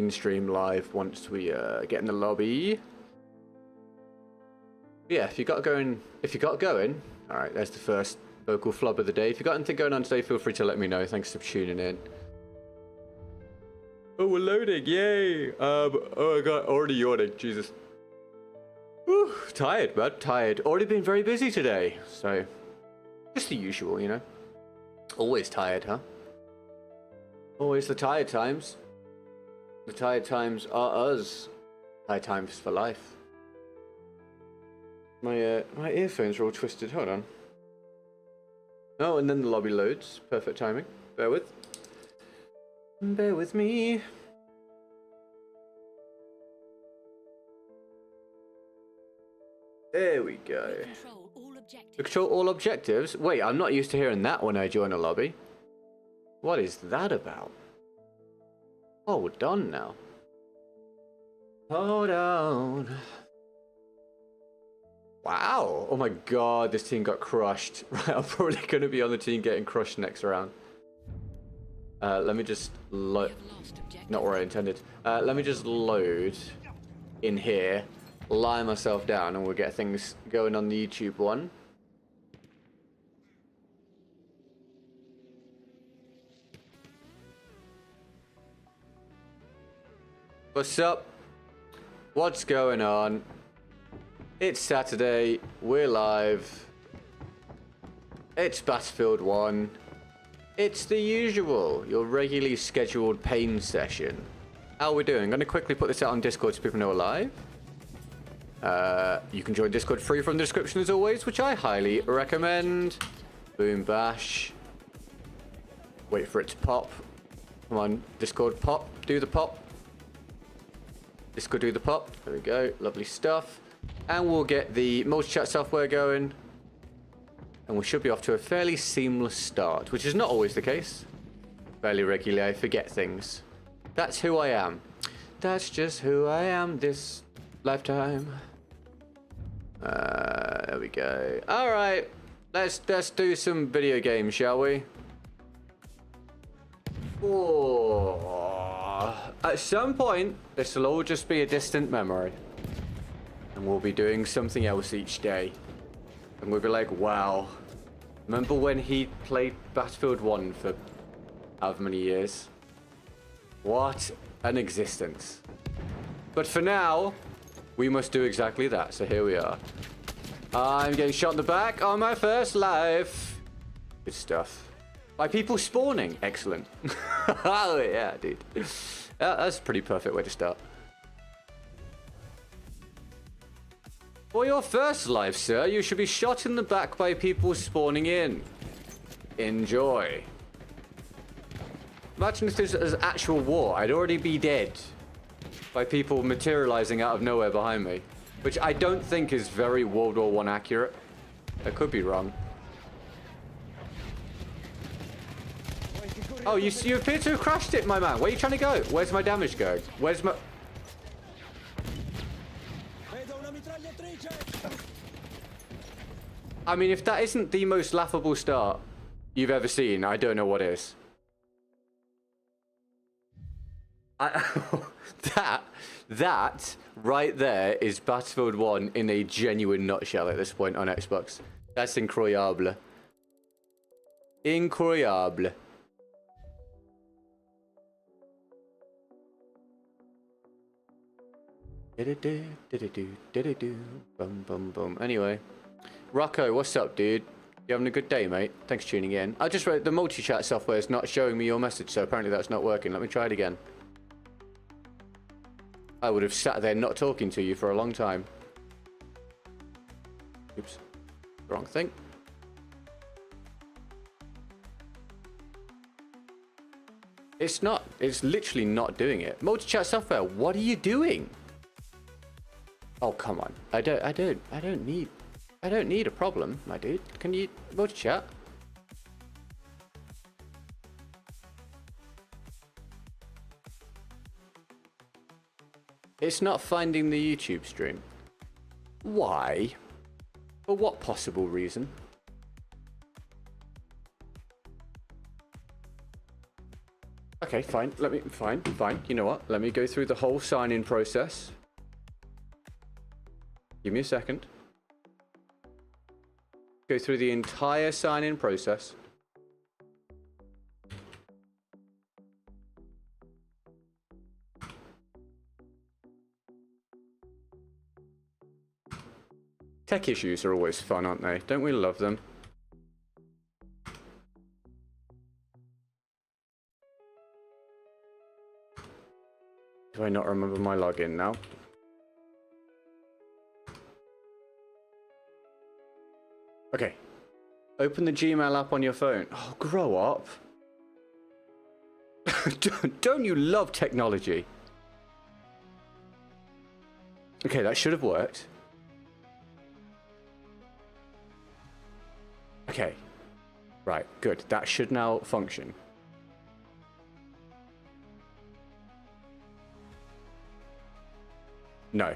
stream live once we get in the lobby. Yeah, if you got going, all right, there's the first vocal flub of the day. If you got anything going on today, feel free to let me know. Thanks for tuning in. Oh, we're loading, yay! Oh my god, already yawning, Jesus. Whew, tired, bud, tired. Already been very busy today, so just the usual, you know. Always tired, huh? Always the tired times. The tired times are us. Tired times for life. My my earphones are all twisted. Hold on. Oh, and then the lobby loads. Perfect timing. Bear with me. There we go. Control all objectives. Wait, I'm not used to hearing that when I join a lobby. What is that about? Oh, we're done now. Hold on. Wow. Oh my god, this team got crushed. Right, I'm probably going to be on the team getting crushed next round. Let me just load. Not where I intended. Let me just load in here, lie myself down, and we'll get things going on the YouTube one. What's up? What's going on? It's Saturday, we're live. It's Battlefield 1. It's the usual, your regularly scheduled pain session. How are we doing? I'm going to quickly put this out on Discord so people know we're live. You can join Discord free from the description as always, which I highly recommend. Boom, bash. Wait for it to pop. Come on, Discord pop. Do the pop. Discord do the pop. There we go. Lovely stuff. And we'll get the multi-chat software going. And we should be off to a fairly seamless start, which is not always the case. Fairly regularly, I forget things. That's who I am. That's just who I am this lifetime. There we go. All right, let's do some video games, shall we? Oh, at some point, this will all just be a distant memory, and we'll be doing something else each day, and we'll be like, wow, remember when he played Battlefield 1 for however many years? What an existence. But for now, we must do exactly that, so here we are. I'm getting shot in the back on my first live. Good stuff. By people spawning. Excellent. Oh, yeah, dude. That's a pretty perfect way to start. For your first live, sir, you should be shot in the back by people spawning in. Enjoy. Imagine if this was actual war. I'd already be dead by people materializing out of nowhere behind me, which I don't think is very World War I accurate. I could be wrong. Oh, you appear to have crashed it, my man. Where are you trying to go? Where's my damage going? Where's my... I mean, if that isn't the most laughable start you've ever seen, I don't know what is. That right there is Battlefield 1 in a genuine nutshell at this point on Xbox. That's incroyable. Incroyable. Bum bum bum. Anyway, Rocco, what's up, dude? You having a good day, mate? Thanks for tuning in. I just read the multi-chat software is not showing me your message, so apparently that's not working. Let me try it again. I would have sat there not talking to you for a long time. Oops. Wrong thing. It's not. It's literally not doing it. Multi-chat software, what are you doing? Oh, come on. I don't need a problem, my dude. Can you multi-chat? It's not finding the YouTube stream. Why? For what possible reason? Okay, fine. Fine. You know what? Let me go through the whole sign-in process. Give me a second. Go through the entire sign-in process. Tech issues are always fun, aren't they? Don't we love them? Do I not remember my login now? Okay. Open the Gmail app on your phone. Oh, grow up. Don't you love technology? Okay, that should have worked. Okay. Right, good. That should now function. No.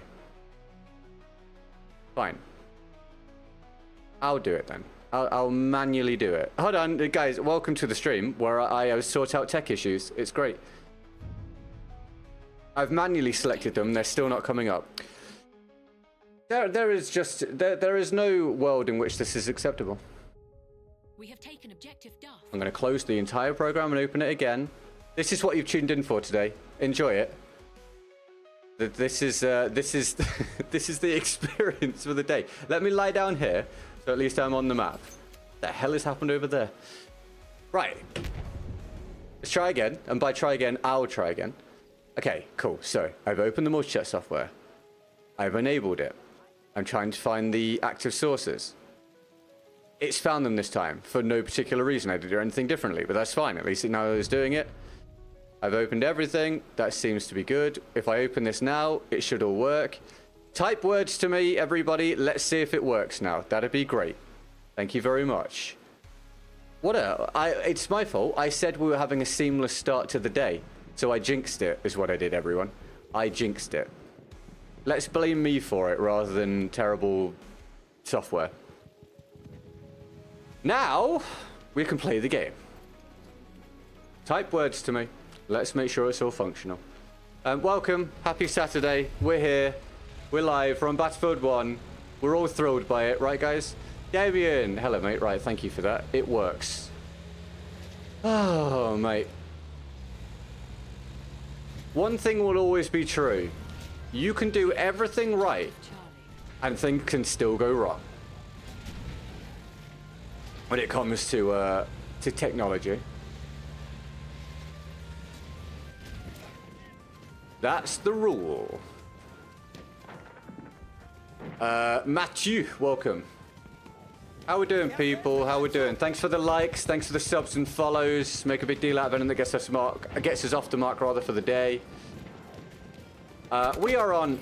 Fine. I'll do it then. I'll manually do it. Hold on, guys. Welcome to the stream where I sort out tech issues. It's great. I've manually selected them. They're still not coming up. There is no world in which this is acceptable. We have taken objective Duff. I'm going to close the entire program and open it again. This is what you've tuned in for today. Enjoy it. This is this is the experience for the day. Let me lie down here, so at least I'm on the map. What the hell has happened over there? Right. Let's try again, and by try again, I'll try again. Okay, cool. So I've opened the multi-chat software. I've enabled it. I'm trying to find the active sources. It's found them this time for no particular reason. I didn't do anything differently, but that's fine. At least it now is doing it. I've opened everything. That seems to be good. If I open this now, it should all work. Type words to me, everybody. Let's see if it works now. That'd be great. Thank you very much. It's my fault. I said we were having a seamless start to the day. So I jinxed it, is what I did, everyone. I jinxed it. Let's blame me for it rather than terrible software. Now, we can play the game. Type words to me. Let's make sure it's all functional. Welcome. Happy Saturday. We're here. We're live. We're on Battlefield 1. We're all thrilled by it. Right, guys? Damien. Hello, mate. Right, thank you for that. It works. Oh, mate. One thing will always be true. You can do everything right, and things can still go wrong. When it comes to technology. That's the rule. Matthew, welcome. How we doing, people? How we doing? Thanks for the likes. Thanks for the subs and follows. Make a big deal out of anything that gets us off the mark rather for the day. We are on.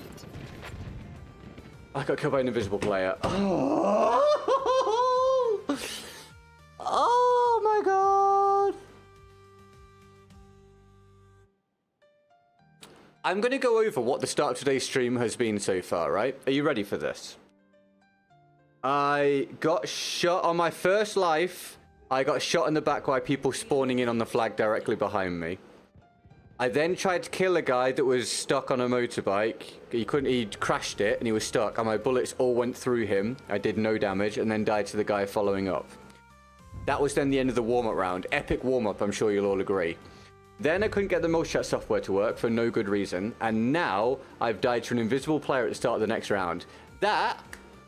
I got killed by an invisible player. Oh, oh my god. I'm going to go over what the start of today's stream has been so far, right? Are you ready for this? I got shot on my first life. I got shot in the back by people spawning in on the flag directly behind me. I then tried to kill a guy that was stuck on a motorbike. He crashed it and he was stuck, and my bullets all went through him. I did no damage and then died to the guy following up. That was then the end of the warm-up round. Epic warm-up, I'm sure you'll all agree. Then I couldn't get the multi-chat software to work for no good reason, and now I've died to an invisible player at the start of the next round.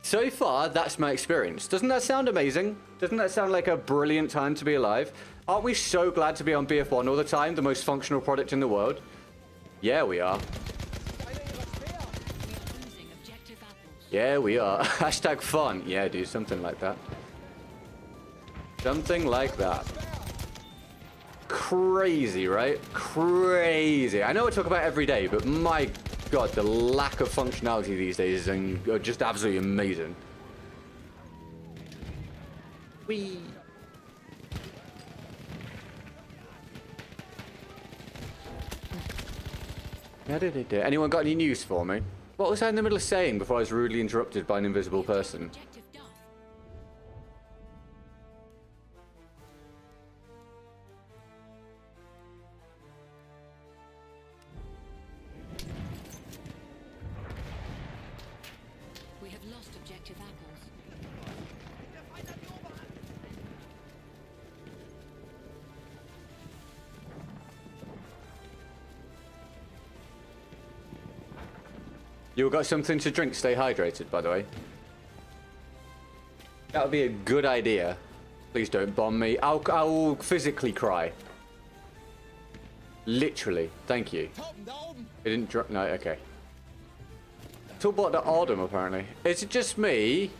So far, that's my experience. Doesn't that sound amazing? Doesn't that sound like a brilliant time to be alive? Aren't we so glad to be on BF1 all the time, the most functional product in the world? Yeah, we are. Yeah, we are. Hashtag fun. Yeah, dude, something like that. Something like that. Crazy, right? Crazy. I know I talk about it every day, but my god, the lack of functionality these days is just absolutely amazing. Whee! Anyone got any news for me? What was I in the middle of saying before I was rudely interrupted by an invisible person? You got something to drink, stay hydrated, by the way. That would be a good idea. Please don't bomb me. I'll physically cry. Literally. Thank you. It didn't drop. No, okay. Toolbot.Ardum, apparently. Is it just me?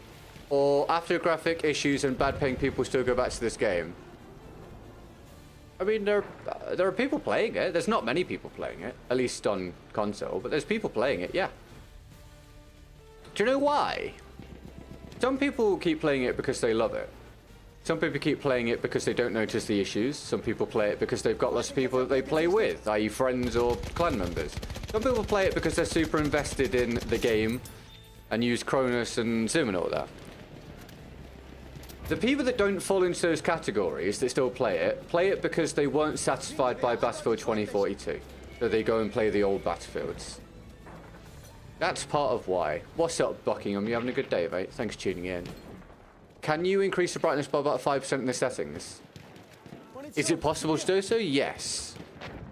Or after graphic issues and bad paying people still go back to this game? I mean, there are people playing it. There's not many people playing it, at least on console, but there's people playing it, yeah. Do you know why? Some people keep playing it because they love it. Some people keep playing it because they don't notice the issues. Some people play it because they've got lots of people that they play with, i.e. friends or clan members. Some people play it because they're super invested in the game and use Cronus and Sim and all that. The people that don't fall into those categories that still play it because they weren't satisfied by Battlefield 2042. So they go and play the old Battlefields. That's part of why. What's up, Buckingham? You having a good day, mate? Thanks for tuning in. Can you increase the brightness by about 5% in the settings? Is it possible to do so? Yes.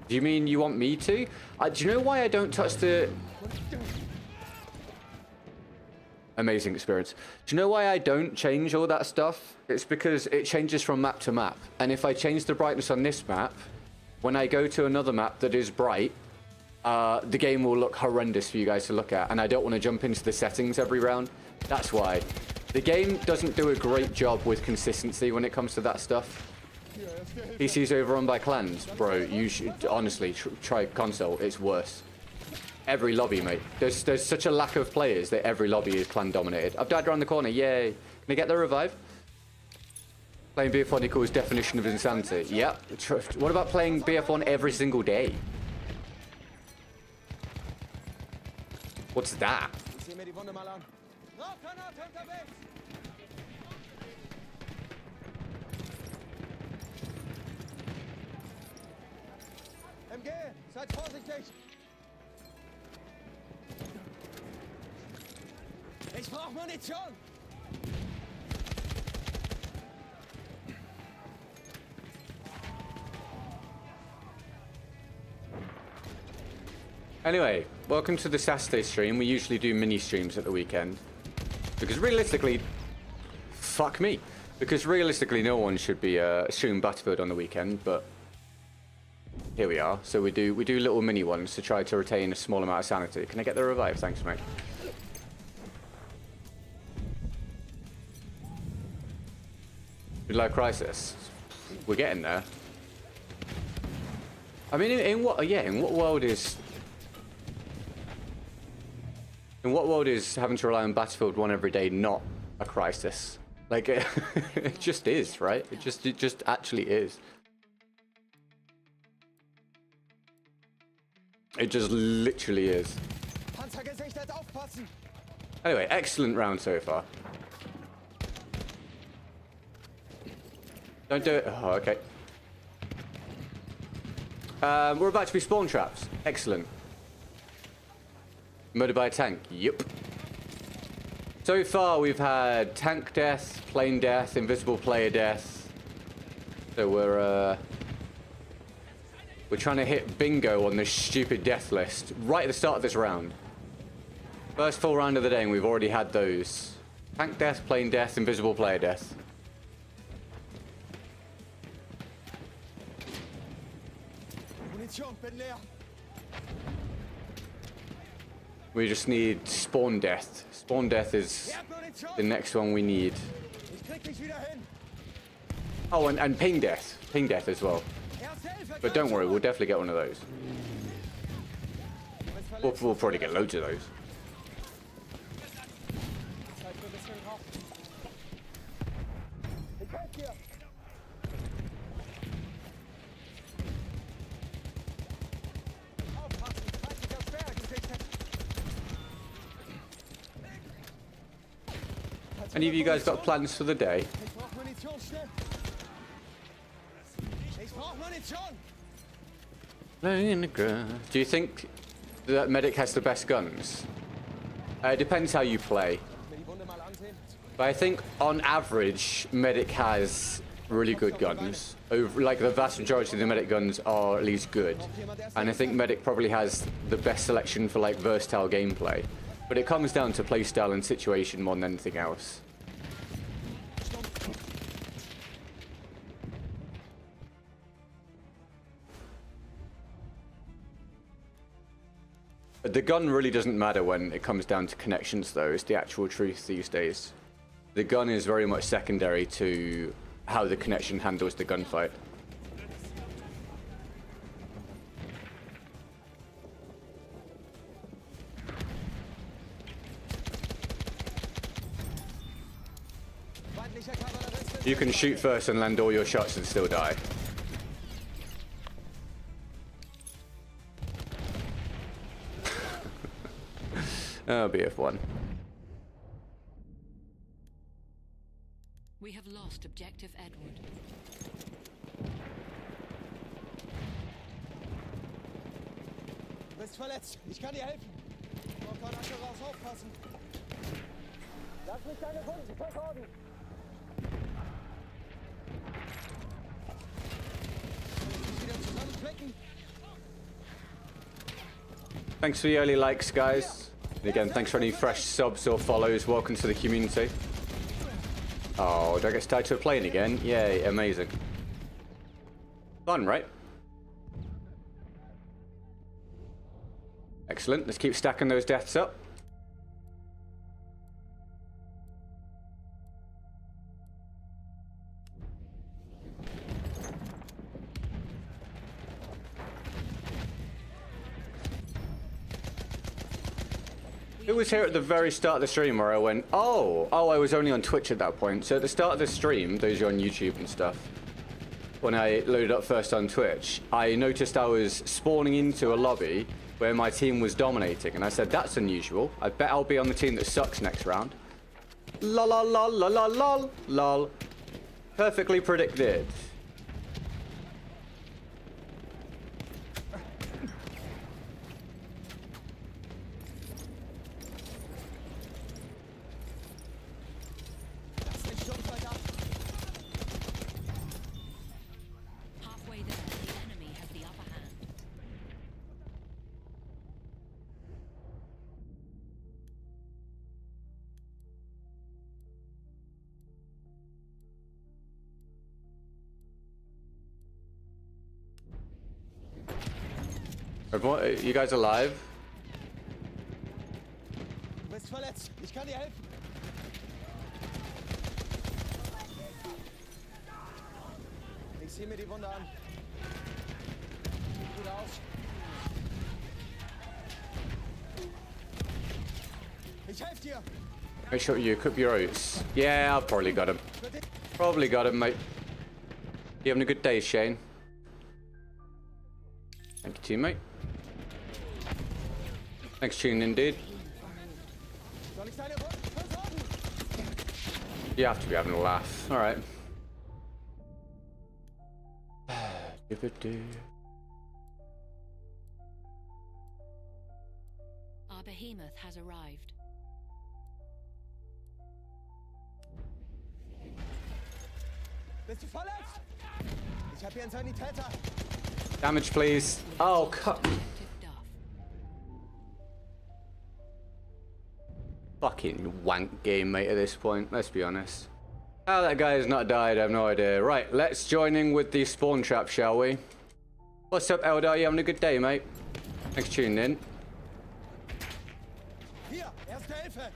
Do you mean you want me to? Do you know why I don't touch the... Amazing experience. Do you know why I don't change all that stuff? It's because it changes from map to map. And if I change the brightness on this map, when I go to another map that is bright, the game will look horrendous for you guys to look at. And I don't want to jump into the settings every round. That's why. The game doesn't do a great job with consistency when it comes to that stuff. PC's overrun by clans. Bro, you should honestly try console. It's worse. Every lobby, mate. There's such a lack of players that every lobby is clan dominated. I've died around the corner. Yay. Can I get the revive? Playing BF1 equals definition of insanity. Yep. What about playing BF1 every single day? What's that? MG, seid vorsichtig! Ich brauch Munition! Anyway, welcome to the Saturday stream. We usually do mini streams at the weekend. Because realistically, fuck me. Because realistically, no one should be streaming Battlefield on the weekend, but here we are. So we do little mini ones to try to retain a small amount of sanity. Can I get the revive? Thanks, mate. Midlife crisis. We're getting there. I mean, in what world is having to rely on Battlefield 1 every day not a crisis? Like, it just is, right? It just actually is. It just literally is. Anyway, excellent round so far. Don't do it. Oh, okay. We're about to be spawn traps. Excellent. Murdered by a tank. Yep. So far, we've had tank death, plane death, invisible player death. So we're trying to hit bingo on this stupid death list right at the start of this round. First full round of the day, and we've already had those. Tank death, plane death, invisible player death. We just need spawn death. Spawn death is the next one we need. Oh, and ping death. Ping death as well. But don't worry, we'll definitely get one of those. We'll probably get loads of those. Any of you guys got plans for the day? Do you think that Medic has the best guns? It depends how you play. But I think on average, Medic has really good guns. Like the vast majority of the Medic guns are at least good. And I think Medic probably has the best selection for like versatile gameplay. But it comes down to playstyle and situation more than anything else. The gun really doesn't matter when it comes down to connections, though. It's the actual truth these days. The gun is very much secondary to how the connection handles the gunfight. You can shoot first and land all your shots and still die. Oh, BF1. We have lost objective Edward. Du bist verletzt. Ich kann dir helfen. Oh Gott, Asche raus, aufpassen. Lass mich deine Wunden versorgen. Wieder zusammenflecken. Thanks for the early likes, guys. And again, thanks for any fresh subs or follows. Welcome to the community. Oh, do I get tied to a plane again? Yay, amazing. Fun, right? Excellent. Let's keep stacking those deaths up. Who was here at the very start of the stream where I went, oh, I was only on Twitch at that point. So at the start of the stream, those are on YouTube and stuff, when I loaded up first on Twitch, I noticed I was spawning into a lobby where my team was dominating. And I said, that's unusual. I bet I'll be on the team that sucks next round. Lol, lol, lol, lol, lol, lol, lol. Perfectly predicted. Everyone, you guys alive? Du bist verletzt. Ich kann dir helfen. Ich zieh mir die Wunde an. Gut aus. Ich helfe dir. Make sure you cook your oats. Yeah, I've probably got him. Probably got him, mate. You having a good day, Shane? Thank you, teammate. Thanks for tuning in, dude. Soll ich deine Wunden versorgen? You have to be having a laugh. All right. Our behemoth has arrived. Bist du verletzt? Ich hab hier einen Sanitäter. Damage, please. Oh, cut. Objective Duff. Fucking wank game, mate, at this point. Let's be honest. How that guy has not died, I have no idea. Right, let's join in with the spawn trap, shall we? What's up, Howdah? You having a good day, mate? Thanks for tuning in. Hier, erste Hilfe.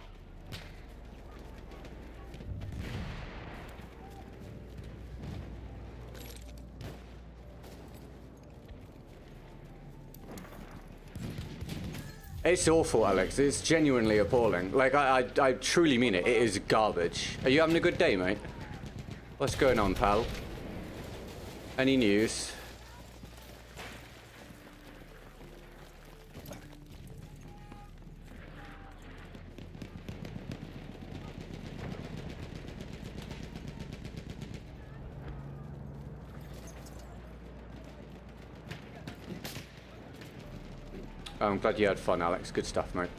It's awful, Alex. It's genuinely appalling. Like, I truly mean it. It is garbage. Are you having a good day, mate? What's going on, pal? Any news? Oh, I'm glad you had fun, Alex. Good stuff, mate.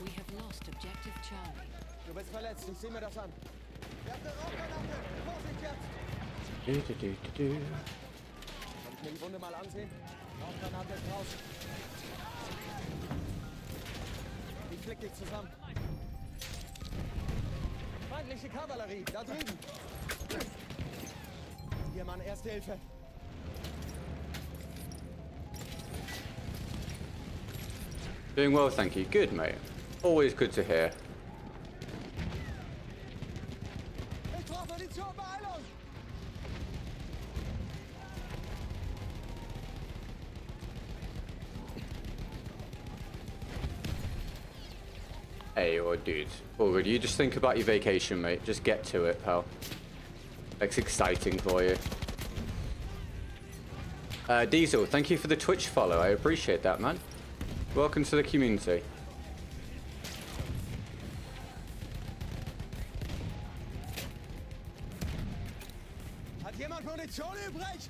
We have lost objective Charlie. Du bist verletzt. Ich seh mir das an. Wir haben eine Rauchgranate. Vorsicht jetzt. Do, do, do, do, do. Kann ich mir die Wunde mal ansehen? Rauchgranate ist raus. Ich flick dich zusammen. Feindliche Kavallerie, da drüben. Hier, Mann, Erste Hilfe. Doing well, thank you. Good, mate. Always good to hear. Ich brauche Munition, Beeilung! Hey, oh, dude. All good. You just think about your vacation, mate. Just get to it, pal. It's exciting for you. Diesel, thank you for the Twitch follow. I appreciate that, man. Welcome to the community. Hat jemand Munition übrig?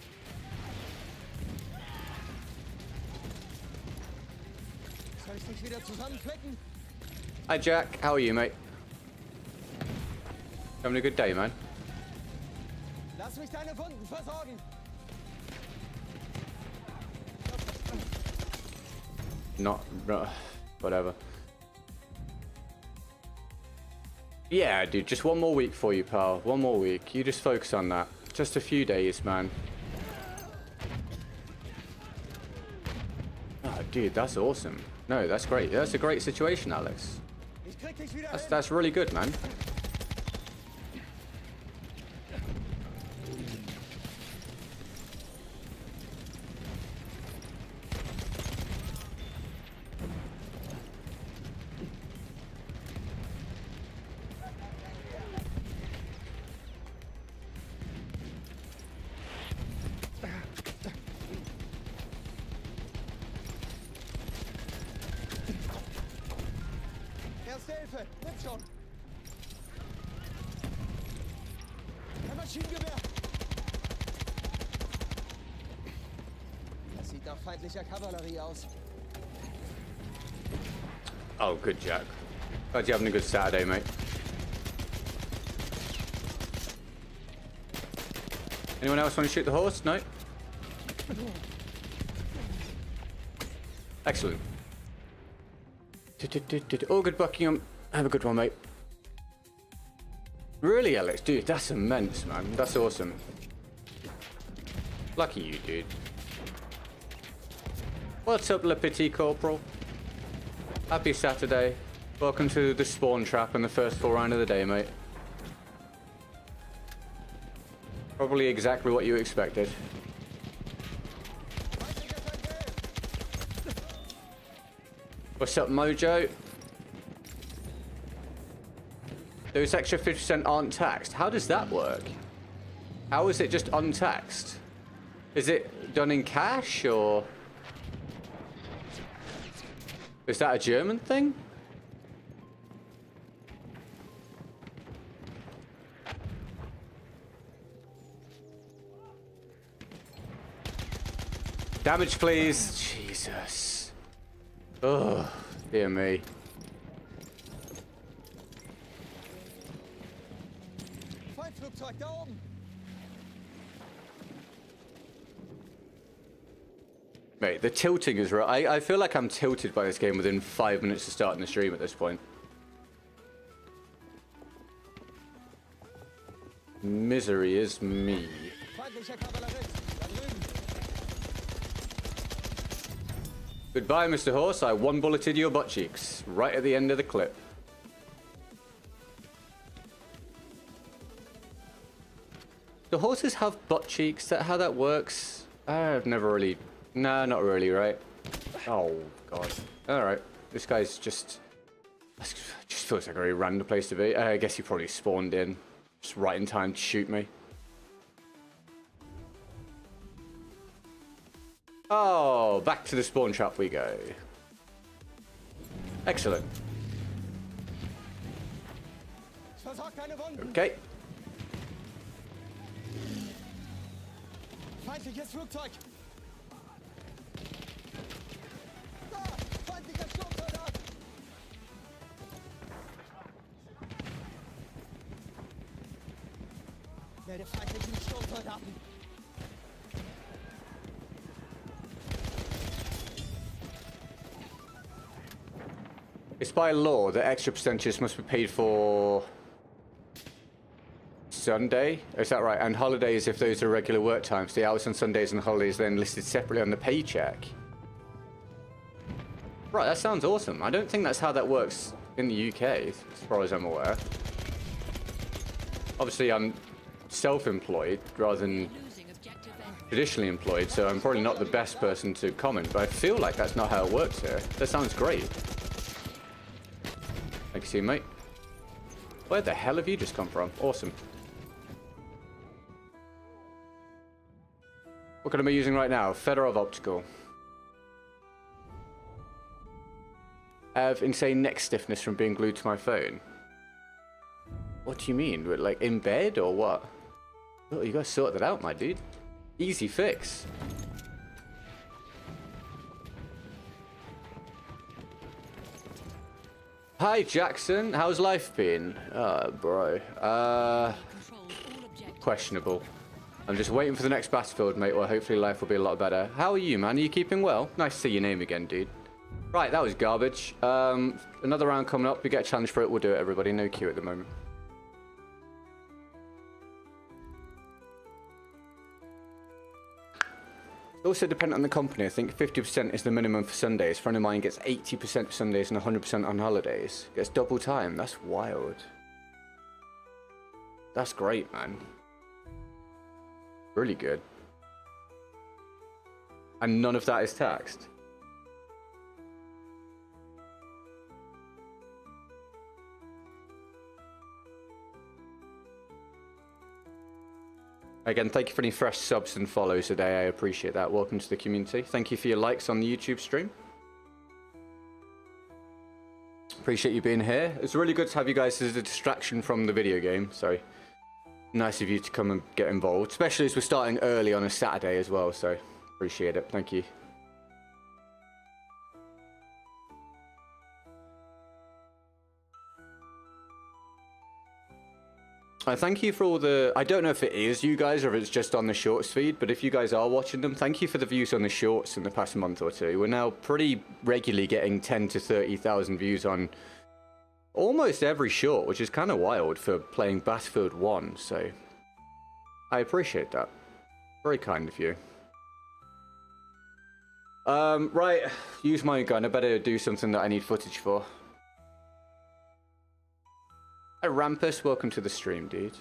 Soll ich dich wieder zusammenflicken? Hi, Jack. How are you, mate? Having a good day, man? Lass mich deine Wunden versorgen. Not, whatever. Yeah, dude, just one more week for you, pal. One more week. You just focus on that. Just a few days, man. Oh, dude, that's awesome. No, that's great. That's a great situation, Alex. Ich krieg dich wieder hin. That's really good, man. Erste Hilfe, nimm schon. Ein Maschinengewehr. Das sieht nach feindlicher Kavallerie aus. Oh, good, Jack. Glad you're having a good Saturday, mate. Anyone else want to shoot the horse? No? Excellent. All good, Buckingham. Have a good one, mate. Really, Alex? Dude, that's immense, man. That's awesome. Lucky you, dude. What's up, Le Petit Corporal? Happy Saturday. Welcome to the spawn trap in the first full round of the day, mate. Probably exactly what you expected. What's up, Mojo? Those extra 50% aren't taxed. How does that work? How is it just untaxed? Is it done in cash, or is that a German thing? Damage, please. Jesus. Oh, dear me. Feindflugzeug da oben. Mate, the tilting is right. I feel like I'm tilted by this game within 5 minutes of starting the stream at this point. Misery is me. Feindlicher Kavallerist. Da drüben. Goodbye, Mr. Horse. I one-bulleted your butt cheeks right at the end of the clip. Do horses have butt cheeks? Is that how that works? I've never really... Nah, not really, right? Oh, God. Alright. This guy's just feels like a very random place to be. I guess he probably spawned in. Just right in time to shoot me. Oh, back to the spawn trap we go. Excellent. Versorg deine Wunden. Okay. Feindliches Flugzeug. Da, feindlicher Sturmsoldat. Melde feindlichen Sturmsoldaten. It's by law that extra percentages must be paid for Sunday. Is that right? And holidays if those are regular work times. The hours on Sundays and holidays then listed separately on the paycheck. Right, that sounds awesome. I don't think that's how that works in the UK, as far as I'm aware. Obviously, I'm self-employed rather than traditionally employed, so I'm probably not the best person to comment, but I feel like that's not how it works here. That sounds great. Thank you, mate. Where the hell have you just come from? Awesome. What can I be using right now? Fedorov Optical. I have insane neck stiffness from being glued to my phone. What do you mean? Like in bed or what? Oh, you guys sorted that out, my dude. Easy fix. Hi, Jackson. How's life been? Bro. Questionable. I'm just waiting for the next battlefield, mate, where hopefully life will be a lot better. How are you, man? Are you keeping well? Nice to see your name again, dude. Right, that was garbage. Another round coming up. We get a challenge for it. We'll do it, everybody. No queue at the moment. Also dependent on the company. I think 50% is the minimum for Sundays. A friend of mine gets 80% for Sundays and 100% on holidays. Gets double time. That's wild. That's great, man. Really good. And none of that is taxed. Again, thank you for any fresh subs and follows today. I appreciate that. Welcome to the community. Thank you for your likes on the YouTube stream. Appreciate you being here. It's really good to have you guys as a distraction from the video game. So nice of you to come and get involved, especially as we're starting early on a Saturday as well. So appreciate it. Thank you. Thank you for all the... I don't know if it is you guys or if it's just on the shorts feed, but if you guys are watching them, thank you for the views on the shorts in the past month or two. We're now pretty regularly getting 10 to 30,000 views on almost every short, which is kind of wild for playing Battlefield 1, so I appreciate that. Very kind of you. Right, use my gun. I better do something that I need footage for. Hi Rampus, welcome to the stream, dude.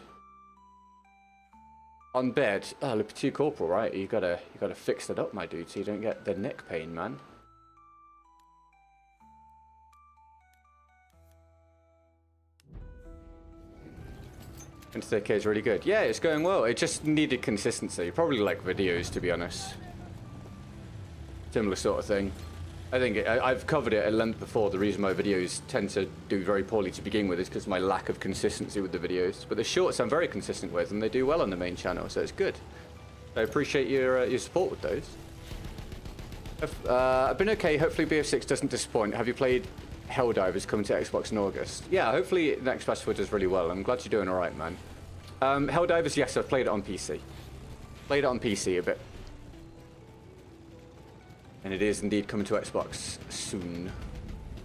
On bed. Oh, Le Petit Corporal, right? You gotta fix that up, my dude, so you don't get the neck pain, man. Into the K is really good. Yeah, it's going well. It just needed consistency. Probably like videos, to be honest. Similar sort of thing. I think I've covered it at length before. The reason my videos tend to do very poorly to begin with is because of my lack of consistency with the videos. But the shorts I'm very consistent with, and they do well on the main channel, so it's good. I appreciate your support with those. I've been okay. Hopefully BF6 doesn't disappoint. Have you played Helldivers coming to Xbox in August? Yeah, hopefully next Battlefield does really well. I'm glad you're doing all right, man. Helldivers, yes, I've played it on PC. Played it on PC a bit. And it is indeed coming to Xbox soon.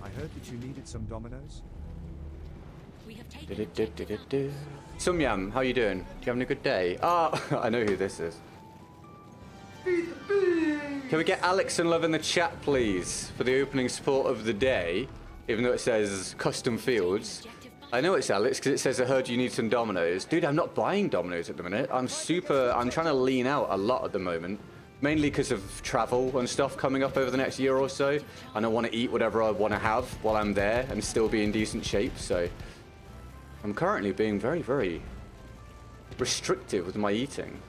I heard that you needed some dominoes. Sumyam, how you doing? You having a good day? Ah, I know who this is. Can we get Alex and Love in the chat, please, for the opening support of the day? Even though it says custom fields. I know it's Alex because it says I heard you need some dominoes. Dude, I'm not buying dominoes at the minute. I'm trying to lean out a lot at the moment. Mainly because of travel and stuff coming up over the next year or so. And I want to eat whatever I want to have while I'm there and still be in decent shape. So I'm currently being very, very restrictive with my eating.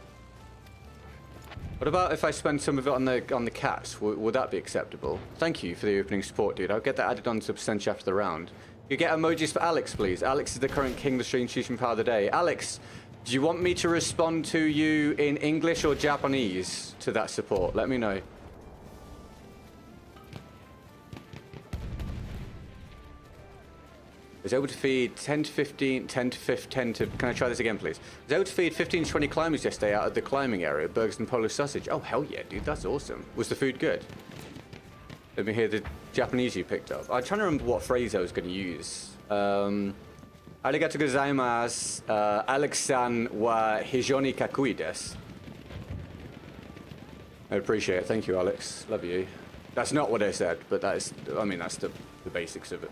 What about if I spend some of it on the cats? Would that be acceptable? Thank you for the opening support, dude. I'll get that added on to the percentage after the round. You get emojis for Alex, please. Alex is the current king of the stream shooting power of the day. Alex, do you want me to respond to you in English or Japanese to that support? Let me know. I was able to feed 10 to 15, 10 to 15, can I try this again, please? I was able to feed 15 to 20 climbers yesterday out of the climbing area, burgers and Polish sausage. Oh, hell yeah, dude, that's awesome. Was the food good? Let me hear the Japanese you picked up. I'm trying to remember what phrase I was going to use. Arigato gozaimasu. Alex-san wa hijoni kakui desu. I appreciate it. Thank you, Alex. Love you. That's not what I said, but that is, I mean, that's the basics of it.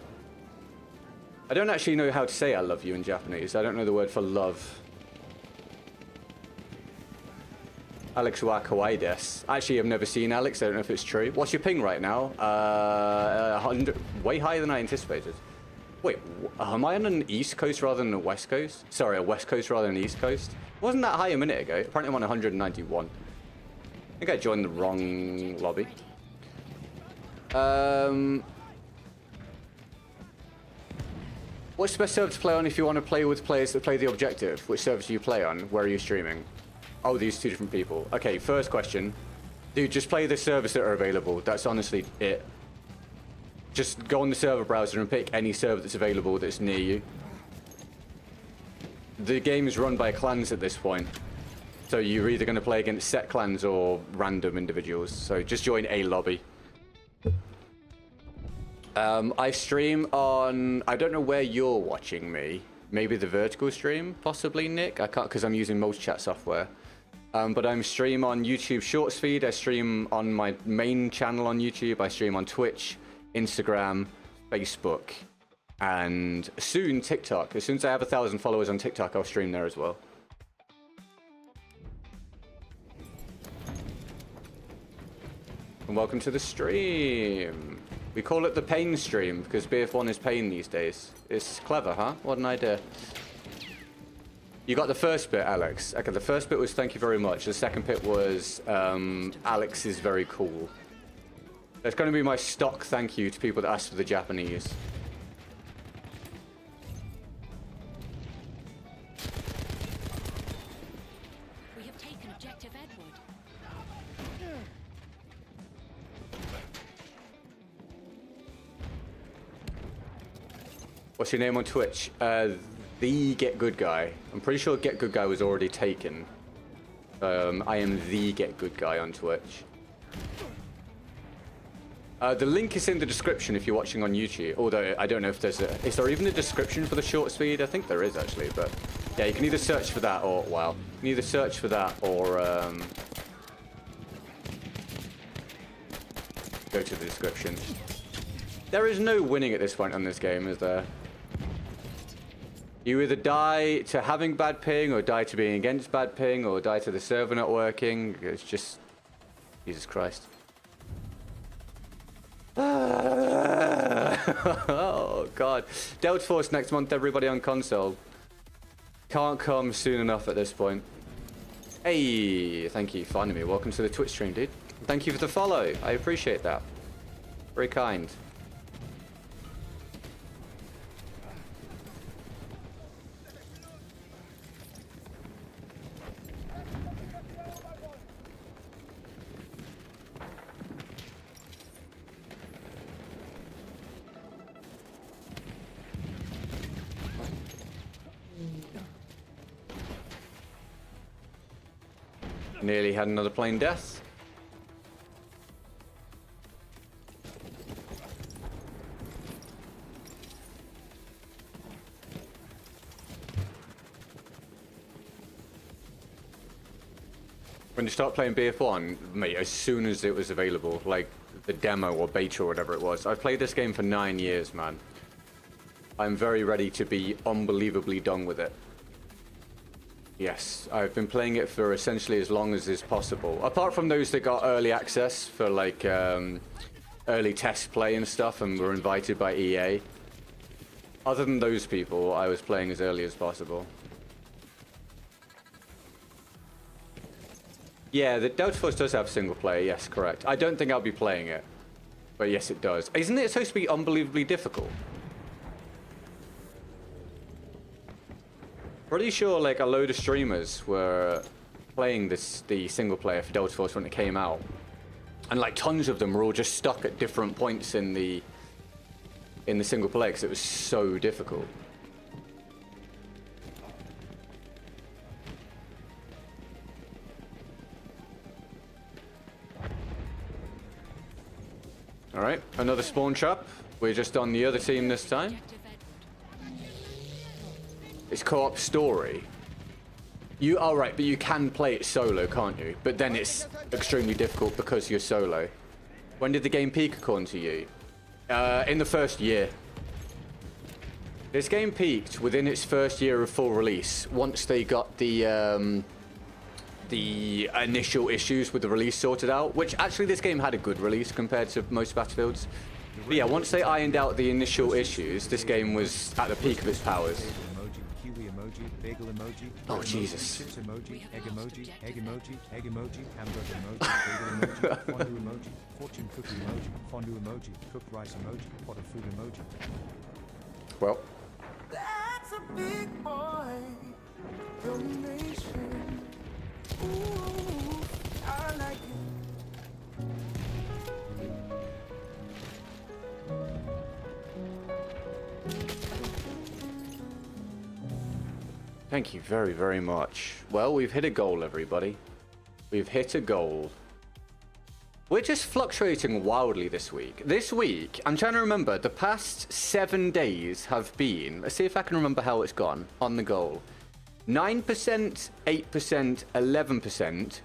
I don't actually know how to say I love you in Japanese. I don't know the word for love. Alex wa kawaii desu. Actually, I've never seen Alex. I don't know if it's true. What's your ping right now? 100, way higher than I anticipated. Wait, am I on an East Coast rather than a West Coast? Sorry, a West Coast rather than an East Coast? Wasn't that high a minute ago? Apparently I'm on 191. I think I joined the wrong lobby. What's the best server to play on if you want to play with players that play the objective? Which servers do you play on? Where are you streaming? Oh, these two different people. Okay, first question. Dude, just play the servers that are available. That's honestly it. Just go on the server browser and pick any server that's available that's near you. The game is run by clans at this point. So you're either going to play against set clans or random individuals. So just join a lobby. I stream on... I don't know where you're watching me. Maybe the vertical stream, possibly, Nick? I can't because I'm using most chat software. But I'm stream on YouTube Shorts feed. I stream on my main channel on YouTube. I stream on Twitch, Instagram, Facebook, and soon TikTok. As soon as I have 1,000 followers on TikTok, I'll stream there as well. And welcome to the stream. We call it the pain stream because BF1 is pain these days. It's clever, huh? What an idea. You got the first bit, Alex. Okay, the first bit was thank you very much. The second bit was Alex is very cool. That's going to be my stock thank you to people that ask for the Japanese. We have taken objective Edward. What's your name on Twitch? The GetGoodGuy. I'm pretty sure GetGoodGuy was already taken. I am the GetGoodGuy on Twitch. The link is in the description if you're watching on YouTube. Although I don't know if there's a... Is there even a description for the short speed? I think there is actually, but yeah, you can either search for that or... Wow. You can either search for that or go to the description. There is no winning at this point on this game, is there? You either die to having bad ping, or die to being against bad ping, or die to the server not working. It's just... Jesus Christ. Oh, God. Delta Force next month, everybody on console. Can't come soon enough at this point. Hey, thank you for finding me. Welcome to the Twitch stream, dude. Thank you for the follow. I appreciate that. Very kind. Nearly had another plane death. When you start playing BF1, mate, as soon as it was available, like the demo or beta or whatever it was, I've played this game for 9 years, man. I'm very ready to be unbelievably done with it. Yes, I've been playing it for essentially as long as is possible. Apart from those that got early access for like early test play and stuff and were invited by EA. Other than those people, I was playing as early as possible. Yeah, the Delta Force does have single player, yes, correct. I don't think I'll be playing it, but yes it does. Isn't it supposed to be unbelievably difficult? Pretty sure like a load of streamers were playing the single player for Delta Force when it came out. And like tons of them were all just stuck at different points in the single player because it was so difficult. All right, another spawn trap. We're just on the other team this time. Objective Edward. It's co-op story. You are right, but you can play it solo, can't you? But then it's extremely difficult because you're solo. When did the game peak according to you? In the first year. This game peaked within its first year of full release. Once they got the initial issues with the release sorted out, which actually this game had a good release compared to most Battlefields. But yeah, once they ironed out the initial issues, this game was at the peak of its powers. Oh, Jesus. Chips emoji, egg emoji, egg emoji, egg emoji, hamburger emoji, bagel emoji, fondue emoji, fortune cookie emoji, fondue emoji, cooked rice emoji, pot of food emoji. Well. That's a big boy donation. Ooh, I like it. Thank you very, very much. Well, we've hit a goal, everybody. We've hit a goal. We're just fluctuating wildly this week. This week, I'm trying to remember, the past 7 days have been, let's see if I can remember how it's gone on the goal. 9%, 8%, 11%,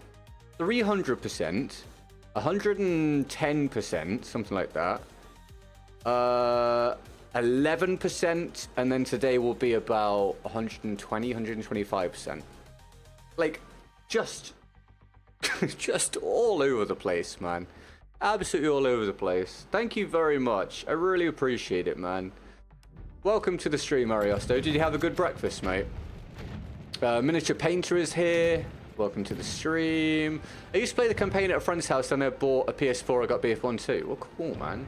300%, 110%, something like that. 11%, and then today will be about 120, 125%. Like, just all over the place, man. Absolutely all over the place. Thank you very much. I really appreciate it, man. Welcome to the stream, Ariosto. Did you have a good breakfast, mate? Miniature Painter is here. Welcome to the stream. I used to play the campaign at a friend's house, and I bought a PS4. I got BF1 too. Well, cool, man.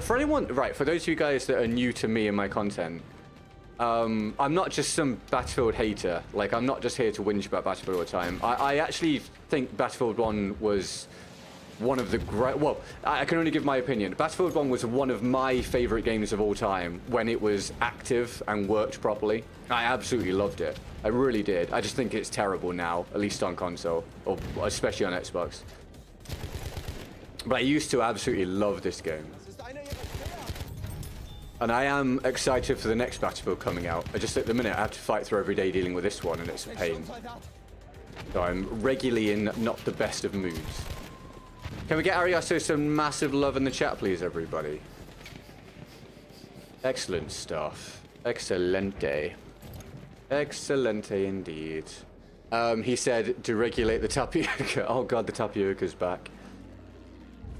For anyone, right, for those of you guys that are new to me and my content, I'm not just some Battlefield hater. Like, I'm not just here to whinge about Battlefield all the time. I actually think Battlefield 1 was one of the great... Well, I can only give my opinion. Battlefield 1 was one of my favorite games of all time when it was active and worked properly. I absolutely loved it. I really did. I just think it's terrible now, at least on console, or especially on Xbox. But I used to absolutely love this game. And I am excited for the next Battlefield coming out. I just, at the minute, I have to fight through every day dealing with this one, and it's a pain. So I'm regularly in not the best of moods. Can we get Ariosto some massive love in the chat, please, everybody? Excellent stuff. Excelente. Excelente indeed. He said to regulate the tapioca. Oh god, the tapioca's back.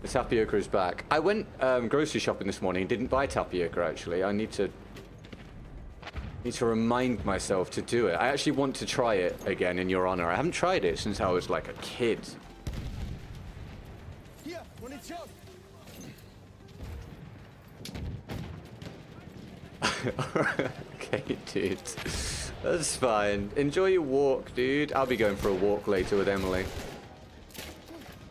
The tapioca is back. I went grocery shopping this morning and didn't buy tapioca, actually. I need to remind myself to do it. I actually want to try it again, in your honor. I haven't tried it since I was like a kid. Hier, Munition. Okay, dude. That's fine. Enjoy your walk, dude. I'll be going for a walk later with Emily.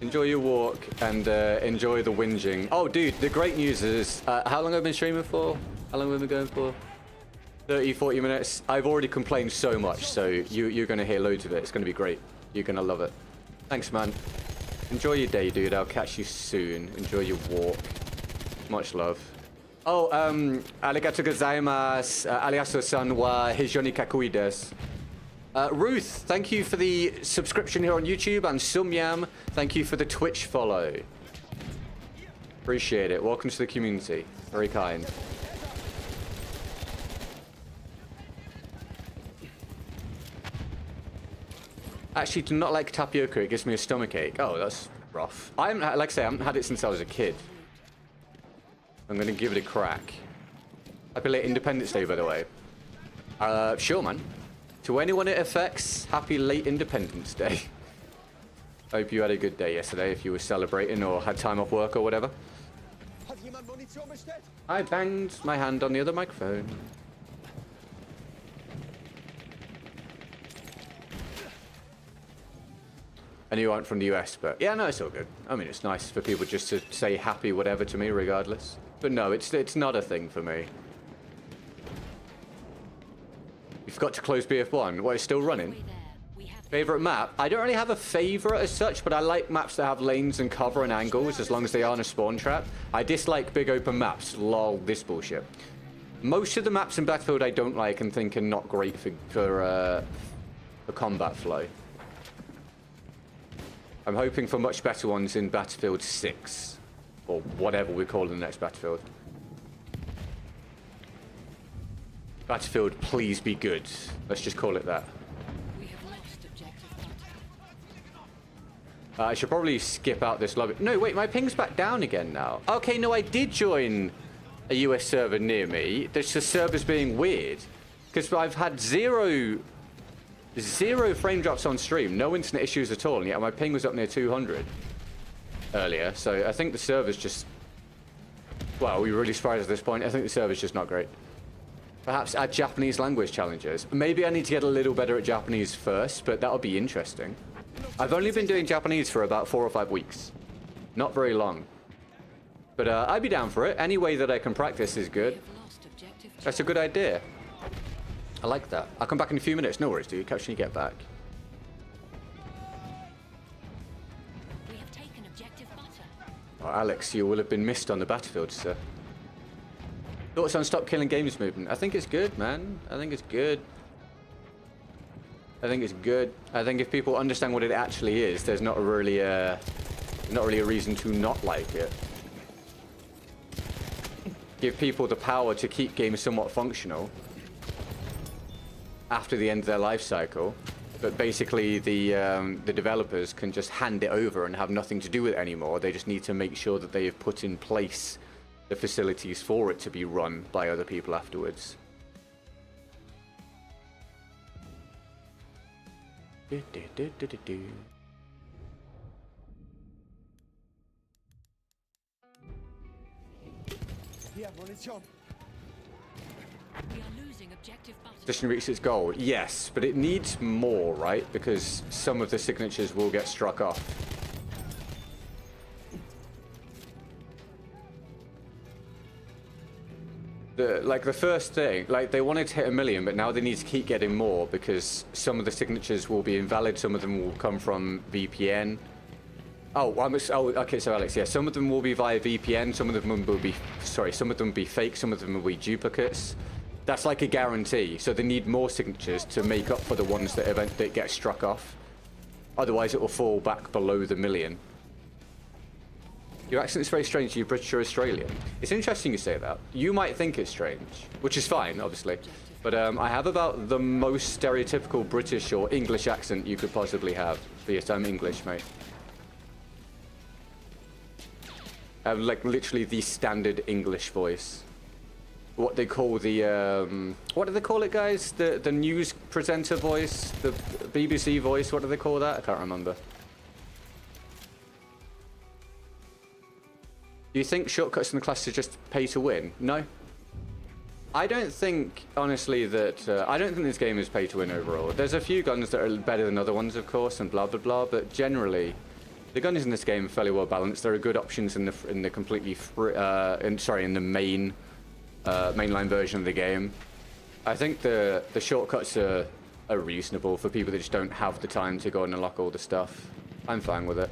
Enjoy your walk and enjoy the whinging. Oh, dude, the great news is, how long have I been streaming for? How long have we been going for? 30, 40 minutes. I've already complained so much, so you're going to hear loads of it. It's going to be great. You're going to love it. Thanks, man. Enjoy your day, dude. I'll catch you soon. Enjoy your walk. Much love. Oh, arigatou gozaimasu. Arigatou-san wa hijoni kakui desu. Ruth, thank you for the subscription here on YouTube, and Sumyam, thank you for the Twitch follow. Appreciate it. Welcome to the community. Very kind. Actually, do not like tapioca. It gives me a stomachache. Oh, that's rough. Like I say, I haven't had it since I was a kid. I'm going to give it a crack. Happy late Independence Day, by the way. Sure, man. To anyone it affects, happy late Independence Day. Hope you had a good day yesterday if you were celebrating or had time off work or whatever. I banged my hand on the other microphone. I knew you aren't from the US, but yeah, no, it's all good. I mean, it's nice for people just to say happy whatever to me regardless. But no, it's not a thing for me. You forgot to close BF1. What, it's still running? Halfway there, we have Favorite map? I don't really have a favorite as such, but I like maps that have lanes and cover and angles as long as they aren't a spawn trap. I dislike big open maps. Lol, this bullshit. Most of the maps in Battlefield I don't like and think are not great for combat flow. I'm hoping for much better ones in Battlefield 6. Or whatever we call the next Battlefield. Battlefield, please be good. Let's just call it that. We have lost objective butter. I should probably skip out this lobby. No, wait, my ping's back down again now. Okay, no, I did join a US server near me. The server's being weird. Because I've had zero frame drops on stream. No internet issues at all. And yet my ping was up near 200 earlier. So I think the server's just... Well, we were really surprised at this point. I think the server's just not great. Perhaps add Japanese language challenges. Maybe I need to get a little better at Japanese first, but that'll be interesting. I've only been doing Japanese for about 4 or 5 weeks. Not very long. But I'd be down for it. Any way that I can practice is good. We have lost objective. That's a good idea. I like that. I'll come back in a few minutes. No worries, dude. Catch when you get back. We have taken objective butter. Oh, Alex, you will have been missed on the battlefield, sir. Thoughts on Stop Killing Games movement? I think it's good, man. I think it's good. I think it's good. I think if people understand what it actually is, there's not really a reason to not like it. Give people the power to keep games somewhat functional after the end of their life cycle, but basically the developers can just hand it over and have nothing to do with it anymore. They just need to make sure that they have put in place the facilities for it to be run by other people afterwards. Hier, Munition. We are losing objective butter. Position reached its goal. Yes, but it needs more, right? Because some of the signatures will get struck off. The first thing, like they wanted to hit 1 million, but now they need to keep getting more because some of the signatures will be invalid. Some of them will come from VPN. Okay, so Alex, yeah, some of them will be via VPN. Some of them will be, some of them will be fake. Some of them will be duplicates. That's like a guarantee. So they need more signatures to make up for the ones that get struck off. Otherwise, it will fall back below the 1 million. Your accent is very strange. You're British or Australian. It's interesting you say that. You might think it's strange, which is fine, obviously. But I have about the most stereotypical British or English accent you could possibly have. But yes, I'm English, mate. I have like literally the standard English voice. What they call the what do they call it, guys? The news presenter voice, the BBC voice. What do they call that? I can't remember. Do you think shortcuts in the class are just pay to win? No. I don't think, honestly, that... I don't think this game is pay to win overall. There's a few guns that are better than other ones, of course, and blah, blah, blah, but generally, the guns in this game are fairly well balanced. There are good options in the completely free... in the main... mainline version of the game. I think the shortcuts are reasonable for people that just don't have the time to go and unlock all the stuff. I'm fine with it.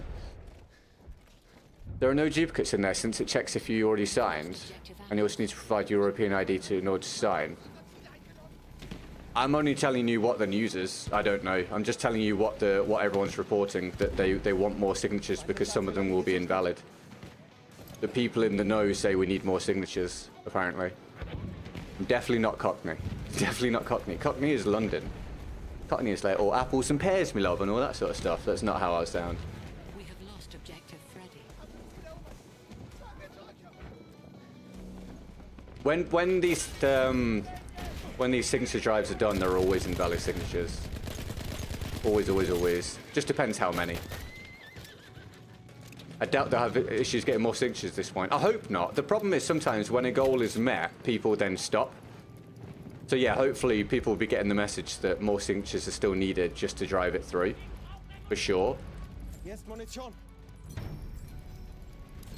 There are no duplicates in there since it checks if you already signed, and you also need to provide your European ID in order to sign. I'm only telling you what the news is. I don't know. I'm just telling you what everyone's reporting, that they want more signatures because some of them will be invalid. The people in the know say we need more signatures, apparently. I'm definitely not Cockney. Definitely not Cockney. Cockney is London. Cockney is like, oh, apples and pears, me love, and all that sort of stuff. That's not how I sound. We have lost objective Freddy. When these signature drives are done, there are always invalid signatures. Always, always, always. Just depends how many. I doubt they'll have issues getting more signatures at this point. I hope not. The problem is sometimes when a goal is met, people then stop. So yeah, hopefully people will be getting the message that more signatures are still needed just to drive it through. For sure. Hier ist Munition.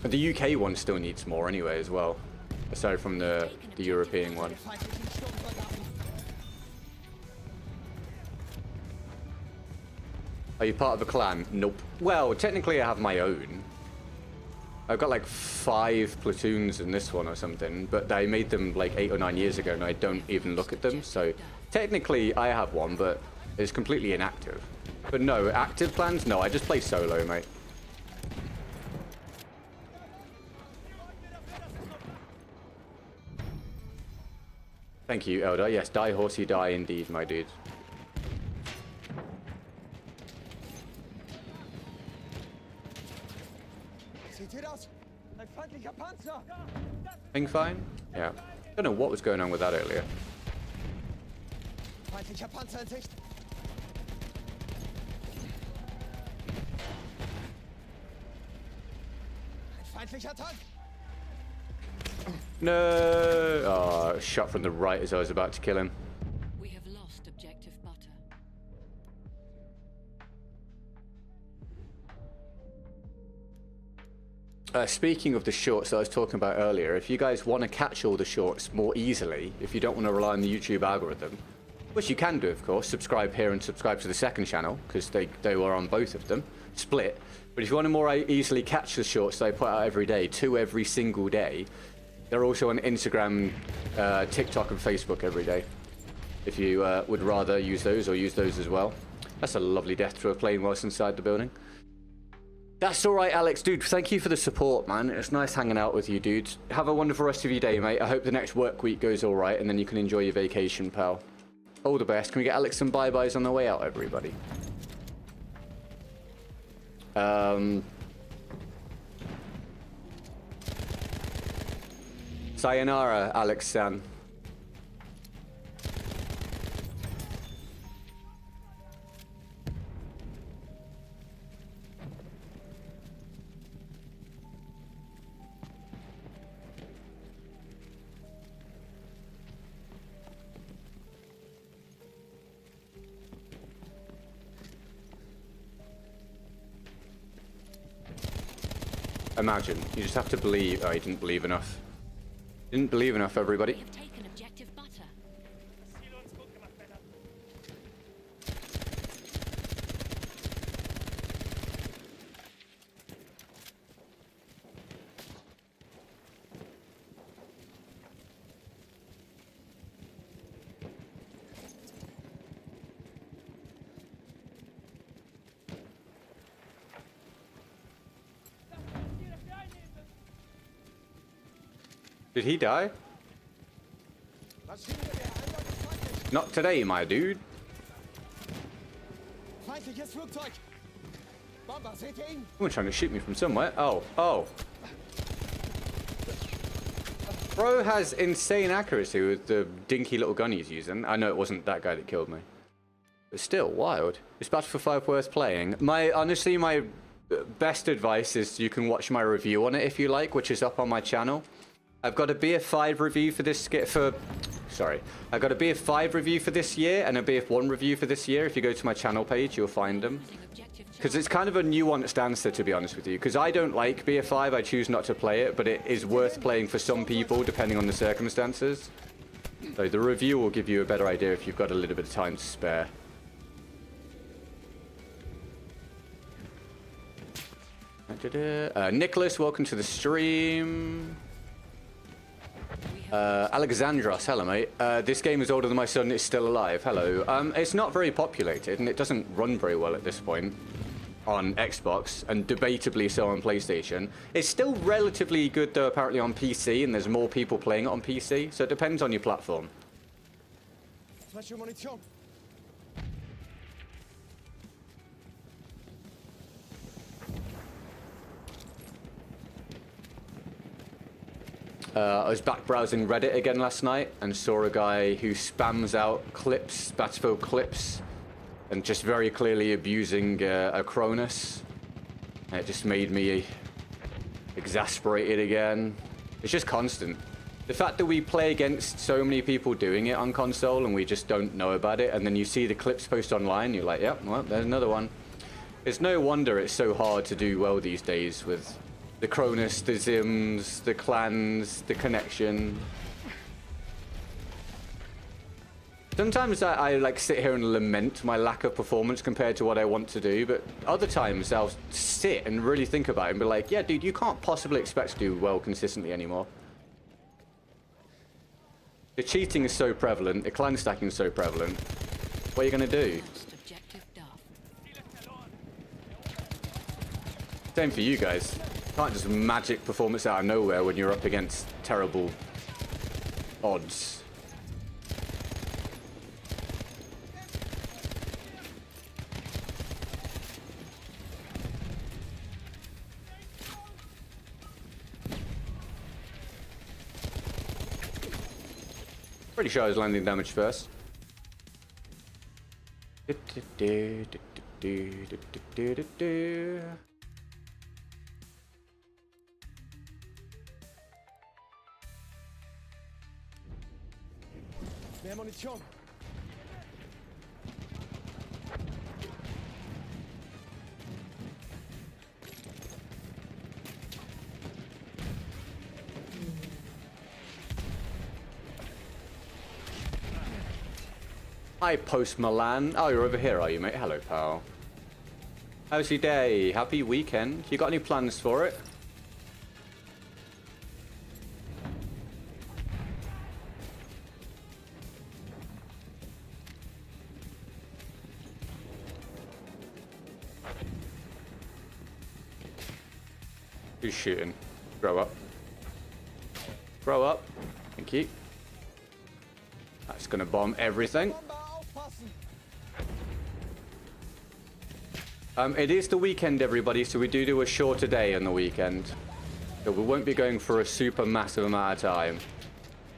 But the UK one still needs more anyway as well. Aside from the European one. Feindlichen Sturmsoldaten. Are you part of a clan? Nope. Well, technically I have my own. I've got like 5 platoons in this one or something, but I made them like 8 or 9 years ago and I don't even look at them. So technically I have one, but it's completely inactive. But no, active clans? No, I just play solo, mate. Thank you, Elder. Yes, die horsey die indeed, my dude. Seht ihr das? Ein feindlicher Panzer! Thing fine? Yeah. Don't know what was going on with that earlier. Feindlicher Panzer in Sicht! Ein feindlicher Tank! No! Oh, shot from the right as I was about to kill him. We have lost objective butter. Speaking of the shorts that I was talking about earlier, if you guys want to catch all the shorts more easily, if you don't want to rely on the YouTube algorithm, which you can do, of course, subscribe here and subscribe to the second channel, because they were on both of them, split. But if you want to more easily catch the shorts that I put out every day, 2 every single day, they're also on Instagram, TikTok, and Facebook every day. If you would rather use those or use those as well. That's a lovely death to a plane whilst inside the building. That's alright, Alex. Dude, thank you for the support, man. It's nice hanging out with you, dude. Have a wonderful rest of your day, mate. I hope the next work week goes alright, and then you can enjoy your vacation, pal. All the best. Can we get Alex some bye-byes on the way out, everybody? Sayonara, Alex-san. Imagine. You just have to believe. Oh, you didn't believe enough. Didn't believe enough, everybody. We have taken objective butter. Did he die? Maschinengewehr, eindeutig feindlich! Not today, my dude. Feindliches Flugzeug! Bomber, seht ihr ihn? Someone trying to shoot me from somewhere. Oh, oh. Bro has insane accuracy with the dinky little gun he's using. I know it wasn't that guy that killed me. But still, wild. Is Battlefield 5 worth playing? Honestly, my best advice is you can watch my review on it if you like, which is up on my channel. I've got a BF5 review for this I've got a BF5 review for this year and a BF1 review for this year. If you go to my channel page, you'll find them. Because it's kind of a nuanced answer, to be honest with you. Because I don't like BF5, I choose not to play it, but it is worth playing for some people, depending on the circumstances. So the review will give you a better idea if you've got a little bit of time to spare. Nicholas, welcome to the stream. Alexandros, hello mate. This game is older than my son, it's still alive. Hello. It's not very populated and it doesn't run very well at this point on Xbox and debatably so on PlayStation. It's still relatively good though apparently on PC and there's more people playing it on PC, so it depends on your platform. Flasche Munition! I was back browsing Reddit again last night and saw a guy who spams out clips, Battlefield clips, and just very clearly abusing a Cronus. And it just made me exasperated again. It's just constant. The fact that we play against so many people doing it on console and we just don't know about it, and then you see the clips post online, you're like, yep, well, there's another one. It's no wonder it's so hard to do well these days with the Cronus, the Zims, the clans, the connection. Sometimes I like sit here and lament my lack of performance compared to what I want to do, but other times I'll sit and really think about it and be like, yeah, dude, you can't possibly expect to do well consistently anymore. The cheating is so prevalent, the clan stacking is so prevalent. What are you going to do? Lost objective Duff. Same for you guys. You can't just magic performance out of nowhere when you're up against terrible odds. Pretty sure I was landing damage first. Mehr Munition. Hi, Post Milan. Oh, you're over here, are you, mate? Hello, pal. How's your day? Happy weekend. You got any plans for it? Who's shooting? Grow up. Grow up. Thank you. That's gonna bomb everything. It is the weekend, everybody, so we do a shorter day on the weekend. So we won't be going for a super massive amount of time.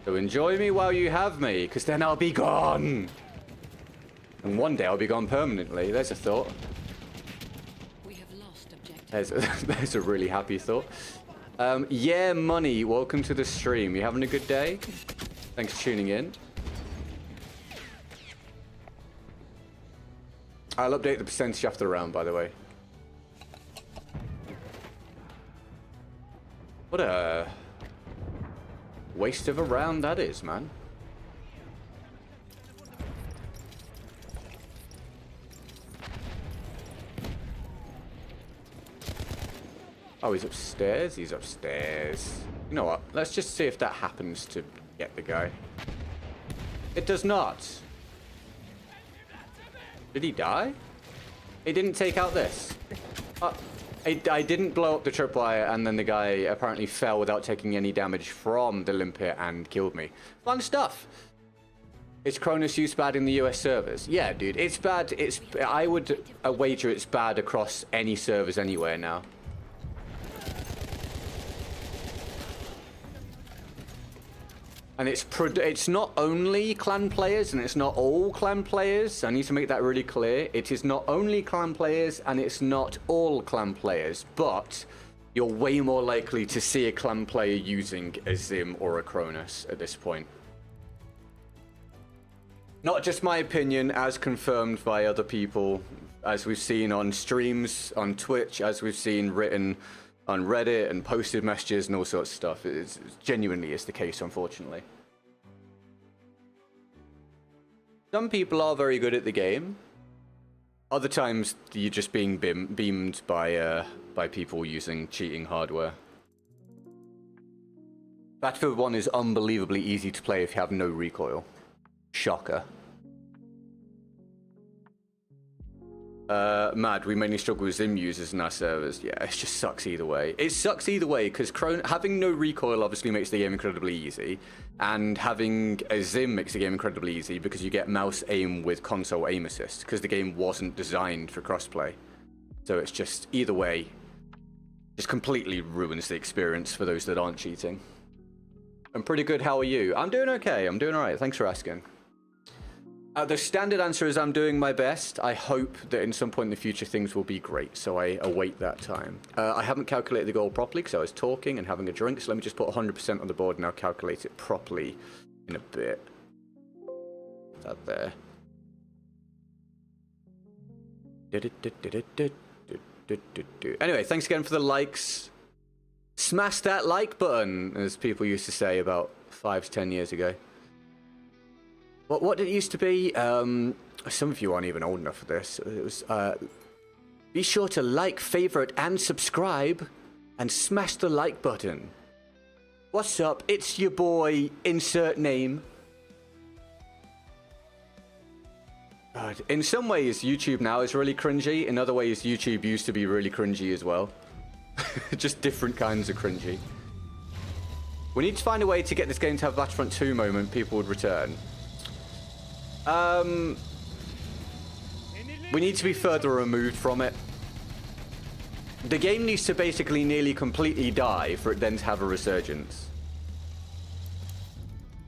So enjoy me while you have me, because then I'll be gone. And one day I'll be gone permanently. There's a thought. We have lost objective. There's a really happy thought. Yeah, Money, welcome to the stream. You having a good day? Thanks for tuning in. I'll update the percentage after the round, by the way. What a waste of a round that is, man. Oh, he's upstairs? He's upstairs. You know what? Let's just see if that happens to get the guy. It does not. Did he die? He didn't take out this. I didn't blow up the tripwire, and then the guy apparently fell without taking any damage from the limpet and killed me. Fun stuff. Is Cronus use bad in the US servers? Yeah, dude, it's bad. I would wager it's bad across any servers anywhere now. And it's not only clan players, and it's not all clan players. I need to make that really clear. It is not only clan players, and it's not all clan players. But you're way more likely to see a clan player using a Zim or a Cronus at this point. Not just my opinion, as confirmed by other people, as we've seen on streams, on Twitch, as we've seen written on Reddit and posted messages and all sorts of stuff. It genuinely is the case, unfortunately. Some people are very good at the game. Other times, you're just being beamed by people using cheating hardware. Battlefield 1 is unbelievably easy to play if you have no recoil. Shocker. Mad, we mainly struggle with Zim users in our servers. Yeah, it just sucks either way. It sucks either way, because having no recoil obviously makes the game incredibly easy, and having a Zim makes the game incredibly easy because you get mouse aim with console aim assist, because the game wasn't designed for crossplay. So it's just, either way, just completely ruins the experience for those that aren't cheating. I'm pretty good, how are you? I'm doing okay, I'm doing alright, thanks for asking. The standard answer is I'm doing my best. I hope that in some point in the future things will be great, so I await that time. I haven't calculated the goal properly because I was talking and having a drink, so let me just put 100% on the board and I'll calculate it properly in a bit. Is that there? Anyway, thanks again for the likes. Smash that like button, as people used to say about 5 to 10 years ago. What did it used to be? Some of you aren't even old enough for this. It was, be sure to like, favorite, and subscribe, and smash the like button. What's up? It's your boy, insert name. God, in some ways, YouTube now is really cringy. In other ways, YouTube used to be really cringy as well. Just different kinds of cringy. We need to find a way to get this game to have Battlefront 2 moment people would return. We need to be further removed from it. The game needs to basically nearly completely die for it then to have a resurgence.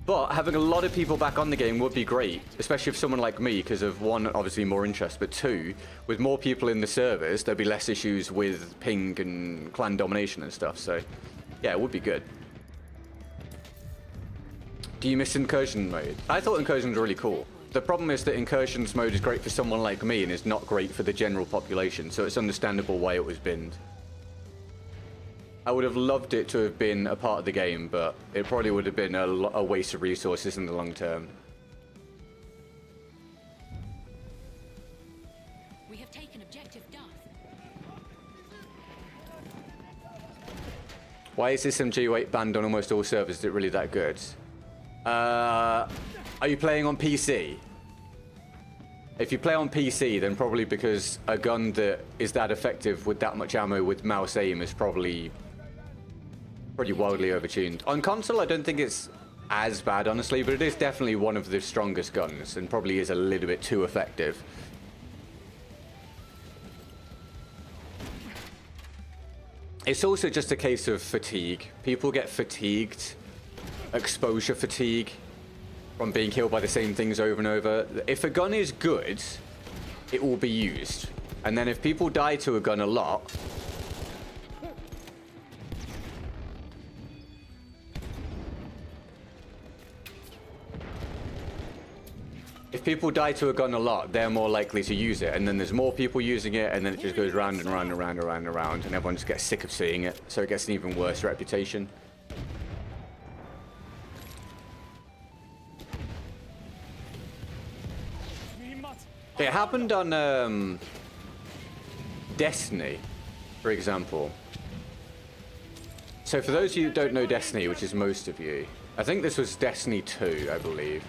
But having a lot of people back on the game would be great, especially if someone like me, because of one, obviously more interest, but two, with more people in the servers, there'd be less issues with ping and clan domination and stuff, so yeah, it would be good. Do you miss incursion mode? I thought incursion was really cool. The problem is that incursions mode is great for someone like me and is not great for the general population, so it's understandable why it was binned. I would have loved it to have been a part of the game, but it probably would have been a waste of resources in the long term. We have taken objective Duff. Why is this MG8 banned on almost all servers? Is it really that good? Are you playing on PC? If you play on PC, then probably because a gun that is that effective with that much ammo with mouse aim is probably pretty wildly overtuned. On console, I don't think it's as bad, honestly, but it is definitely one of the strongest guns and probably is a little bit too effective. It's also just a case of fatigue. People get fatigued, exposure fatigue, from being killed by the same things over and over. If a gun is good, it will be used. And then if people die to a gun a lot, they're more likely to use it. And then there's more people using it, and then it just goes round and round and round and round and round, and everyone just gets sick of seeing it. So it gets an even worse reputation. It happened on Destiny, for example. So for those of you who don't know Destiny, which is most of you, I think this was Destiny 2, I believe.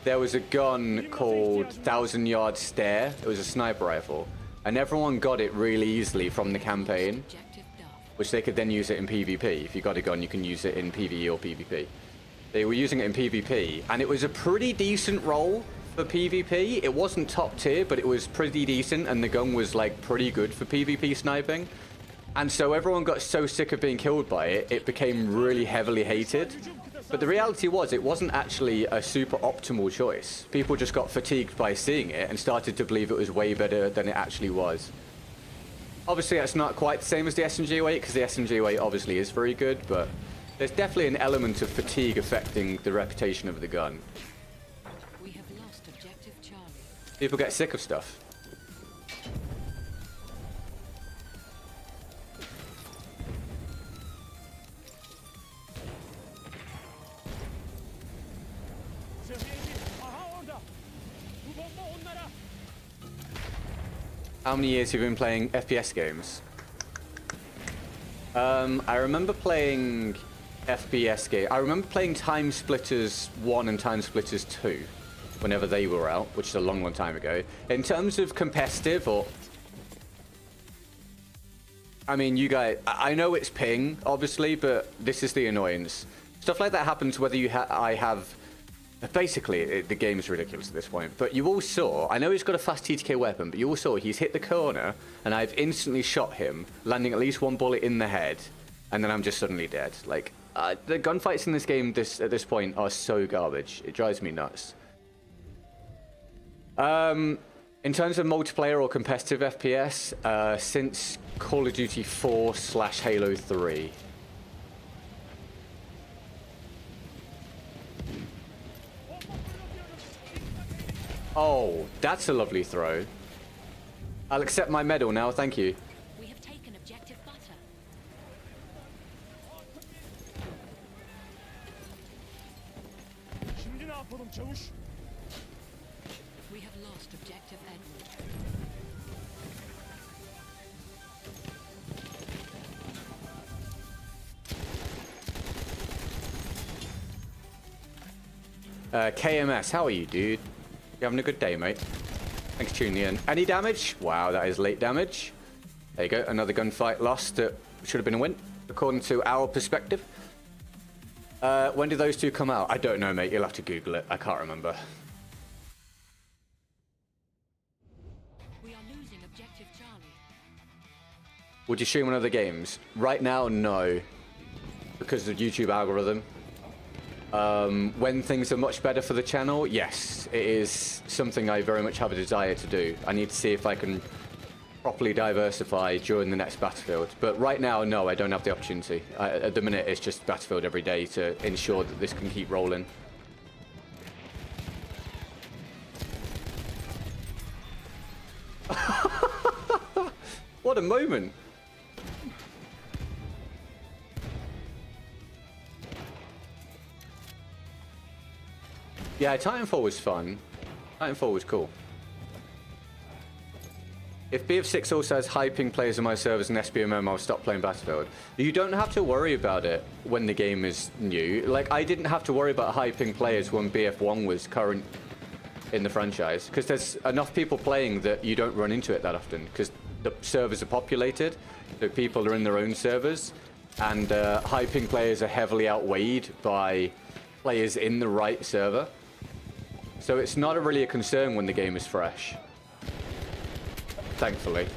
There was a gun called 1,000-Yard Stare. It was a sniper rifle. And everyone got it really easily from the campaign, Objective Duff. which they could then use it in PvP. If you got a gun, you can use it in PvE or PvP. They were using it in PvP, and it was a pretty decent role for PvP. It wasn't top tier, but it was pretty decent, and the gun was like pretty good for PvP sniping. And so everyone got so sick of being killed by it, it became really heavily hated. But the reality was, it wasn't actually a super optimal choice. People just got fatigued by seeing it and started to believe it was way better than it actually was. Obviously, that's not quite the same as the SMG-8, because the SMG-8 obviously is very good, but there's definitely an element of fatigue affecting the reputation of the gun. We have lost objective Charlie. People get sick of stuff. How many years have you been playing FPS games? I remember playing FPS game. I remember playing Time Splitters 1 and Time Splitters 2 whenever they were out, which is a long, long time ago. In terms of competitive, or I mean, you guys, I know it's ping, obviously, but this is the annoyance. Stuff like that happens whether you I have. Basically, the game is ridiculous at this point. But you all saw, I know he's got a fast TTK weapon, but you all saw he's hit the corner, and I've instantly shot him, landing at least one bullet in the head, and then I'm just suddenly dead. Like, the gunfights in this game at this point are so garbage. It drives me nuts. In terms of multiplayer or competitive FPS, since Call of Duty 4/Halo 3. Oh, that's a lovely throw. I'll accept my medal now, thank you. We have taken objective Butter. Şimdi ne yapalım çavuş? lost objective Edward. KMS, how are you, dude? You having a good day, mate? Thanks for tuning in. Any damage? Wow, that is late damage. There you go, another gunfight lost that should have been a win, according to our perspective. When did those two come out? I don't know, mate. You'll have to Google it. I can't remember. We are losing objective Charlie. Would you stream on other games? Right now, no. Because of the YouTube algorithm. When things are much better for the channel, yes. It is something I very much have a desire to do. I need to see if I can properly diversify during the next Battlefield. But right now, no, I don't have the opportunity. At the minute, it's just Battlefield every day to ensure that this can keep rolling. What a moment. Yeah, Titanfall was fun. Titanfall was cool. If BF6 also has hyping players on my servers and SBMM, I'll stop playing Battlefield. You don't have to worry about it when the game is new. Like, I didn't have to worry about hyping players when BF1 was current in the franchise, because there's enough people playing that you don't run into it that often, because the servers are populated, so people are in their own servers, and hyping players are heavily outweighed by players in the right server. So it's not really a concern when the game is fresh. Thankfully.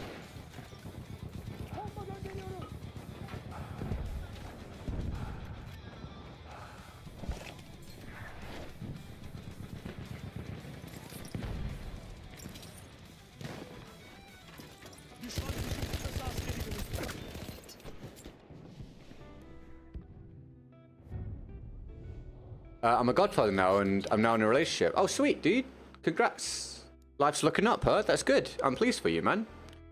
I'm a godfather now, and I'm now in a relationship. Oh, sweet, dude. Congrats. Life's looking up, huh? That's good. I'm pleased for you, man.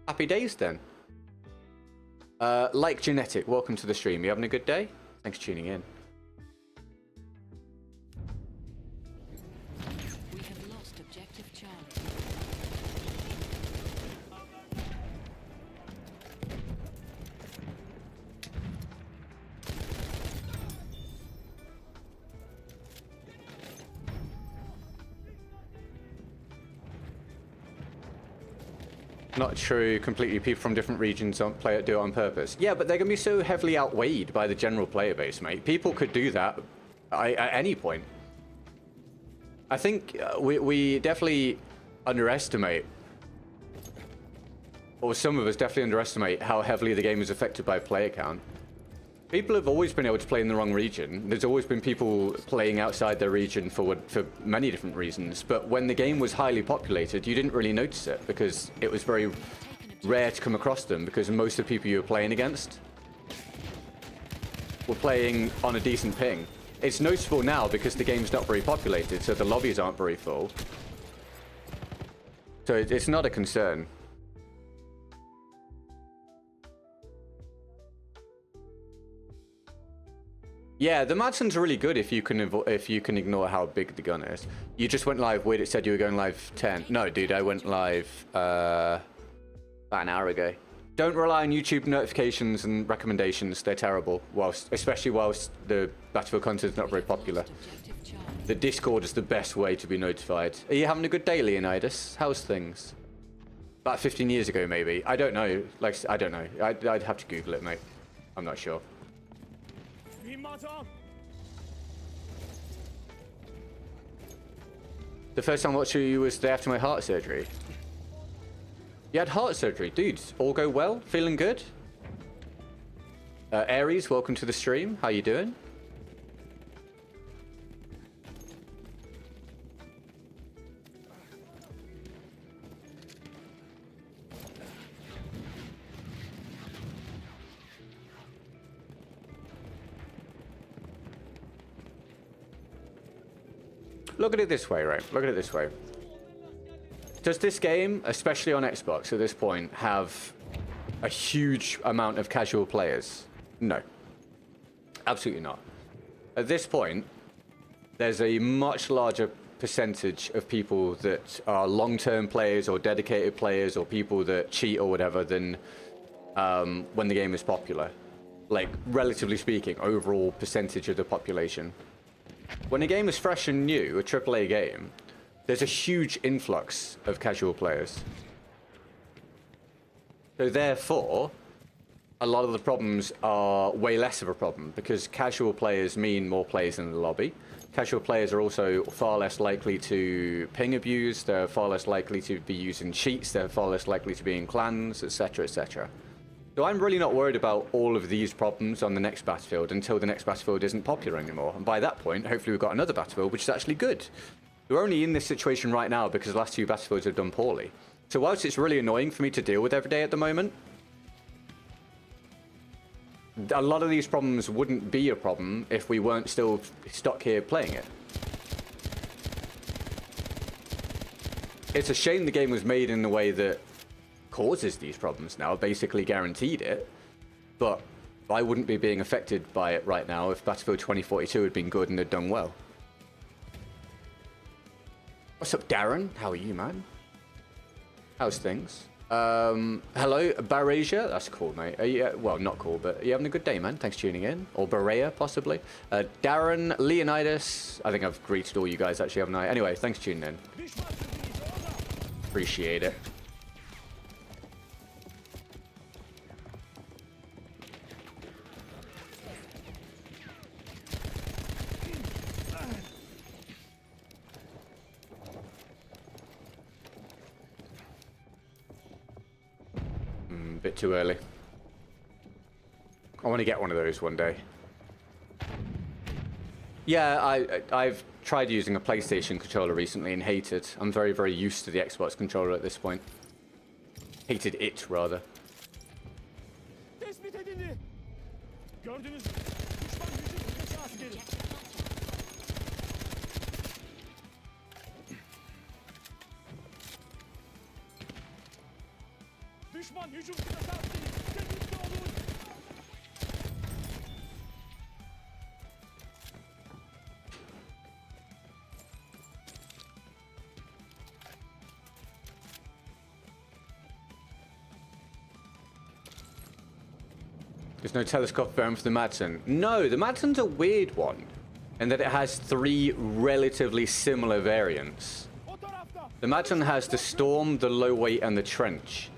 Happy days, then. Like Genetic, welcome to the stream. You having a good day? Thanks for tuning in. We have lost objective Charlie. Not true completely. People from different regions don't do it on purpose. Yeah, but they're going to be so heavily outweighed by the general player base, mate. People could do that at any point. I think we definitely underestimate, or some of us definitely underestimate, how heavily the game is affected by player count. People have always been able to play in the wrong region. There's always been people playing outside their region for many different reasons. But when the game was highly populated, you didn't really notice it because it was very rare to come across them, because most of the people you were playing against were playing on a decent ping. It's noticeable now because the game's not very populated, so the lobbies aren't very full. So it's not a concern. Yeah, the Madsen's really good if you can ignore how big the gun is. You just went live weird. It said you were going live 10. No, dude, I went live about an hour ago. Don't rely on YouTube notifications and recommendations. They're terrible, especially whilst the Battlefield content is not very popular. Objective Charlie. The Discord is the best way to be notified. Are you having a good day, Leonidas? How's things? About 15 years ago, maybe. I don't know. Like, I don't know. I'd have to Google it, mate. I'm not sure. The first time I watched you was the day after my heart surgery. You had heart surgery, dude. All go well? Feeling good? Aries, welcome to the stream. How you doing? Look at it this way, right? Look at it this way. Does this game, especially on Xbox at this point, have a huge amount of casual players? No. Absolutely not. At this point, there's a much larger percentage of people that are long-term players or dedicated players or people that cheat or whatever than when the game is popular. Like, relatively speaking, overall percentage of the population. When a game is fresh and new, a AAA game, there's a huge influx of casual players. So therefore, a lot of the problems are way less of a problem because casual players mean more players in the lobby. Casual players are also far less likely to ping abuse, they're far less likely to be using cheats, they're far less likely to be in clans, etc, etc. So I'm really not worried about all of these problems on the next Battlefield until the next Battlefield isn't popular anymore. And by that point, hopefully we've got another Battlefield which is actually good. We're only in this situation right now because the last two Battlefields have done poorly. So whilst it's really annoying for me to deal with every day at the moment, a lot of these problems wouldn't be a problem if we weren't still stuck here playing it. It's a shame the game was made in the way that causes these problems now, basically guaranteed it, but I wouldn't be being affected by it right now if Battlefield 2042 had been good and had done well. What's up, Darren? How are you, man? How's things? Hello, Barasia. That's cool, mate. Are you, well, not cool, but are you having a good day, man? Thanks for tuning in. Or Barea, possibly. Darren, Leonidas. I think I've greeted all you guys, actually, haven't I? Anyway, thanks for tuning in. Appreciate it. Bit too early. I want to get one of those one day. Yeah, I've tried using a PlayStation controller recently and hated. I'm very, very used to the Xbox controller at this point. Hated it, rather. Tespit edildi. Gördünüz mü? Düşman gücü kılıç askeri. Düşman hücum kılıç askeri. Tetikte olun. There's no telescope variant for the Madsen. No, the Madsen's a weird one, in that it has 3 relatively similar variants. O tarafta. The Madsen has the Storm, the Low Weight, and the Trench,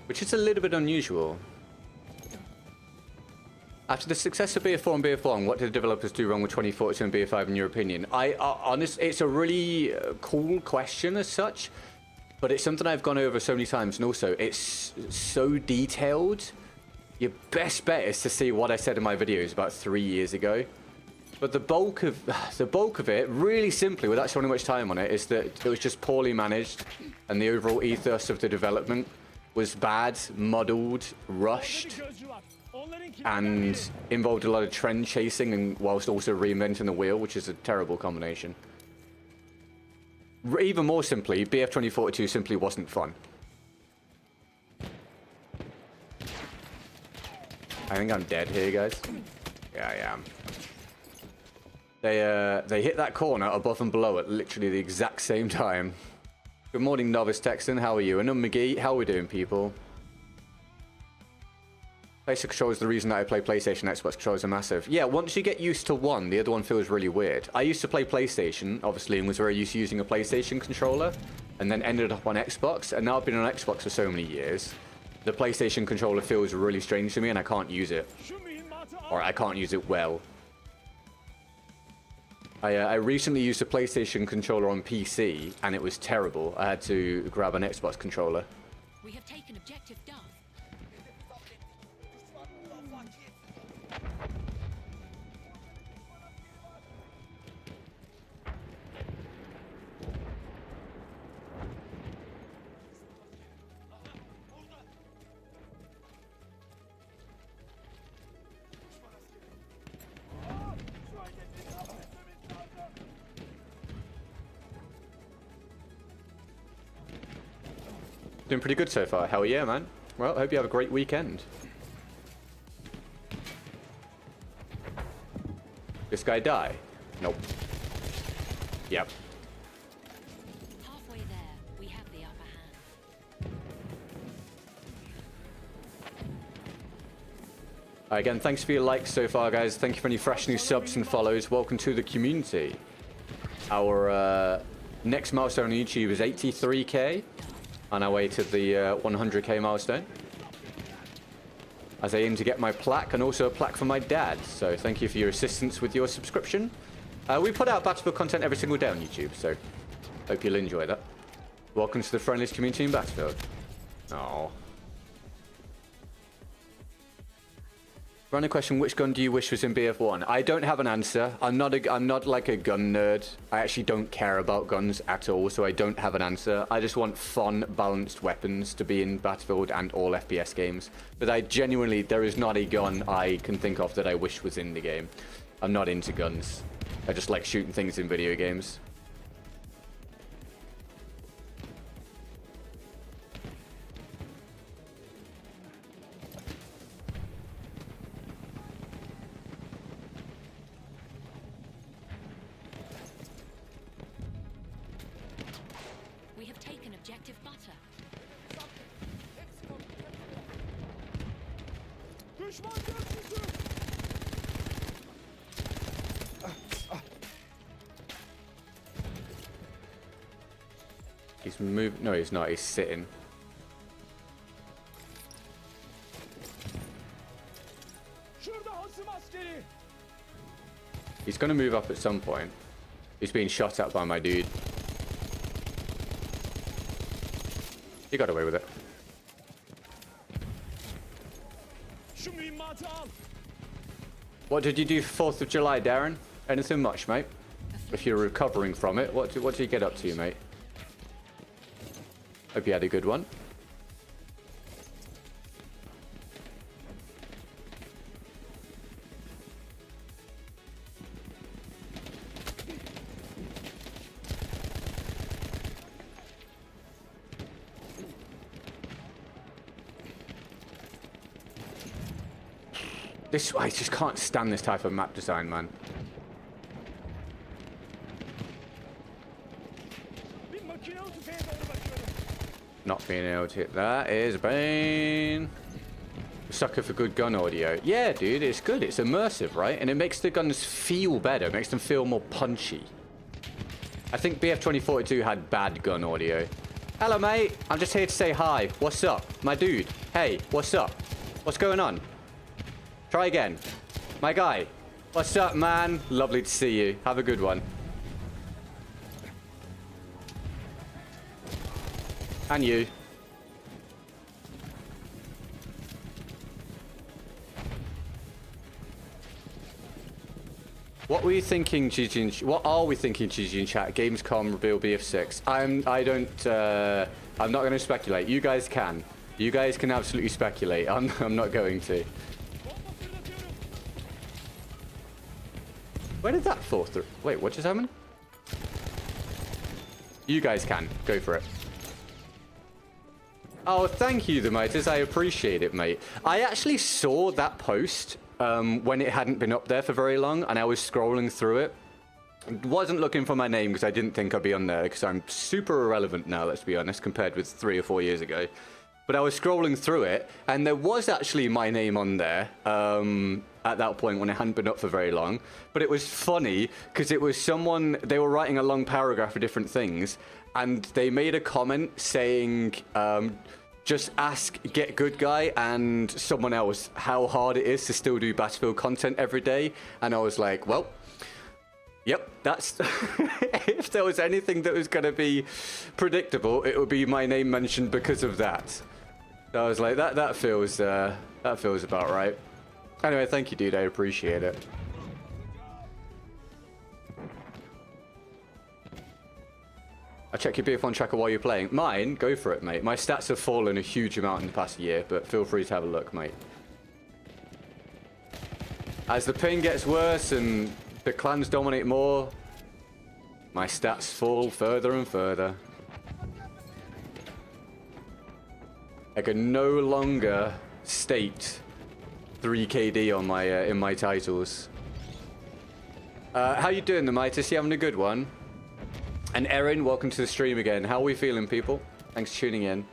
which is a little bit unusual. After the success of BF4 and BF1, what did the developers do wrong with 2042 and BF5 in your opinion? Honestly, it's a really cool question as such. But it's something I've gone over so many times, and also it's so detailed. Your best bet is to see what I said in my videos about 3 years ago. But the bulk of it, really simply, without spending much time on it, is that it was just poorly managed, and the overall ethos of the development was bad, muddled, rushed, Gözcü var. Onların kimi and involved a lot of trend chasing, and whilst also reinventing the wheel, which is a terrible combination. Even more simply, BF 2042 simply wasn't fun. I think I'm dead here, guys. Yeah, I am. They hit that corner above and below at literally the exact same time. Good morning, Novice Texan. How are you? And McGee, how are we doing, people? PlayStation controllers is the reason that I play PlayStation. Xbox controllers are massive. Yeah, once you get used to one, the other one feels really weird. I used to play PlayStation, obviously, and was very used to using a PlayStation controller, and then ended up on Xbox, and now I've been on Xbox for so many years. The PlayStation controller feels really strange to me, and I can't use it. şu mühimmatı al. Or I can't use it well. I recently used a PlayStation controller on PC, and it was terrible. I had to grab an Xbox controller. We have taken objective Duff. Doing pretty good so far. Hell yeah, man. Well, I hope you have a great weekend. This guy die. Nope. Yep. Halfway there, we have the upper hand. Again, thanks for your likes so far, guys. Thank you for any fresh new subs and follows. Welcome to the community. Our next milestone on YouTube is 83k. On our way to the 100k milestone. As I aim to get my plaque and also a plaque for my dad. So thank you for your assistance with your subscription. We put out Battlefield content every single day on YouTube, so hope you'll enjoy that. Welcome to the friendliest community in Battlefield. Oh. Random question, which gun do you wish was in BF1? I don't have an answer. I'm not like a gun nerd. I actually don't care about guns at all, so I don't have an answer. I just want fun, balanced weapons to be in Battlefield and all FPS games. But I genuinely, there is not a gun I can think of that I wish was in the game. I'm not into guns. I just like shooting things in video games. We have taken objective butter. He's moving. No, he's not. He's sitting. He's going to move up at some point. He's being shot at by my dude. He got away with it. What did you do for 4th of July, Darren? Anything much, mate? If you're recovering from it, what did you get up to, mate? Hope you had a good one. I just can't stand this type of map design, man. Not being able to hit that is Bane. Sucker for good gun audio. Yeah, dude, it's good. It's immersive, right? And it makes the guns feel better. It makes them feel more punchy. I think BF 2042 had bad gun audio. Hello, mate. I'm just here to say hi. What's up? My dude. Hey, what's up? What's going on? Try again. My guy. What's up, man? Lovely to see you. Have a good one. And you. What were you thinking, GG? What are we thinking, GG in chat? Gamescom reveal BF6. I'm not going to speculate. You guys can. You guys can absolutely speculate. I'm not going to. Where did that fall through? Wait, what just happened? You guys can. Go for it. Oh, thank you, the Miters. I appreciate it, mate. I actually saw that post when it hadn't been up there for very long, and I was scrolling through it. Wasn't looking for my name because I didn't think I'd be on there because I'm super irrelevant now, let's be honest, compared with 3 or 4 years ago. But I was scrolling through it, and there was actually my name on there at that point when it hadn't been up for very long. But it was funny because it was someone, they were writing a long paragraph of different things, and they made a comment saying, just ask GetGoodGuy and someone else how hard it is to still do Battlefield content every day. And I was like, well, yep, that's... if there was anything that was going to be predictable, it would be my name mentioned because of that. So I was like, that feels about right. Anyway, thank you, dude. I appreciate it. I check your BF1 tracker while you're playing. Mine, go for it, mate. My stats have fallen a huge amount in the past year, but feel free to have a look, mate. As the ping gets worse and the clans dominate more, my stats fall further and further. I can no longer state 3 KD on my in my titles. How you doing, the Midas? You having a good one? And Erin, welcome to the stream again. How are we feeling, people? Thanks for tuning in.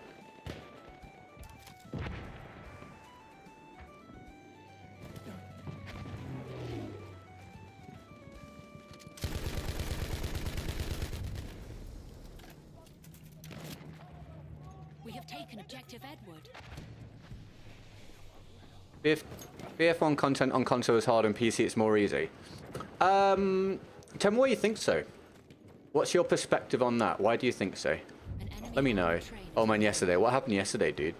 We have taken objective Edward. BF1 content on console is hard, on PC it's more easy. Tell me why you think so. What's your perspective on that? Why do you think so? An enemy Let me know. on train. Oh man, yesterday. What happened yesterday, dude?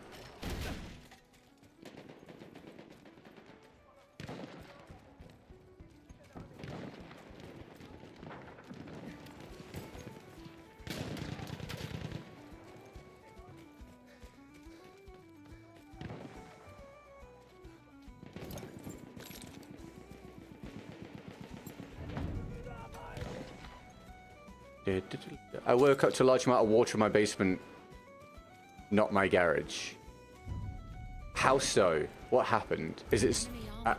I woke up to a large amount of water in my basement, not my garage. How so? What happened? Is it?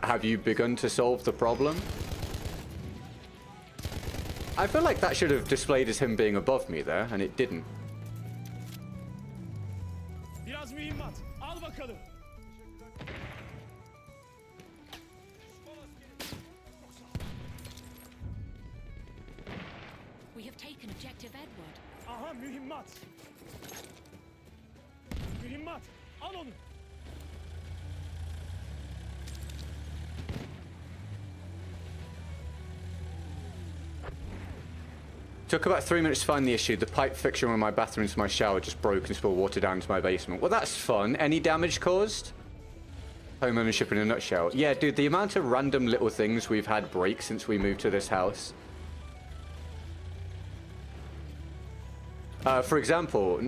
Have you begun to solve the problem? I feel like that should have displayed as him being above me there, and it didn't. Biraz mühimmat. Al bakalım. We have taken objective Edward. Aha mühimmat. Mühimmat. Al onu. Took about 3 minutes to find the issue. The pipe fixture in my bathroom to my shower just broke and spilled water down into my basement. Well, that's fun. Any damage caused? Home ownership in a nutshell. Yeah, dude, the amount of random little things we've had break since we moved to this house. For example,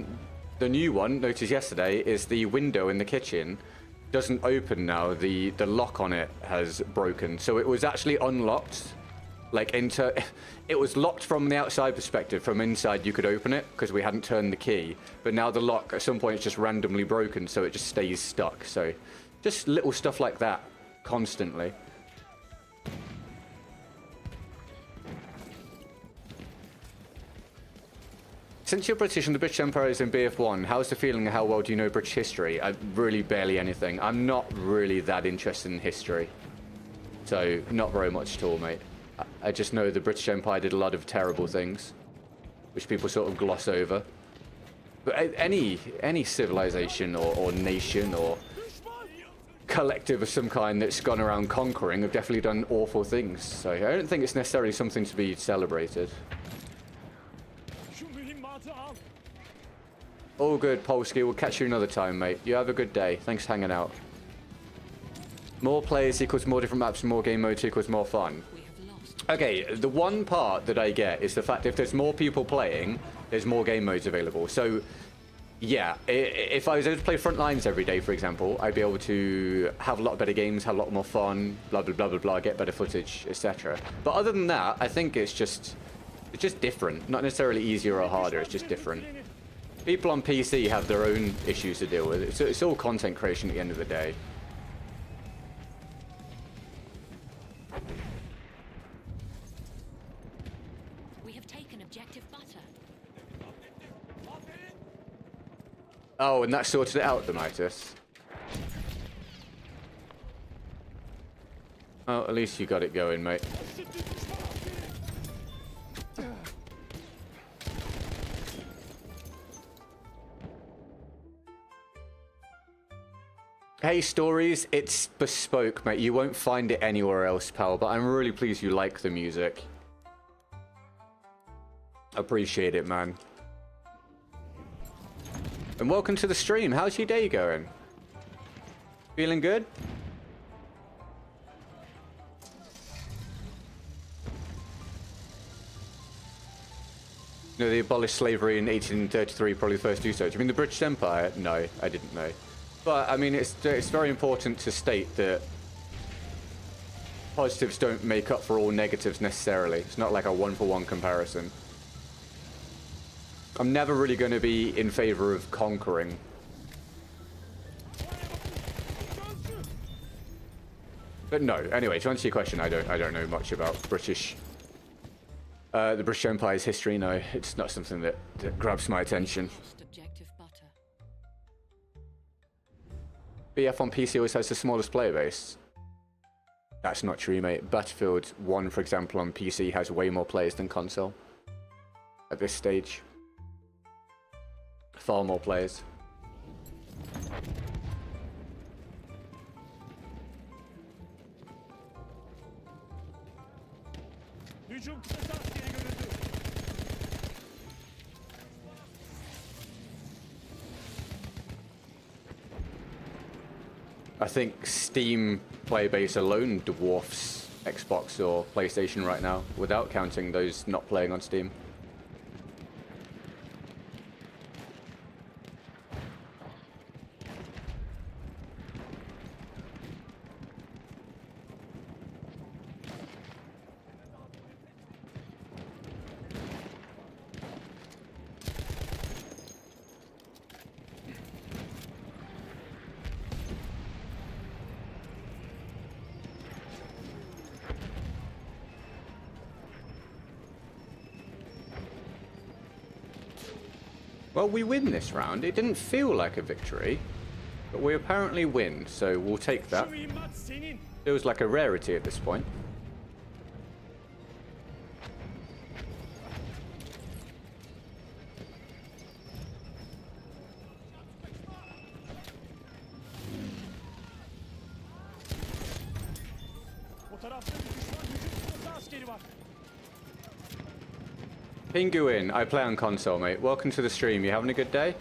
the new one, noticed yesterday, is the window in the kitchen doesn't open now. The lock on it has broken. So it was actually unlocked. Like, it was locked from the outside perspective. From inside, you could open it because we hadn't turned the key. But now the lock, at some point, is just randomly broken, so it just stays stuck. So, just little stuff like that, constantly. Since you're British and the British Empire is in BF1, how's the feeling and how well do you know British history? Really barely anything. I'm not really that interested in history. So, not very much at all, mate. I just know the British Empire did a lot of terrible things, which people sort of gloss over. But any civilization or nation or collective of some kind that's gone around conquering have definitely done awful things. So I don't think it's necessarily something to be celebrated. Şu mühimmatı al. All good, Polsky. We'll catch you another time, mate. You have a good day. Thanks for hanging out. More players equals more different maps, more game modes equals more fun. We have lost. Okay, the one part that I get is the fact if there's more people playing, there's more game modes available. So, yeah, if I was able to play front lines every day, for example, I'd be able to have a lot better games, have a lot more fun, blah, blah, blah, blah, blah, get better footage, etc. But other than that, I think it's just different. Not necessarily easier or harder, it's just different. People on PC have their own issues to deal with. It's all content creation at the end of the day. We have taken objective butter. Oh, and that sorted it out, the Midas. Oh, at least you got it going, mate. Hey, Stories, it's bespoke, mate. You won't find it anywhere else, pal, but I'm really pleased you like the music. Appreciate it, man. And welcome to the stream. How's your day going? Feeling good? No, they abolished slavery in 1833, probably the first to do so. Do you mean the British Empire? No, I didn't know. But, I mean, it's very important to state that positives don't make up for all negatives necessarily. It's not like a one-for-one comparison. I'm never really going to be in favor of conquering. But no, anyway, to answer your question, I don't know much about British The British Empire's history, no, it's not something that grabs my attention. Lost objective butter. BF on PC always has the smallest player base. That's not true, mate. Battlefield 1, for example, on PC has way more players than console. At this stage. Far more players. Hücum kıtası askeri görüldü. I think Steam player base alone dwarfs Xbox or PlayStation right now, without counting those not playing on Steam. Well, we win this round. It didn't feel like a victory, but we apparently win, so we'll take that. Şu mühimmat senin. Feels like a rarity at this point. O tarafta bir düşman hücum kıtası askeri var. Pinguin, I play on console, mate. Welcome to the stream. You having a good day?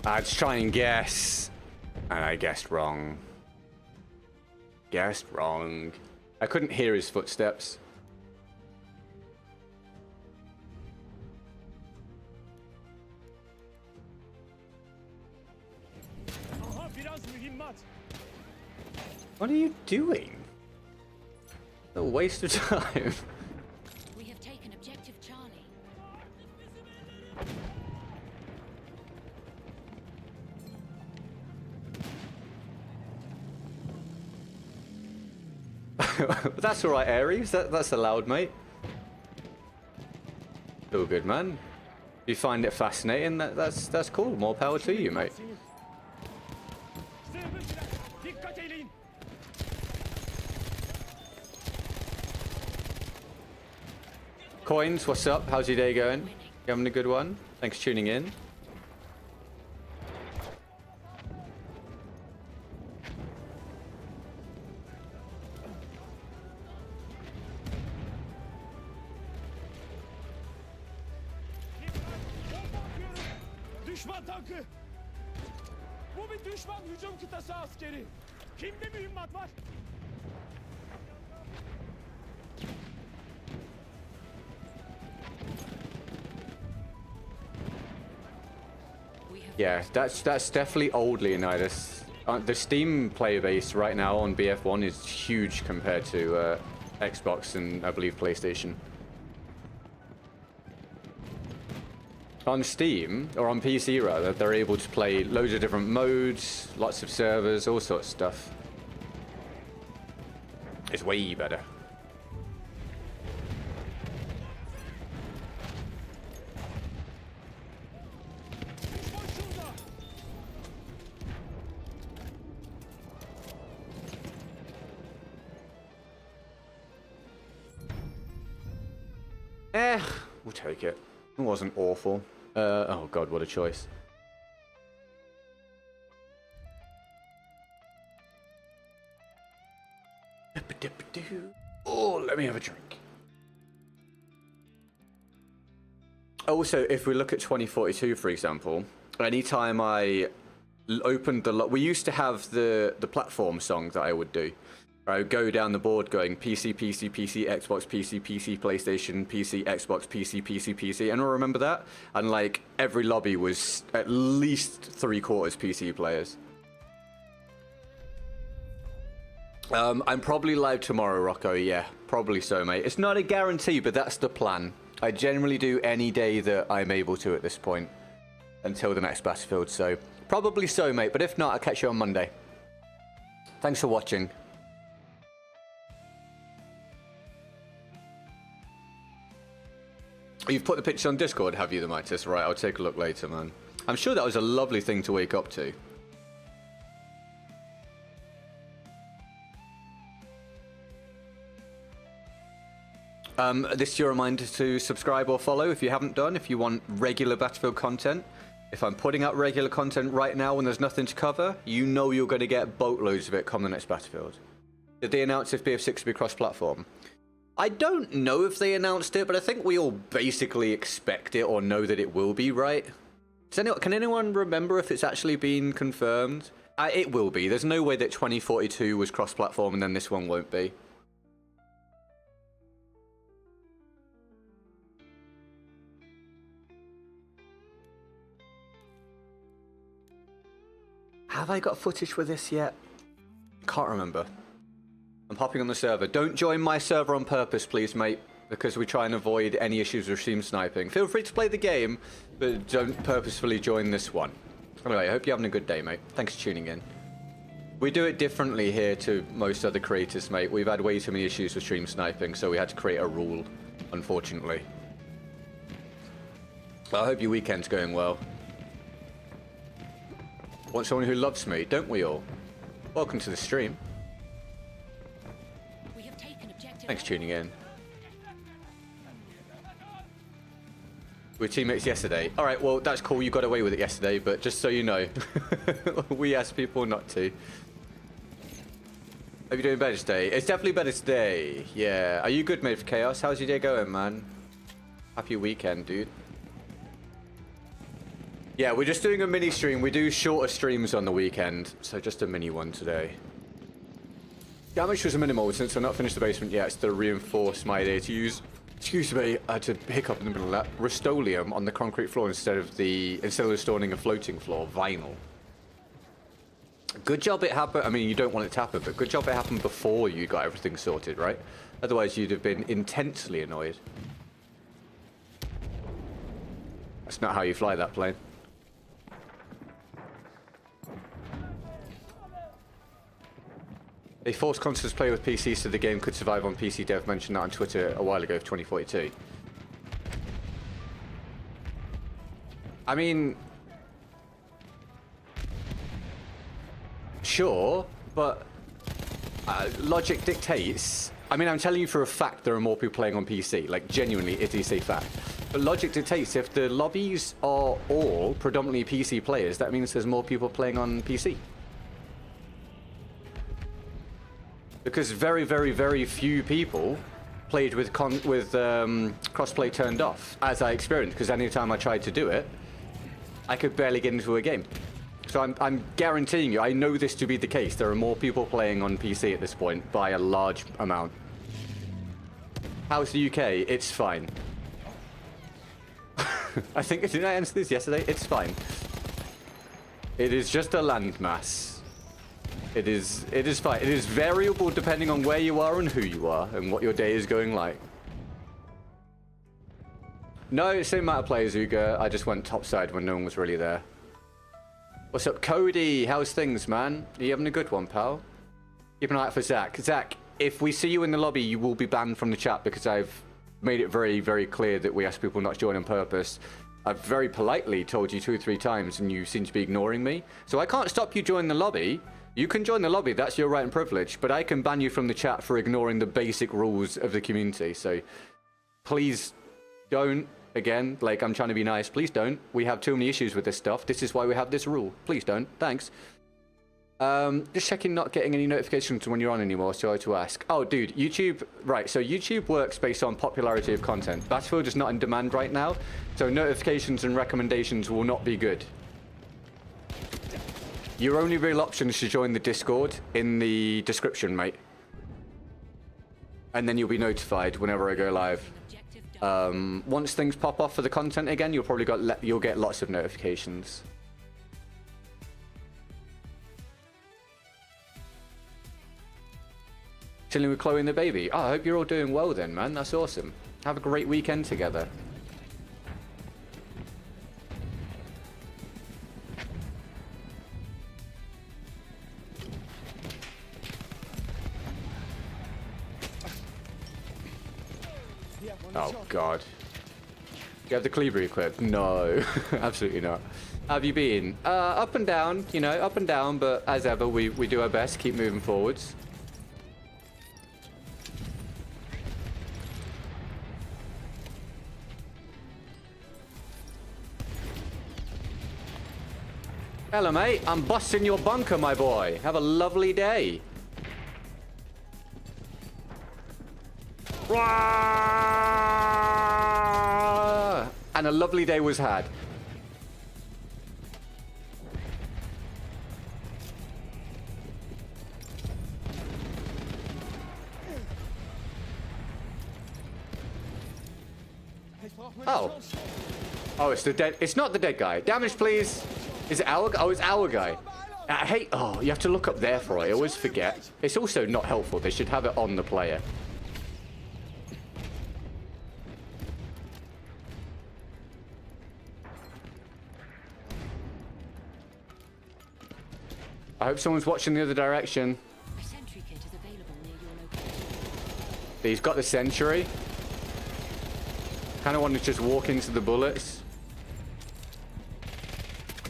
I'd try and guess. And I guessed wrong. Guessed wrong. I couldn't hear his footsteps. Aha biraz mühimmat. What are you doing? A waste of time. We have taken objective Charlie. That's all right, Ares. That's allowed, mate. All good, man. You find it fascinating. That's cool. More power to you, mate. Senin. Zırhlıcılar, dikkat eyleyin. Coins, what's up? How's your day going? You having a good one? Thanks for tuning in. Bomba atıyorum. Düşman tankı. Bu bir düşman hücum kıtası askeri. Kimde mühimmat var? We have Yeah, that's definitely old Leonidas. The Steam player base right now on BF1 is huge compared to Xbox and I believe PlayStation. On Steam, or on PC rather, they're able to play loads of different modes, lots of servers, all sorts of stuff. It's way better. Düşman şurada. We'll take it. It wasn't awful. Oh god, what a choice. Oh, let me have a drink. Also, if we look at 2042, for example, anytime I opened we used to have the platform song that I would do. I would go down the board going PC, PC, PC, Xbox, PC, PC, PlayStation, PC, Xbox, PC, PC, PC. And I remember that. And like every lobby was at least 3/4 PC players. I'm probably live tomorrow, Rocco. Yeah, probably so, mate. It's not a guarantee, but that's the plan. I generally do any day that I'm able to at this point until the next Battlefield, so probably so, mate, but if not, I'll catch you on Monday. Thanks for watching. You've put the picture on Discord, have you, the Midas? Right, I'll take a look later, man. I'm sure that was a lovely thing to wake up to. This is your reminder to subscribe or follow if you haven't done, if you want regular Battlefield content. If I'm putting out regular content right now when there's nothing to cover, you know you're going to get boatloads of it come the next Battlefield. Did they announce if BF6 will be cross-platform? I don't know if they announced it, but I think we all basically expect it or know that it will be, right? Can anyone remember if it's actually been confirmed? It will be. There's no way that 2042 was cross-platform and then this one won't be. Have I got footage for this yet? Can't remember. I'm hopping on the server. Don't join my server on purpose, please, mate, because we try and avoid any issues with stream sniping. Feel free to play the game, but don't purposefully join this one. Anyway, I hope you're having a good day, mate. Thanks for tuning in. We do it differently here to most other creators, mate. We've had way too many issues with stream sniping, so we had to create a rule, unfortunately. Well, I hope your weekend's going well. Want someone who loves me, don't we all? Welcome to the stream. We have taken objective. Thanks for tuning in. We were teammates yesterday. Alright, well, that's cool. You got away with it yesterday, but just so you know, we ask people not to. Hope you're doing better today. It's definitely better today. Yeah. Are you good, mate, for Chaos? How's your day going, man? Happy weekend, dude. Yeah, we're just doing a mini stream. We do shorter streams on the weekend, so just a mini one today. Damage was minimal since we're not finished the basement yet, so to reinforce my idea to use, excuse me, I had to hiccup in the middle of that, Rust-Oleum on the concrete floor instead of installing a floating floor, vinyl. Good job it happened. I mean, you don't want it to happen, but good job it happened before you got everything sorted, right? Otherwise, you'd have been intensely annoyed. That's not how you fly that plane. They forced consoles to play with PC so the game could survive on PC. Dev mentioned that on Twitter a while ago for 2042. I mean, sure, but logic dictates. I mean, I'm telling you for a fact there are more people playing on PC. Like, genuinely, it is a fact. But logic dictates if the lobbies are all predominantly PC players, that means there's more people playing on PC. Because very, very, very few people played with crossplay turned off, as I experienced. Because anytime I tried to do it, I could barely get into a game. So I'm guaranteeing you, I know this to be the case. There are more people playing on PC at this point by a large amount. How's the UK? It's fine. I think, didn't I answer this yesterday? It's fine. It is just a landmass. It is fine. It is variable depending on where you are and who you are and what your day is going like. No, same amount of players, Uga. I just went topside when no one was really there. What's up, Cody? How's things, man? Are you having a good one, pal? Keep an eye out for Zach. Zach, if we see you in the lobby, you will be banned from the chat because I've made it very, very clear that we ask people not to join on purpose. I've very politely told you 2 or 3 times and you seem to be ignoring me. So I can't stop you joining the lobby. You can join the lobby, that's your right and privilege, but I can ban you from the chat for ignoring the basic rules of the community. So please don't, again, like I'm trying to be nice, please don't. We have too many issues with this stuff. This is why we have this rule. Please don't. Thanks. Just checking not getting any notifications when you're on anymore, so I had to ask. Oh, dude, YouTube, right, so YouTube works based on popularity of content. Battlefield is not in demand right now, so notifications and recommendations will not be good. Your only real option is to join the Discord in the description, mate. And then you'll be notified whenever I go live. Once things pop off for the content again, you'll get lots of notifications. chilling with Chloe and the baby. Oh, I hope you're all doing well then, man. That's awesome. Have a great weekend together. Oh, God. You have the Kolibri equipped? No, absolutely not. How have you been? Up and down, you know, up and down, but as ever, we do our best to keep moving forwards. Hello, mate. I'm busting your bunker, my boy. Have a lovely day. And a lovely day was had. Oh. Oh, it's the dead. It's not the dead guy. Damage, please. Is it our? Oh, it's our guy. I hate. Oh, you have to look up there for it. I always forget. It's also not helpful. They should have it on the player. I hope someone's watching the other direction. A sentry kit is available near your location. He's got the sentry. Kind of want to just walk into the bullets.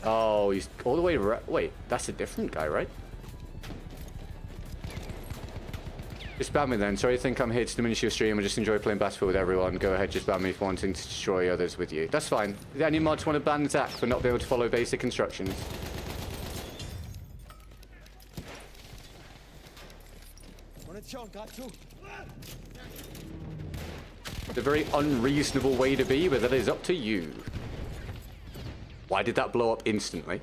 Oh, he's all the way around. Wait, that's a different guy, right? Just ban me then. Sorry you think I'm here to diminish your stream. I just enjoy playing basketball with everyone. Go ahead, just ban me for wanting to destroy others with you. That's fine. Any mods want to ban Zach for not being able to follow basic instructions? It's a very unreasonable way to be, but that is up to you. Why did that blow up instantly?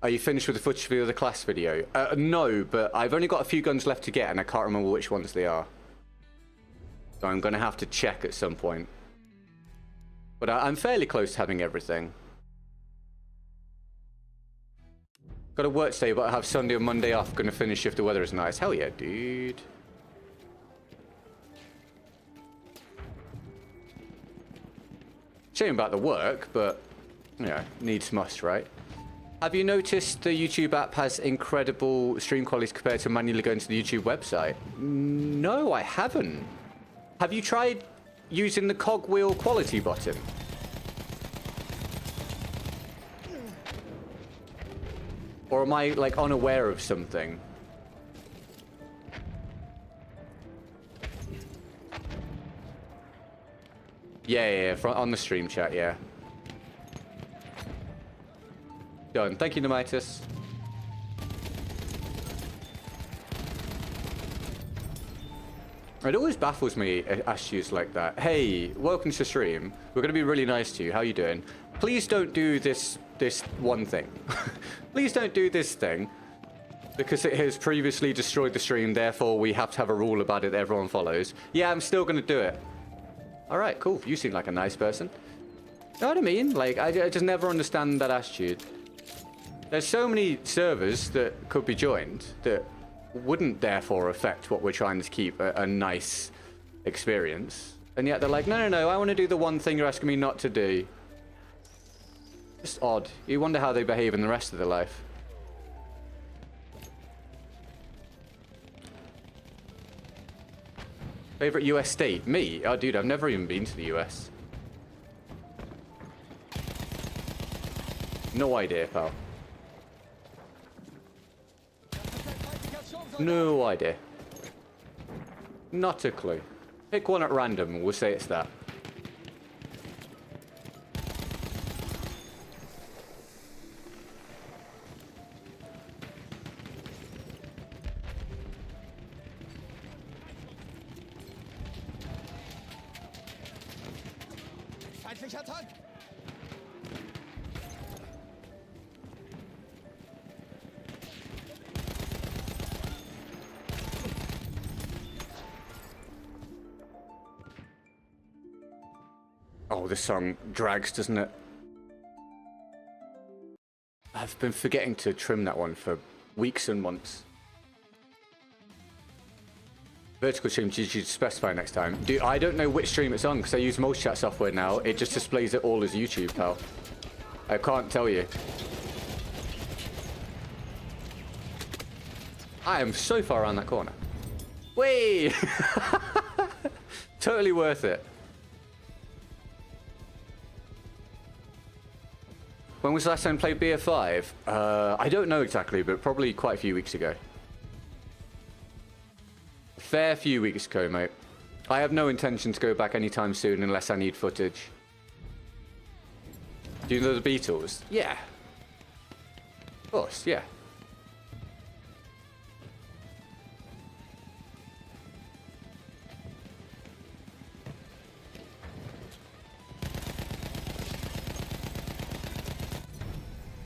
Are you finished with the footage for the other class video? No, but I've only got a few guns left to get, and I can't remember which ones they are. So I'm going to have to check at some point. But I'm fairly close to having everything. Got to work today, but I have Sunday and Monday off. Going to finish if the weather is nice. Hell yeah, dude. Shame about the work, but, yeah, needs must, right? Have you noticed the YouTube app has incredible stream quality compared to manually going to the YouTube website? No, I haven't. Have you tried using the cogwheel quality button? Or am I, like, unaware of something? Yeah, on the stream chat, yeah. Done. Thank you, Nemitis. It always baffles me, Ashes like that. Hey, welcome to stream. We're going to be really nice to you. How you doing? Please don't do this one thing. Please don't do this thing. Because it has previously destroyed the stream, therefore we have to have a rule about it that everyone follows. Yeah, I'm still going to do it. Alright, cool. You seem like a nice person. You know what I mean? Like, I just never understand that attitude. There's so many servers that could be joined that wouldn't therefore affect what we're trying to keep a nice experience. And yet they're like, no, I want to do the one thing you're asking me not to do. Just odd. You wonder how they behave in the rest of their life. Favorite US state? Me? Oh, dude, I've never even been to the US. No idea, pal. No idea. Not a clue. Pick one at random and we'll say it's that. Feindlicher Tank! Oh, this song drags, doesn't it? I've been forgetting to trim that one for weeks and months. Vertical stream, you should specify next time. Dude, I don't know which stream it's on because I use most chat software now. It just displays it all as YouTube, pal. I can't tell you. I am so far around that corner. Whee! Totally worth it. When was the last time you played BF5? I don't know exactly, but probably quite a few weeks ago. Fair few weeks ago, mate. I have no intention to go back anytime soon unless I need footage. Do you know the Beatles? Yeah. Of course, yeah.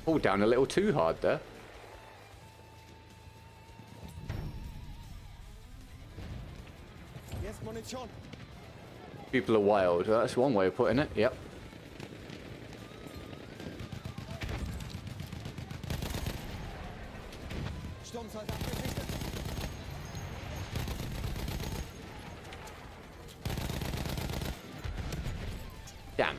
Pulled down a little too hard there. Hier ist Munition. People are wild. That's one way of putting it. Yep. Sturmsoldat gesichtet. Damn.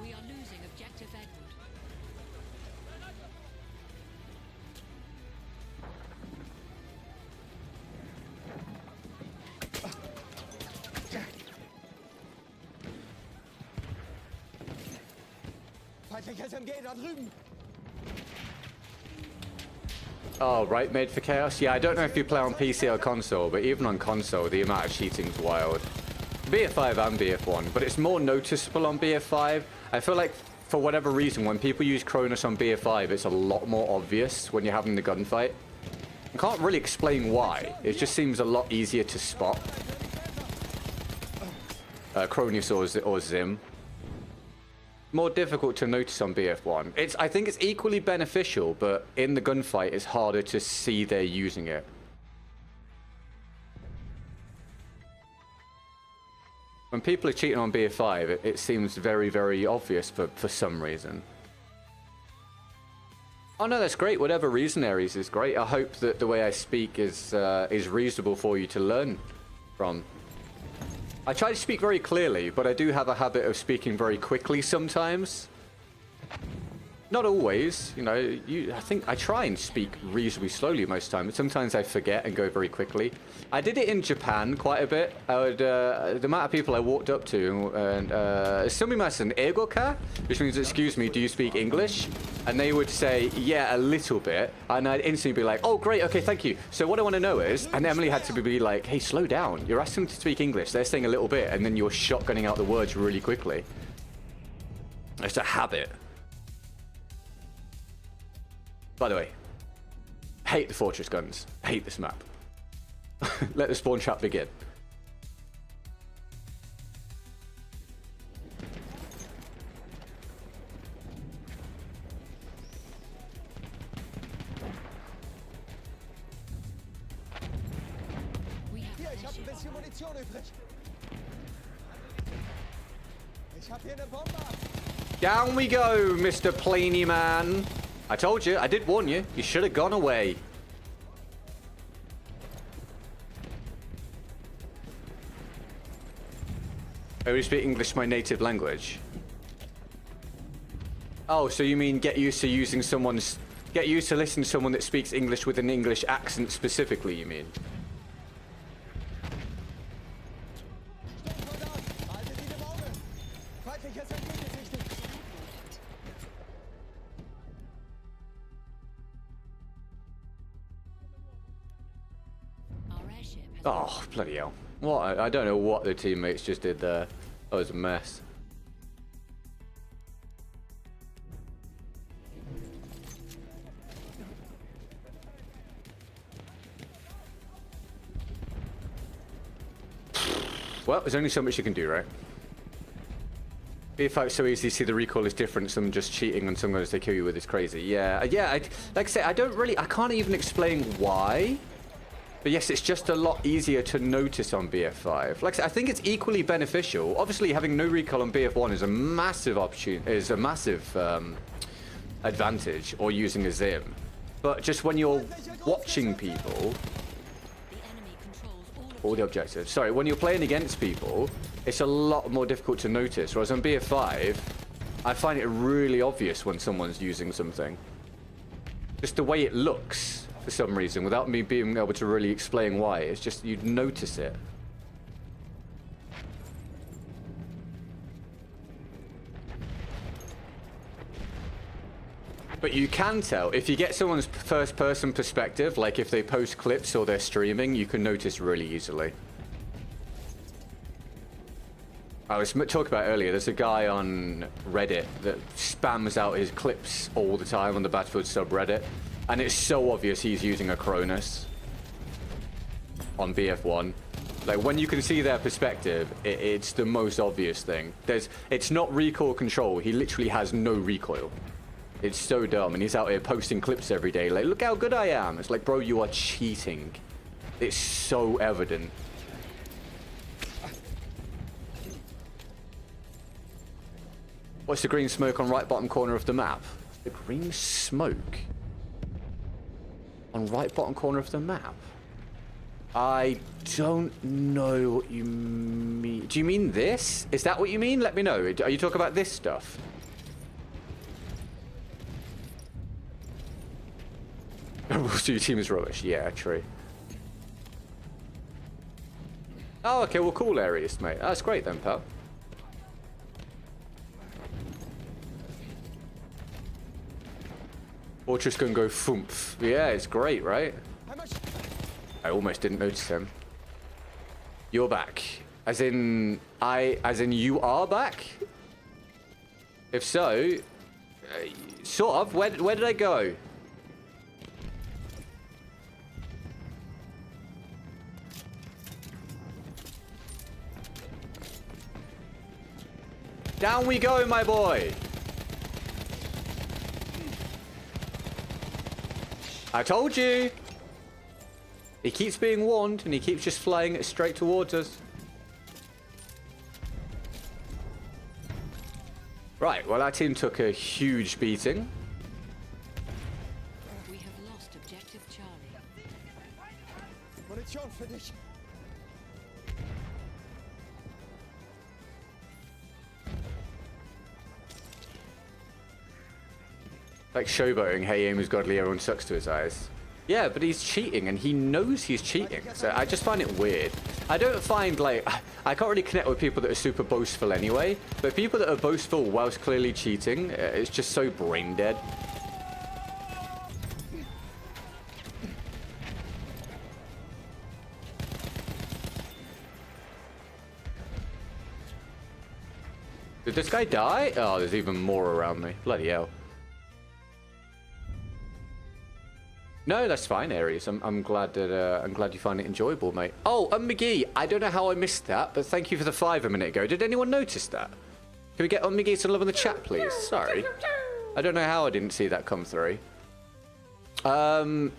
We are losing objective Edward. Feindliches MG da drüben. Oh, right made for chaos? Yeah, I don't know if you play on PC or console, but even on console, the amount of cheating's wild. BF5 and BF1, but it's more noticeable on BF5. I feel like, for whatever reason, when people use Cronus on BF5, it's a lot more obvious when you're having the gunfight. I can't really explain why. It just seems a lot easier to spot. Cronus or Zim. More difficult to notice on BF1. I think it's equally beneficial, but in the gunfight, it's harder to see they're using it. When people are cheating on BF5, it seems very, very obvious for some reason. Oh no, that's great. Whatever reason there is great. I hope that the way I speak is reasonable for you to learn from. I try to speak very clearly, but I do have a habit of speaking very quickly sometimes. Not always, you know. I think I try and speak reasonably slowly most of the time, but sometimes I forget and go very quickly. I did it in Japan quite a bit. The amount of people I walked up to and sumimasen eigo ka, which means excuse me, do you speak English? And they would say yeah, a little bit, and I'd instantly be like, oh great, okay, thank you. So what I want to know is, and Emily had to be like, hey, slow down. You're asking them to speak English. They're saying a little bit, and then you're shotgunning out the words really quickly. It's a habit. By the way, hate the fortress guns. Hate this map. Let the spawn trap begin. We have Hier, ich habe ein leisure. bisschen Munition übrig. Ich habe hier eine Bombe. Down we go, Mr. Planey Man. I told you, I did warn you. You should have gone away. I only speak English, my native language. Oh, so you mean get used to using someone's... Get used to listening to someone that speaks English with an English accent specifically, you mean? Sturmsoldat, halte die Auge. Feindliches MG gesichtet. Our airship has Oh, bloody hell. What? I don't know what the teammates just did there. That was a mess. Well, there's only so much you can do, right? BF5 is so easy to see the recoil is different. Some just cheating and some guns they kill you with is crazy. Yeah, like I say, I can't even explain why. But yes, it's just a lot easier to notice on BF5. Like I said, I think it's equally beneficial. Obviously, having no recoil on BF1 is a massive opportunity, is a massive advantage, or using a Zim. But just when you're watching people, The enemy controls all the objectives. Sorry, when you're playing against people, it's a lot more difficult to notice. Whereas on BF5, I find it really obvious when someone's using something. Just the way it looks. For some reason, without me being able to really explain why. It's just, you'd notice it. But you can tell, if you get someone's first-person perspective, like if they post clips or they're streaming, you can notice really easily. I was talking about earlier, there's a guy on Reddit that spams out his clips all the time on the Battlefield subreddit. And it's so obvious he's using a Cronus on BF1. Like, when you can see their perspective, it's the most obvious thing. It's not recoil control. He literally has no recoil. It's so dumb. And he's out here posting clips every day. Like, look how good I am. It's like, bro, you are cheating. It's so evident. What's the green smoke on right bottom corner of the map? The green smoke? On right bottom corner of the map? I don't know what you mean. Do you mean this? Is that what you mean? Let me know. Are you talking about this stuff? So your team is rubbish. Yeah, true. Oh, okay. Well, cool areas, mate. That's great then, pal. Fortress gonna go thump. Yeah, it's great, right? I almost didn't notice him. You're back. As in you are back? If so, sort of. Where did I go? Down we go, my boy. I told you! He keeps being warned, and he keeps just flying it straight towards us. Right, well, our team took a huge beating. We have lost objective Charlie. Munition für dich. Like showboating, hey, aim is godly, everyone sucks to his eyes. Yeah, but he's cheating, and he knows he's cheating. So I just find it weird. I don't find, like, I can't really connect with people that are super boastful anyway, but people that are boastful whilst clearly cheating, it's just so brain dead. Did this guy die? Oh, there's even more around me. Bloody hell. No, that's fine, Aries. I'm glad that I'm glad you find it enjoyable, mate. Oh, McGee, I don't know how I missed that, but thank you for the 5 a minute ago. Did anyone notice that? Can we get McGee some love in the chat, please? Sorry, I don't know how I didn't see that come through. Gun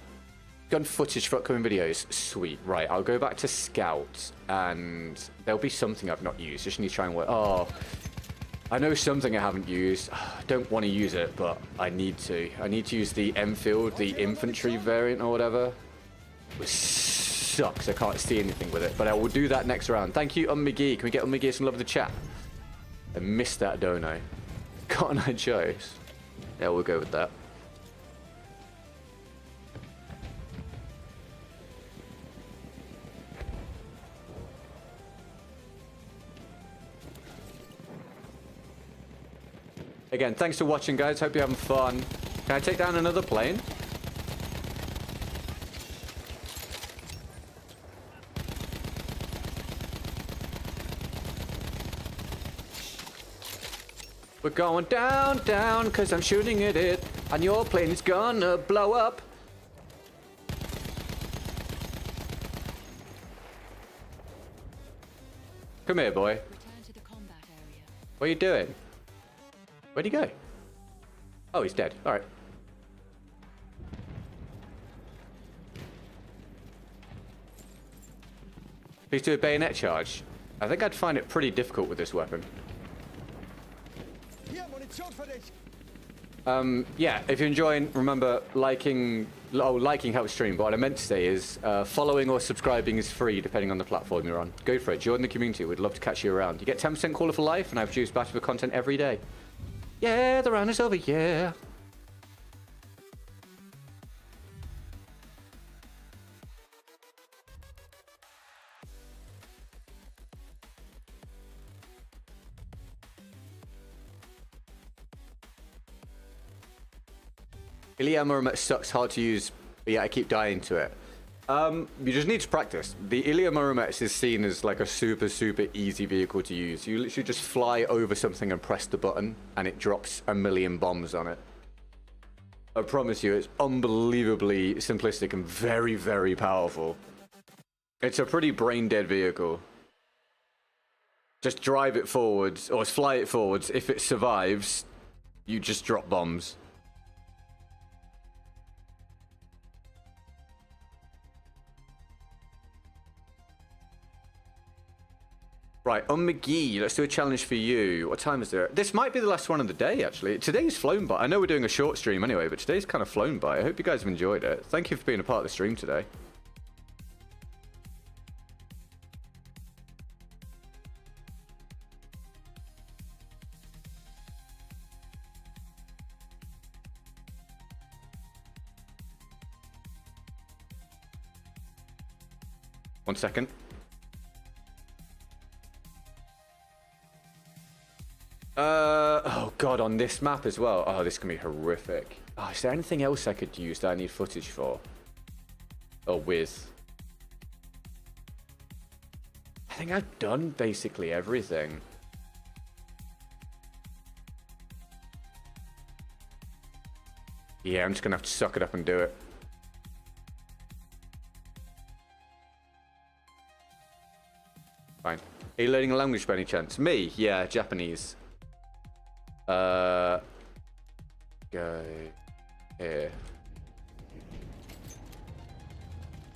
footage for upcoming videos. Sweet. Right, I'll go back to Scout, and there'll be something I've not used. Just need to try and work. Oh. I know something I haven't used. I don't want to use it, but I need to. I need to use the Enfield, the infantry variant or whatever. Which sucks. I can't see anything with it, but I will do that next round. Thank you, McGee. Can we get McGee some love in the chat? I missed that, don't I? Can't I choose? Yeah, we'll go with that. Again, thanks for watching, guys. Hope you're having fun. Can I take down another plane? We're going down, down, because I'm shooting at it, and your plane is gonna blow up. Come here, boy. Return to the combat area. What are you doing? Where'd he go? Oh, he's dead. All right. Please do a bayonet charge. I think I'd find it pretty difficult with this weapon. Hier, Munition für dich. Yeah, if you're enjoying, remember liking helps stream. But what I meant to say is following or subscribing is free depending on the platform you're on. Go for it. Join the community. We'd love to catch you around. You get 10% caller for life, and I produce Battlefield content every day. Yeah, the round is over. Yeah. Ilium sucks, hard to use, but yeah, I keep dying to it. You just need to practice. The Ilium is seen as like a super, super easy vehicle to use. You literally just fly over something and press the button, and it drops 1,000,000 bombs on it. I promise you, it's unbelievably simplistic and very, very powerful. It's a pretty brain-dead vehicle. Just drive it forwards, or fly it forwards. If it survives, you just drop bombs. Right, on McGee, let's do a challenge for you. What time is it? This might be the last one of the day, actually. Today's flown by. I know we're doing a short stream anyway, but today's kind of flown by. I hope you guys have enjoyed it. Thank you for being a part of the stream today. One second. Oh god, on this map as well. Oh, this can be horrific. Oh, is there anything else I could use that I need footage for? Or with? I think I've done basically everything. Yeah, I'm just gonna have to suck it up and do it. Fine. Are you learning a language by any chance? Me? Yeah, Japanese. Go here.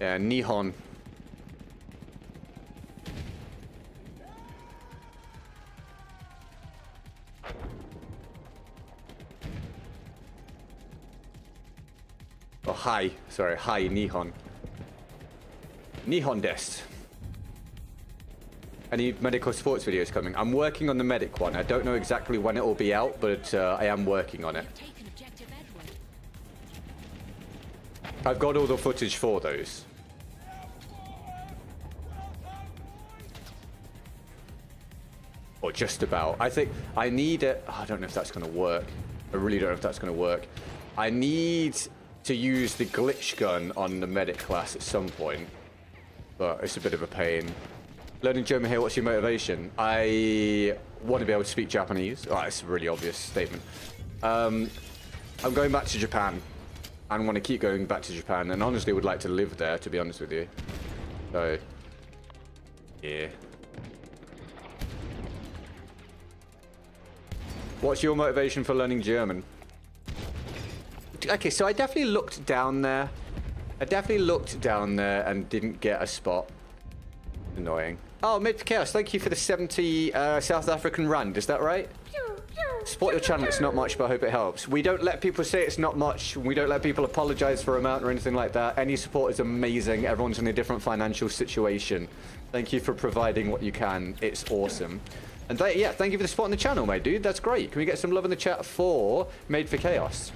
Yeah, Nihon. Oh, hi. Sorry, hi, Nihon. Nihon desu. Any medical sports videos coming? I'm working on the medic one. I don't know exactly when it will be out, but I am working on it. Taken objective Edward. I've got all the footage for those. Or just about. I think I need it. Oh, I don't know if that's going to work. I really don't know if that's going to work. I need to use the glitch gun on the medic class at some point, but it's a bit of a pain. Learning German here, what's your motivation? I want to be able to speak Japanese. Oh, it's a really obvious statement. I'm going back to Japan and want to keep going back to Japan, and honestly would like to live there, to be honest with you. So, yeah. What's your motivation for learning German? Okay, so I definitely looked down there. And didn't get a spot. Annoying. Oh, Made for Chaos, thank you for the 70 South African Rand, is that right? Support your channel, it's not much, but I hope it helps. We don't let people say it's not much. We don't let people apologize for amount or anything like that. Any support is amazing. Everyone's in a different financial situation. Thank you for providing what you can. It's awesome. And yeah, thank you for the support on the channel, my dude. That's great. Can we get some love in the chat for Made for Chaos?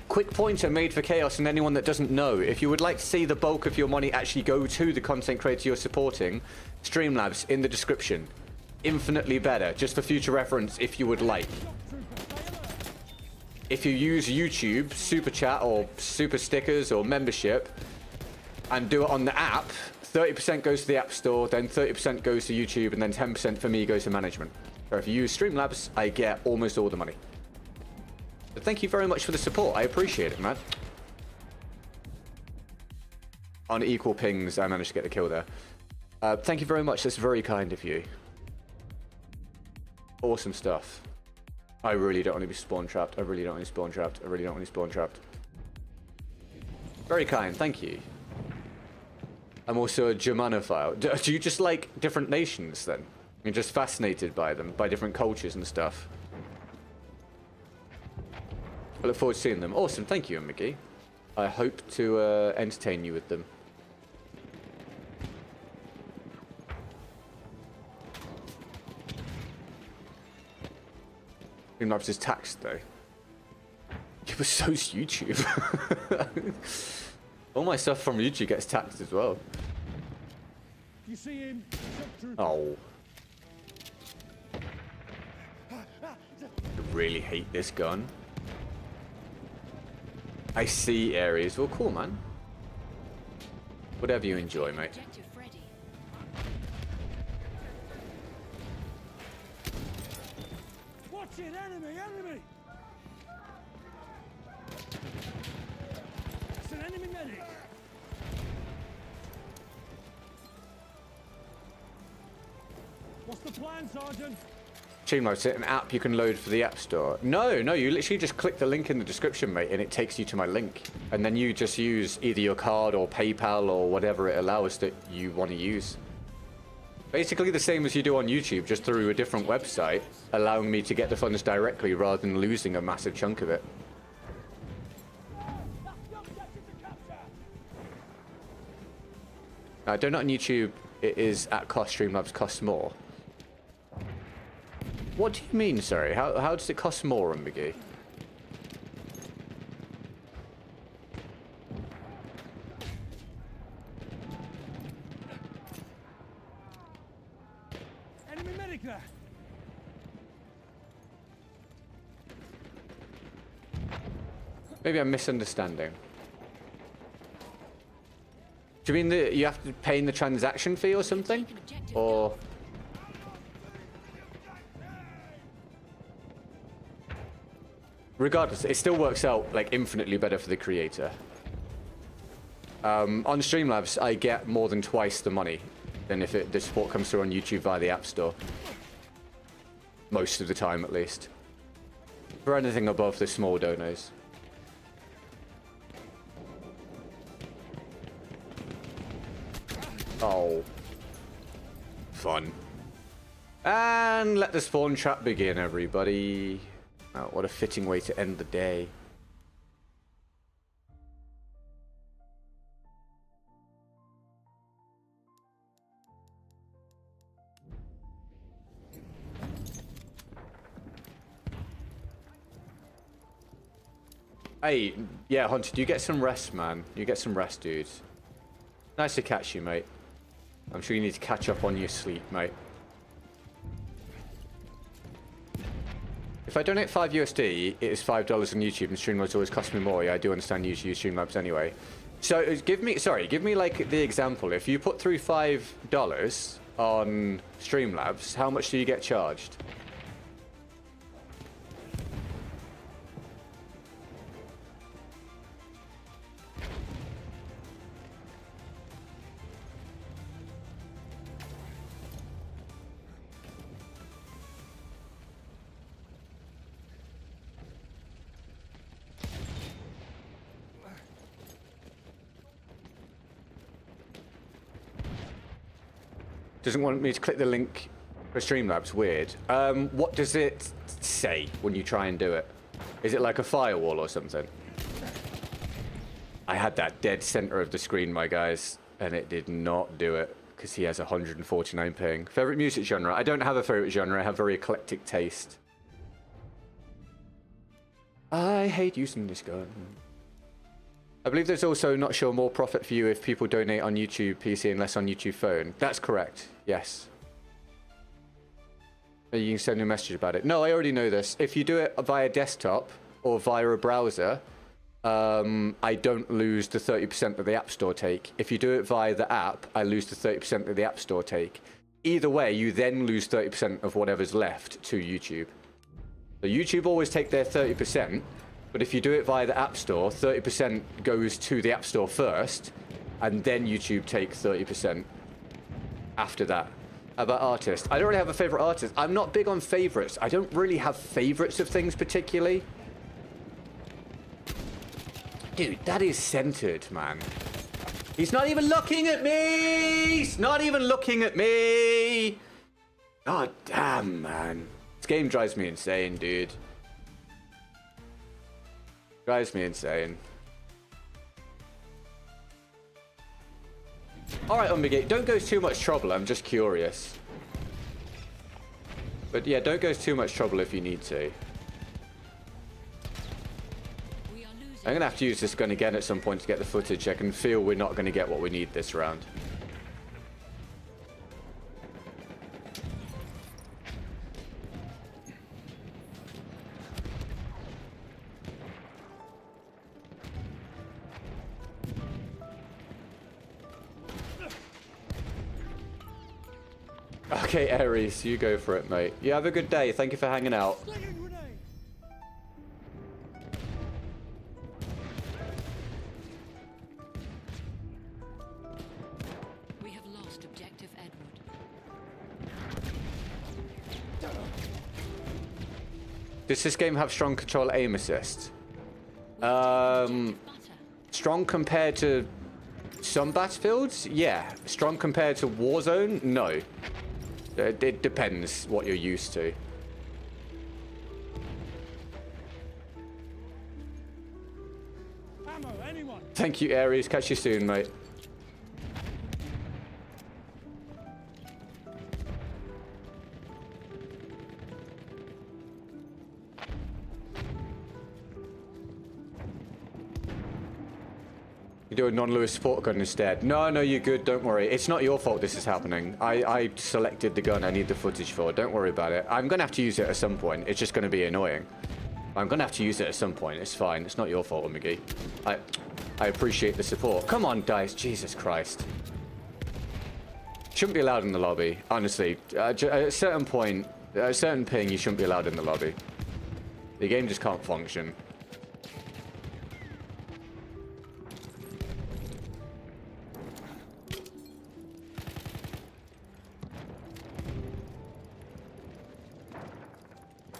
Quick pointer, Made for Chaos, and anyone that doesn't know, if you would like to see the bulk of your money actually go to the content creator you're supporting, Streamlabs in the description. Infinitely better, just for future reference if you would like. If you use YouTube, Super Chat, or Super Stickers, or membership, and do it on the app, 30% goes to the App Store, then 30% goes to YouTube, and then 10% for me goes to management. So if you use Streamlabs, I get almost all the money. But thank you very much for the support. I appreciate it, man. On equal pings, I managed to get the kill there. Thank you very much. That's very kind of you. Awesome stuff. I really don't want to be spawn trapped. I really don't want to be spawn trapped. I really don't want to be spawn trapped. Very kind. Thank you. I'm also a Germanophile. Do you just like different nations then? You're just fascinated by them, by different cultures and stuff. I look forward to seeing them. Awesome. Thank you, McGee. I hope to entertain you with them. Streamlabs is taxed though. Yeah, but so's YouTube. All my stuff from YouTube gets taxed as well. You see him? Oh. I really hate this gun. I see areas. Well, cool, man. Whatever you enjoy, mate. Objective ready. Watch it, enemy! It's an enemy medic. What's the plan, Sergeant? Streamlabs, it an app you can load for the App Store? No, you literally just click the link in the description, mate, and it takes you to my link. And then you just use either your card or PayPal or whatever it allows that you want to use. Basically the same as you do on YouTube, just through a different website, allowing me to get the funds directly rather than losing a massive chunk of it. I don't know on YouTube it is at cost. Streamlabs costs more. What do you mean, sorry? How does it cost more on McGee? Enemy medic there. Maybe I'm misunderstanding. Do you mean that you have to pay in the transaction fee or something? Or... regardless, it still works out like infinitely better for the creator. On Streamlabs, I get more than twice the money than if the support comes through on YouTube via the App Store. Most of the time, at least. For anything above the small donors. Oh. Fun. And let the spawn trap begin, everybody. Oh, what a fitting way to end the day. Hey, yeah, Hunter, do you get some rest, man? You get some rest, dude. Nice to catch you, mate. I'm sure you need to catch up on your sleep, mate. If I donate 5 USD, it is $5 on YouTube, and Streamlabs always cost me more. Yeah, I do understand you use Streamlabs anyway. So give me like the example. If you put through $5 on Streamlabs, how much do you get charged? Doesn't want me to click the link for Streamlabs. Weird. What does it say when you try and do it? Is it like a firewall or something? I had that dead center of the screen, my guys, and it did not do it because he has 149 ping. Favorite music genre? I don't have a favorite genre. I have very eclectic taste. I hate using this gun. I believe there's also, not sure, more profit for you if people donate on YouTube PC and less on YouTube phone. That's correct, yes. You can send me a message about it. No, I already know this. If you do it via desktop or via a browser, I don't lose the 30% that the App Store take. If you do it via the app, I lose the 30% that the App Store take. Either way, you then lose 30% of whatever's left to YouTube. So YouTube always take their 30%. But if you do it via the App Store, 30% goes to the App Store first, and then YouTube take 30%. after that. About artists. I don't really have a favorite artist. I'm not big on favorites. I don't really have favorites of things particularly. Dude, that is centered, man. He's not even looking at me! He's not even looking at me! God damn, man. This game drives me insane, dude. Drives me insane. Alright, Umbigate, don't go to too much trouble. I'm just curious. But yeah, don't go to too much trouble if you need to. I'm going to have to use this gun again at some point to get the footage. I can feel we're not going to get what we need this round. Okay, Ares, you go for it, mate. You have a good day. Thank you for hanging out. We have lost objective Edward. Does this game have strong control aim assist? Strong compared to some Battlefields? Yeah. Strong compared to Warzone? No. It depends what you're used to. Ammo, anyone? Thank you, Ares. Catch you soon, mate. You do a non-Lewis support gun instead. No, you're good. Don't worry. It's not your fault this is happening. I selected the gun I need the footage for. Don't worry about it. I'm going to have to use it at some point. It's just going to be annoying. I'm going to have to use it at some point. It's fine. It's not your fault, McGee. I appreciate the support. Come on, dice. Jesus Christ. Shouldn't be allowed in the lobby, honestly. At a certain point, at a certain ping, you shouldn't be allowed in the lobby. The game just can't function.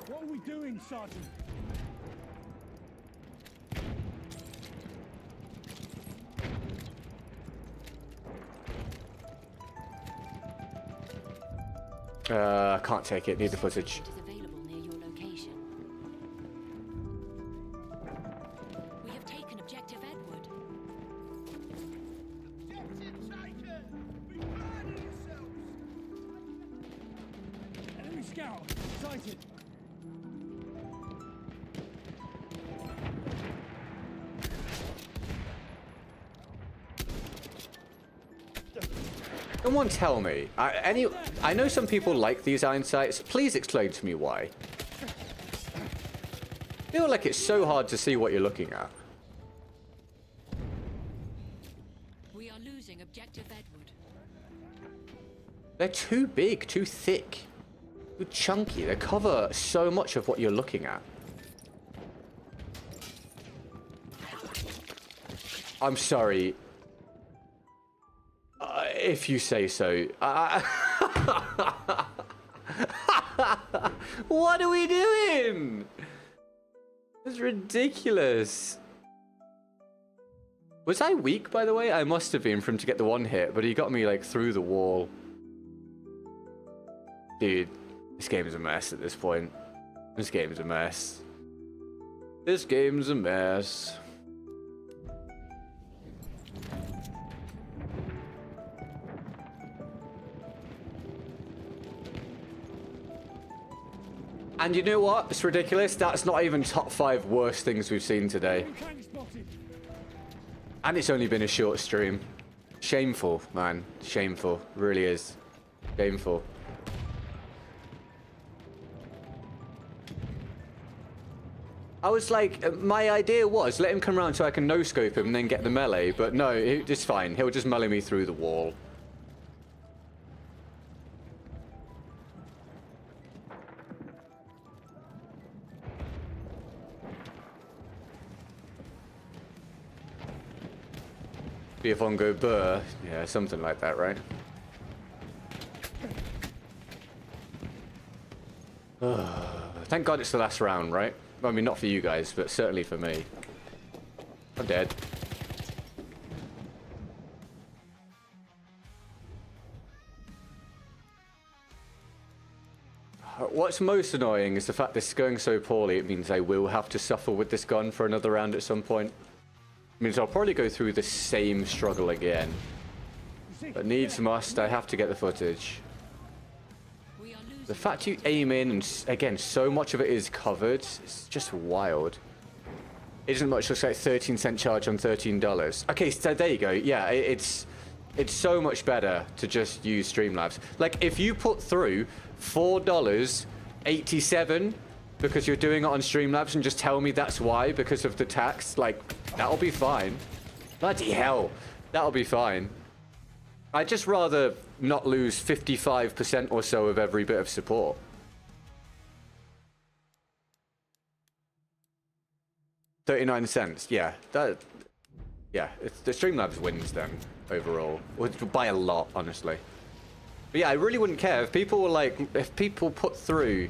What are we doing, Sergeant? I can't take it. Need the footage. It is available near your location. We have taken objective Edward. Enemy scout, sighted. Someone tell me. I know some people like these iron sights. Please explain to me why. I feel like it's so hard to see what you're looking at. We are losing objective Edward. They're too big, too thick, too chunky. They cover so much of what you're looking at. I'm sorry. If you say so. What are we doing? It's ridiculous. Was I weak, by the way? I must have been for him to get the one hit, but he got me, like, through the wall. Dude, this game is a mess at this point. This game's a mess. This game's a mess. And you know what? It's ridiculous. That's not even top 5 worst things we've seen today. And it's only been a short stream. Shameful, man. Shameful. Really is. Shameful. I was like, my idea was let him come around so I can no-scope him and then get the melee. But no, it's fine. He'll just melee me through the wall. Be if on go burr. Yeah, something like that, right? Thank God it's the last round, right? I mean, not for you guys, but certainly for me. I'm dead. What's most annoying is the fact this is going so poorly, it means I will have to suffer with this gun for another round at some point. It means I'll probably go through the same struggle again. But needs must, I have to get the footage. We are losing. The fact you aim in, and again, so much of it is covered, it's just wild. Isn't much, looks like 13-cent charge on $13. Okay, so there you go. Yeah, it's so much better to just use Streamlabs. Like, if you put through $4.87 because you're doing it on Streamlabs and just tell me that's why, because of the tax, like, that'll be fine. Bloody hell, that'll be fine. I'd just rather not lose 55% or so of every bit of support. $0.39, yeah. Yeah, the Streamlabs wins then, overall. By a lot, honestly. But yeah, I really wouldn't care if people were like, if people put through,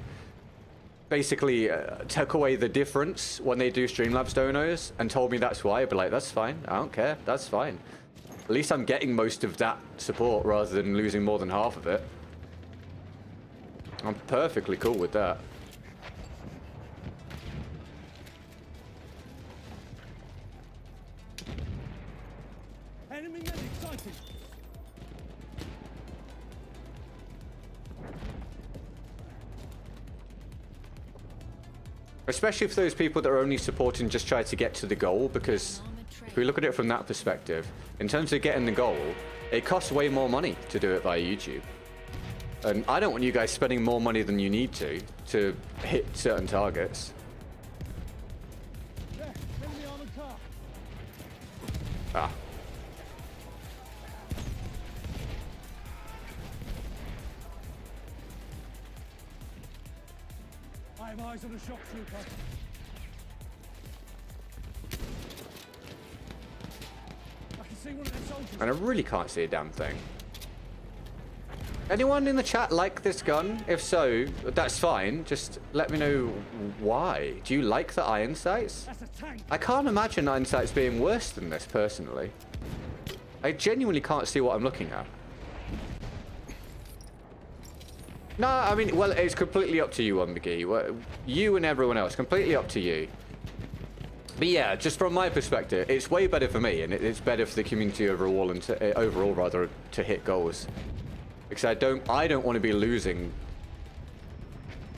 basically took away the difference when they do Streamlabs donos and told me that's why, I'd be like, that's fine, I don't care, that's fine. At least I'm getting most of that support rather than losing more than half of it. I'm perfectly cool with that. Enemy medic sighted. Especially for those people that are only supporting just try to get to the goal, because if we look at it from that perspective, in terms of getting the goal, it costs way more money to do it via YouTube. And I don't want you guys spending more money than you need to hit certain targets. There, enemy armored car. Ah. I have eyes on a shock trooper. I can see one of their soldiers. And I really can't see a damn thing. Anyone in the chat like this gun? If so, that's fine. Just let me know why. Do you like the iron sights? That's a tank. I can't imagine iron sights being worse than this, personally. I genuinely can't see what I'm looking at. No, I mean, well, it's completely up to you, McGee. You and everyone else, completely up to you. But yeah, just from my perspective, it's way better for me, and it's better for the community overall, and overall rather, to hit goals. Because I don't want to be losing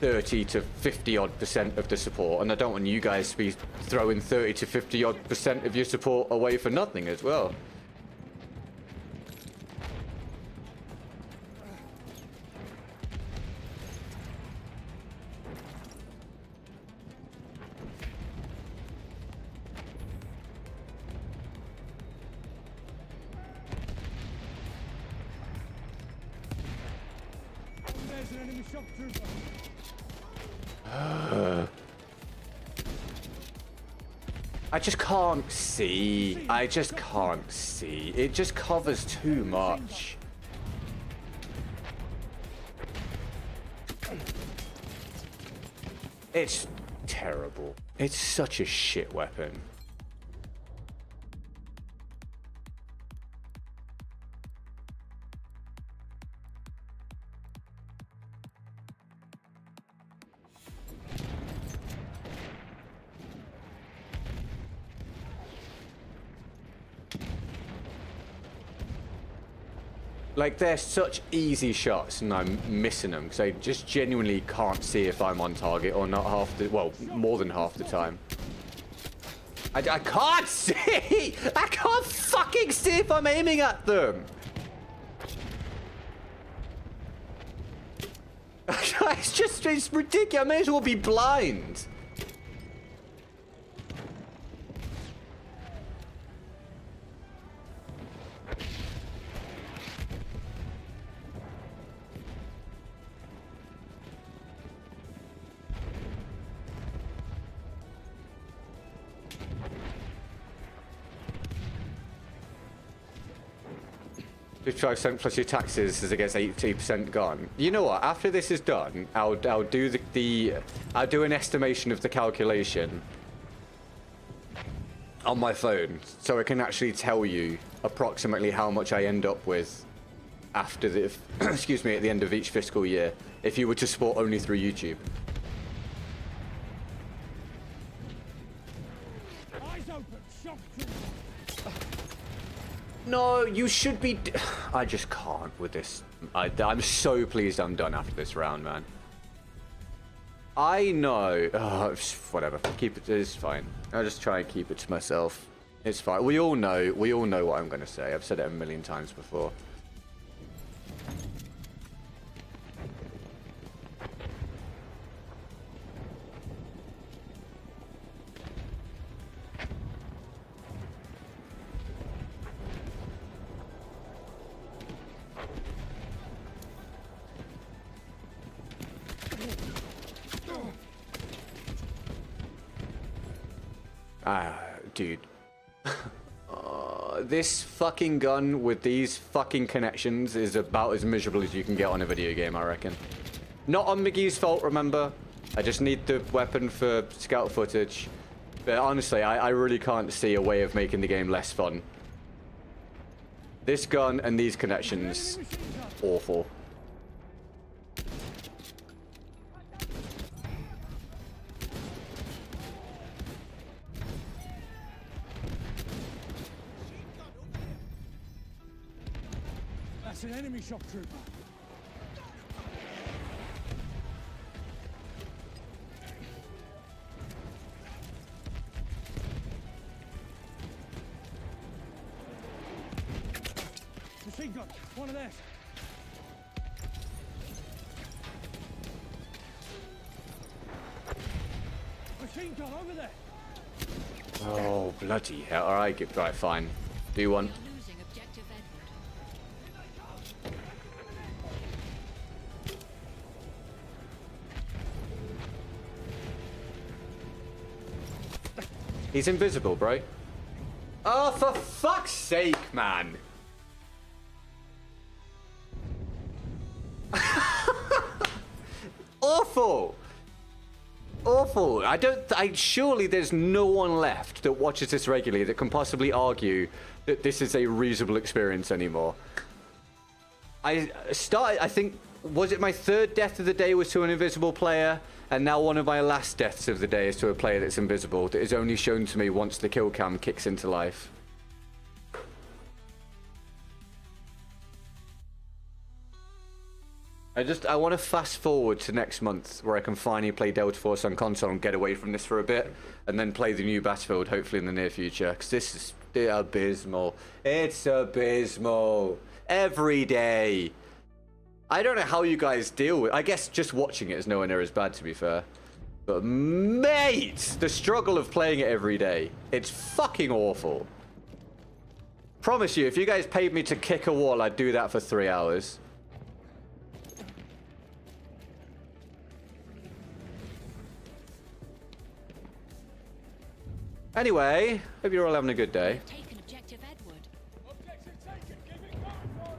30 to 50 odd % of the support, and I don't want you guys to be throwing 30 to 50 odd % of your support away for nothing as well. There's an enemy shock trooper. I just can't see. I just can't see. It just covers too much. It's terrible. It's such a shit weapon. Like, they're such easy shots, and I'm missing them, because I just genuinely can't see if I'm on target or not half the... Well, more than half the time. I can't see! I can't fucking see if I'm aiming at them! It's ridiculous. I may as well be blind. 55% plus your taxes is against 80% gone. You know what? After this is done, I'll do I'll do an estimation of the calculation on my phone, so it can actually tell you approximately how much I end up with after the excuse me, at the end of each fiscal year if you were to support only through YouTube. Eyes open, shock trooper. No, you should be. I just can't with this. I'm so pleased I'm done after this round, man. I know. Whatever. Keep it. It's fine. I'll just try and keep it to myself. It's fine. We all know what I'm going to say. I've said it a million times before. Dude. This fucking gun with these fucking connections is about as miserable as you can get on a video game, I reckon. Not on McGee's fault, remember? I just need the weapon for scout footage. But honestly, I really can't see a way of making the game less fun. This gun and these connections, awful. That's an enemy shock trooper. Machine gun, one of theirs. Machine gun over there. Oh, bloody hell. Alright, right, fine. Do one. You're losing objective Edward. He's invisible, bro. Oh, for fuck's sake, man. Awful. Awful. Surely there's no one left that watches this regularly that can possibly argue that this is a reasonable experience anymore. I think, was it my third death of the day was to an invisible player? And now one of my last deaths of the day is to a player that's invisible, that is only shown to me once the kill cam kicks into life. I want to fast forward to next month where I can finally play Delta Force on console and get away from this for a bit, and then play the new Battlefield hopefully in the near future, because this is abysmal. It's abysmal. Every day. I don't know how you guys deal with. I guess just watching it is nowhere near as bad, to be fair. But mate, the struggle of playing it every day, it's fucking awful. Promise you, if you guys paid me to kick a wall, I'd do that for 3 hours. Anyway, hope you're all having a good day. Taken objective Edward. Objective taken, keep it going for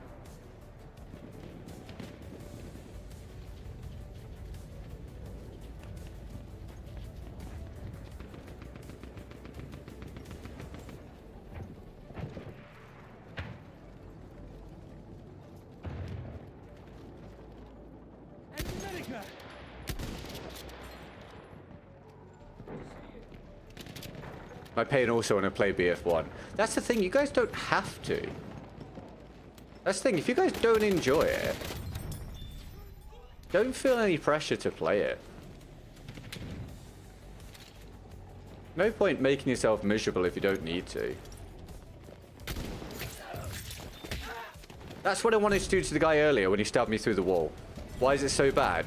it. Enemy medica. I pay and also want to play BF1. That's the thing, you guys don't have to. That's the thing, if you guys don't enjoy it, don't feel any pressure to play it. No point making yourself miserable if you don't need to. That's what I wanted to do to the guy earlier when he stabbed me through the wall. Why is it so bad?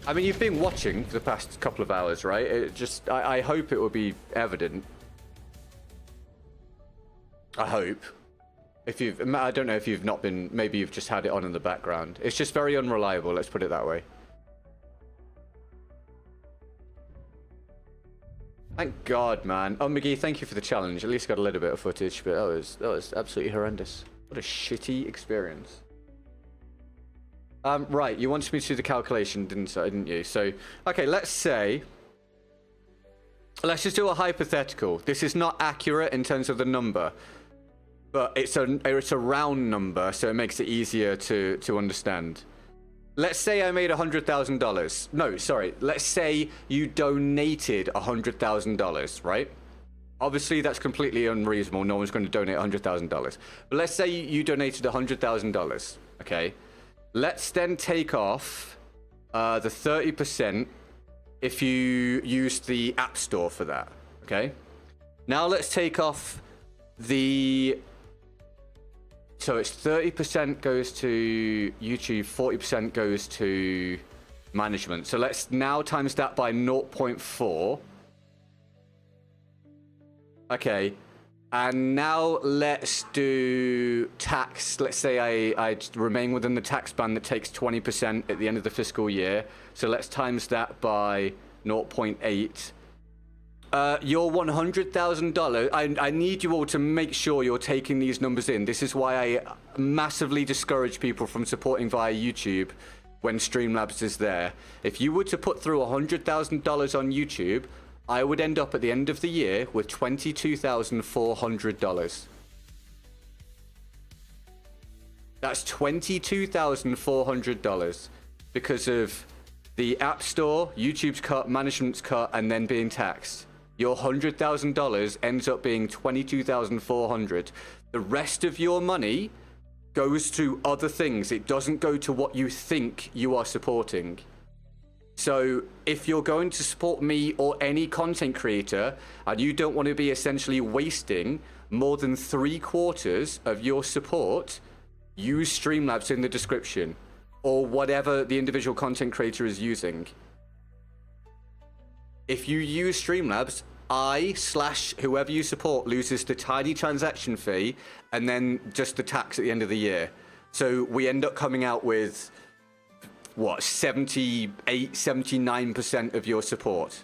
I mean, you've been watching for the past couple of hours, right? I hope it will be evident. I hope. I don't know if you've not been, maybe you've just had it on in the background. It's just very unreliable, let's put it that way. Thank God, man. Oh, McGee, thank you for the challenge. At least got a little bit of footage, but that was absolutely horrendous. What a shitty experience. Right, you wanted me to do the calculation, didn't you? So, okay, let's just do a hypothetical. This is not accurate in terms of the number, but it's a round number, so it makes it easier to understand. Let's say I made $100,000. No, sorry. Let's say you donated $100,000, right? Obviously, that's completely unreasonable. No one's going to donate $100,000. But let's say you donated $100,000, okay? Let's then take off the 30% if you use the App Store for that, okay? Now let's take off the... So it's 30% goes to YouTube, 40% goes to management. So let's now times that by 0.4. Okay. And now let's do tax. Let's say I remain within the tax band that takes 20% at the end of the fiscal year. So let's times that by 0.8. Your $100,000, I need you all to make sure you're taking these numbers in. This is why I massively discourage people from supporting via YouTube when Streamlabs is there. If you were to put through $100,000 on YouTube, I would end up at the end of the year with $22,400. That's $22,400 because of the App Store, YouTube's cut, management's cut, and then being taxed. Your $100,000 ends up being $22,400. The rest of your money goes to other things. It doesn't go to what you think you are supporting. So if you're going to support me or any content creator and you don't want to be essentially wasting more than 3/4 of your support, use Streamlabs in the description or whatever the individual content creator is using. If you use Streamlabs, whoever you support loses the tiny transaction fee and then just the tax at the end of the year. So we end up coming out with, what, 78, 79% of your support.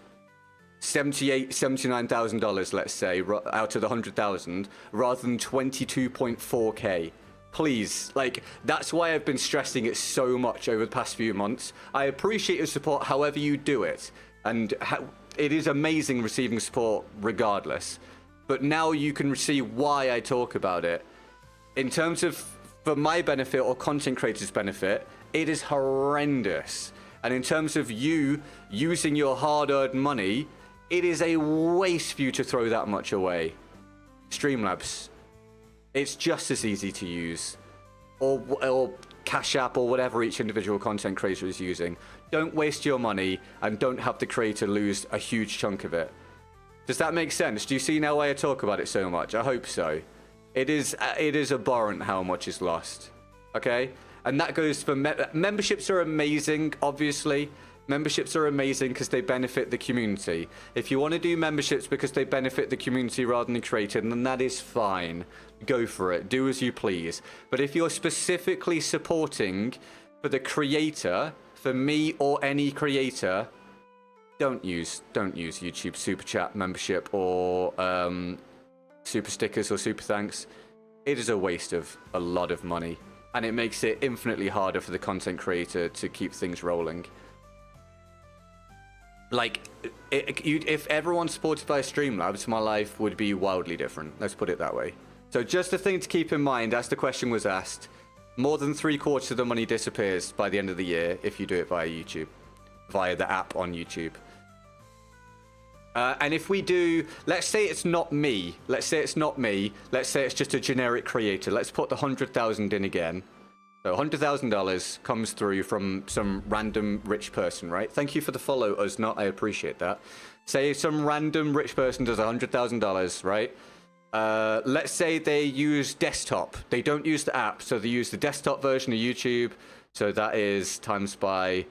$79,000, let's say, out of the 100,000, rather than 22.4K. Please, like, that's why I've been stressing it so much over the past few months. I appreciate your support however you do it. And it is amazing receiving support regardless. But now you can see why I talk about it. In terms of, for my benefit or content creators' benefit, it is horrendous. And in terms of you using your hard-earned money, it is a waste for you to throw that much away. Streamlabs. It's just as easy to use. Or Cash App or whatever each individual content creator is using. Don't waste your money and don't have the creator lose a huge chunk of it. Does that make sense? Do you see now why I talk about it so much? I hope so. It is abhorrent how much is lost. Okay? And that goes for memberships are amazing, obviously. Memberships are amazing because they benefit the community. If you want to do memberships because they benefit the community rather than the creator, then that is fine. Go for it. Do as you please. But if you're specifically supporting for the creator, for me or any creator, don't use YouTube Super Chat membership or super stickers or super thanks. It is a waste of a lot of money. And it makes it infinitely harder for the content creator to keep things rolling. Like, if everyone supported by Streamlabs, my life would be wildly different. Let's put it that way. So just a thing to keep in mind, as the question was asked, more than 3/4 of the money disappears by the end of the year if you do it via YouTube, via the app on YouTube. And if we do, let's say it's not me. Let's say it's not me. Let's say it's just a generic creator. Let's put the 100,000 in again. So $100,000 comes through from some random rich person, right? Thank you for the follow, us not. I appreciate that. Say some random rich person does $100,000, right? Let's say they use desktop. They don't use the app, so they use the desktop version of YouTube. So that is times by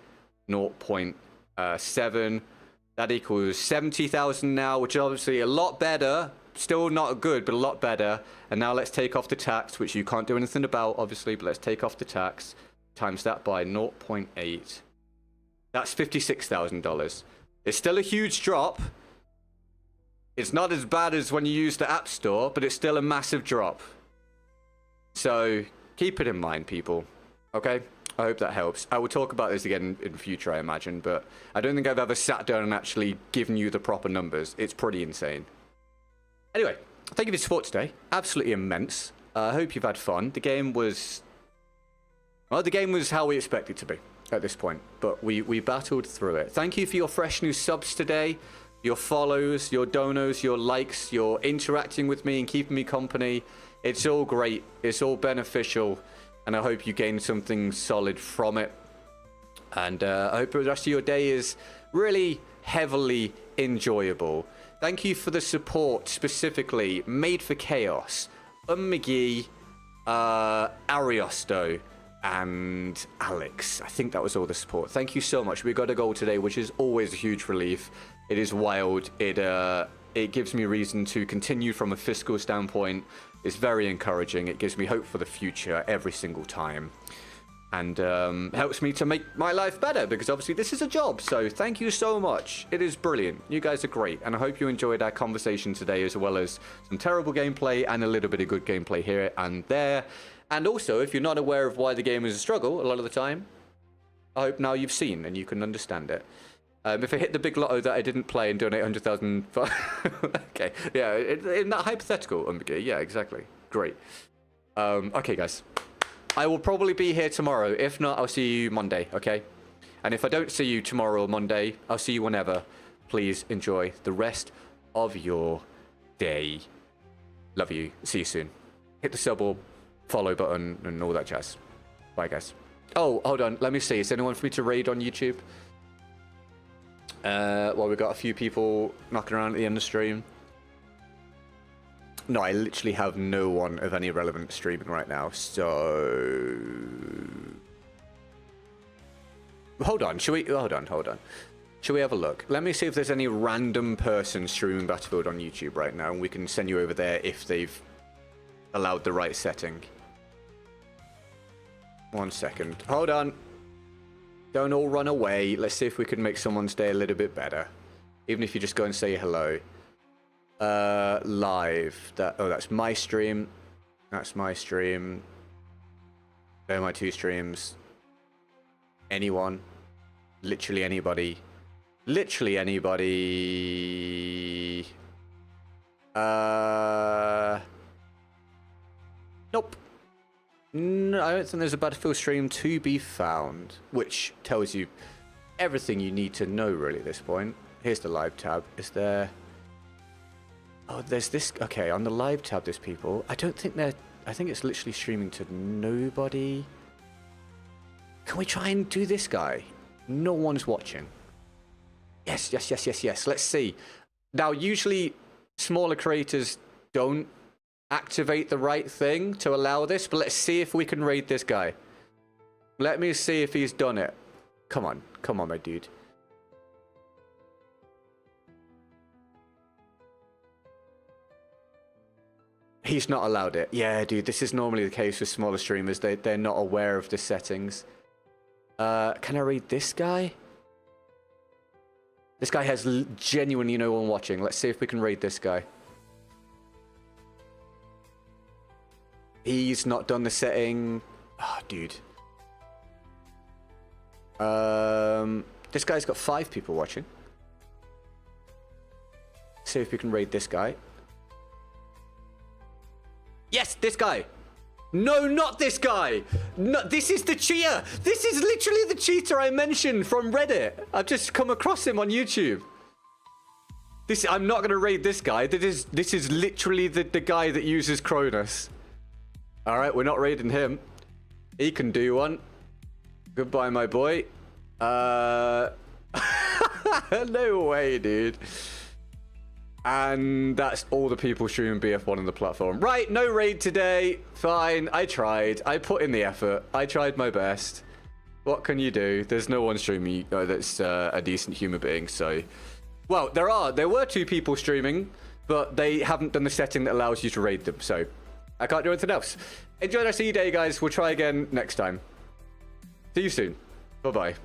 0.7. That equals 70,000 now, which is obviously a lot better. Still not good, but a lot better. And now let's take off the tax, which you can't do anything about, obviously, but let's take off the tax. Times that by 0.8. That's $56,000. It's still a huge drop. It's not as bad as when you use the App Store, but it's still a massive drop. So keep it in mind, people. Okay? I hope that helps. I will talk about this again in future, I imagine, but I don't think I've ever sat down and actually given you the proper numbers. It's pretty insane. Anyway, thank you for your support today. Absolutely immense. I hope you've had fun. The game was... Well, the game was how we expected it to be at this point, but we battled through it. Thank you for your fresh new subs today, your follows, your donos, your likes, your interacting with me and keeping me company. It's all great. It's all beneficial. And I hope you gain something solid from it. And I hope the rest of your day is really heavily enjoyable. Thank you for the support, specifically Made for Chaos, McGee, Ariosto, and Alex. I think that was all the support. Thank you so much. We got a goal today, which is always a huge relief. It is wild. It gives me reason to continue from a fiscal standpoint. It's very encouraging. It gives me hope for the future every single time. And helps me to make my life better, because obviously this is a job. So thank you so much. It is brilliant. You guys are great. And I hope you enjoyed our conversation today, as well as some terrible gameplay and a little bit of good gameplay here and there. And also, if you're not aware of why the game is a struggle a lot of the time, I hope now you've seen and you can understand it. If I hit the big lotto that I didn't play and donate 100,000... okay, yeah, in that hypothetical, yeah, exactly. Great. Okay, guys. I will probably be here tomorrow. If not, I'll see you Monday, okay? And if I don't see you tomorrow or Monday, I'll see you whenever. Please enjoy the rest of your day. Love you. See you soon. Hit the sub or follow button and all that jazz. Bye, guys. Oh, hold on. Let me see. Is anyone for me to raid on YouTube? Well, we've got a few people knocking around at the end of the stream. No, I literally have no one of any relevant streaming right now, so... Hold on, should we... Hold on. Should we have a look? Let me see if there's any random person streaming Battlefield on YouTube right now, and we can send you over there if they've allowed the right setting. 1 second. Hold on. Don't all run away. Let's see if we can make someone's day a little bit better. Even if you just go and say hello. Live. That's my stream. That's my stream. They're my two streams. Anyone. Literally anybody. Literally anybody. Nope. No, I don't think there's a Battlefield stream to be found, which tells you everything you need to know really at this point. Here's the live tab. Is there... Oh, there's this... Okay, on the live tab there's people. I don't think they're... I think it's literally streaming to nobody. Can we try and do this guy? No one's watching. Yes. Let's see. Now, usually smaller creators don't activate the right thing to allow this, but let's see if we can raid this guy. Let me see if he's done it. Come on, my dude. He's not allowed it. Yeah, dude, this is normally the case with smaller streamers. They're not aware of the settings. Can I raid this guy? This guy has genuinely no one watching. Let's see if we can raid this guy. He's not done the setting. Ah, oh, dude. This guy's got 5 people watching. See if we can raid this guy. Yes, this guy. No, not this guy. No, this is the cheater. This is literally the cheater I mentioned from Reddit. I've just come across him on YouTube. I'm not going to raid this guy. This is literally the guy that uses Cronus. All right, we're not raiding him. He can do one. Goodbye, my boy. No way, dude. And that's all the people streaming BF1 on the platform. Right, no raid today. Fine, I tried. I put in the effort. I tried my best. What can you do? There's no one streaming that's a decent human being, so... Well, there were 2 people streaming, but they haven't done the setting that allows you to raid them, so... I can't do anything else. Enjoy the rest of your day, guys. We'll try again next time. See you soon. Bye-bye.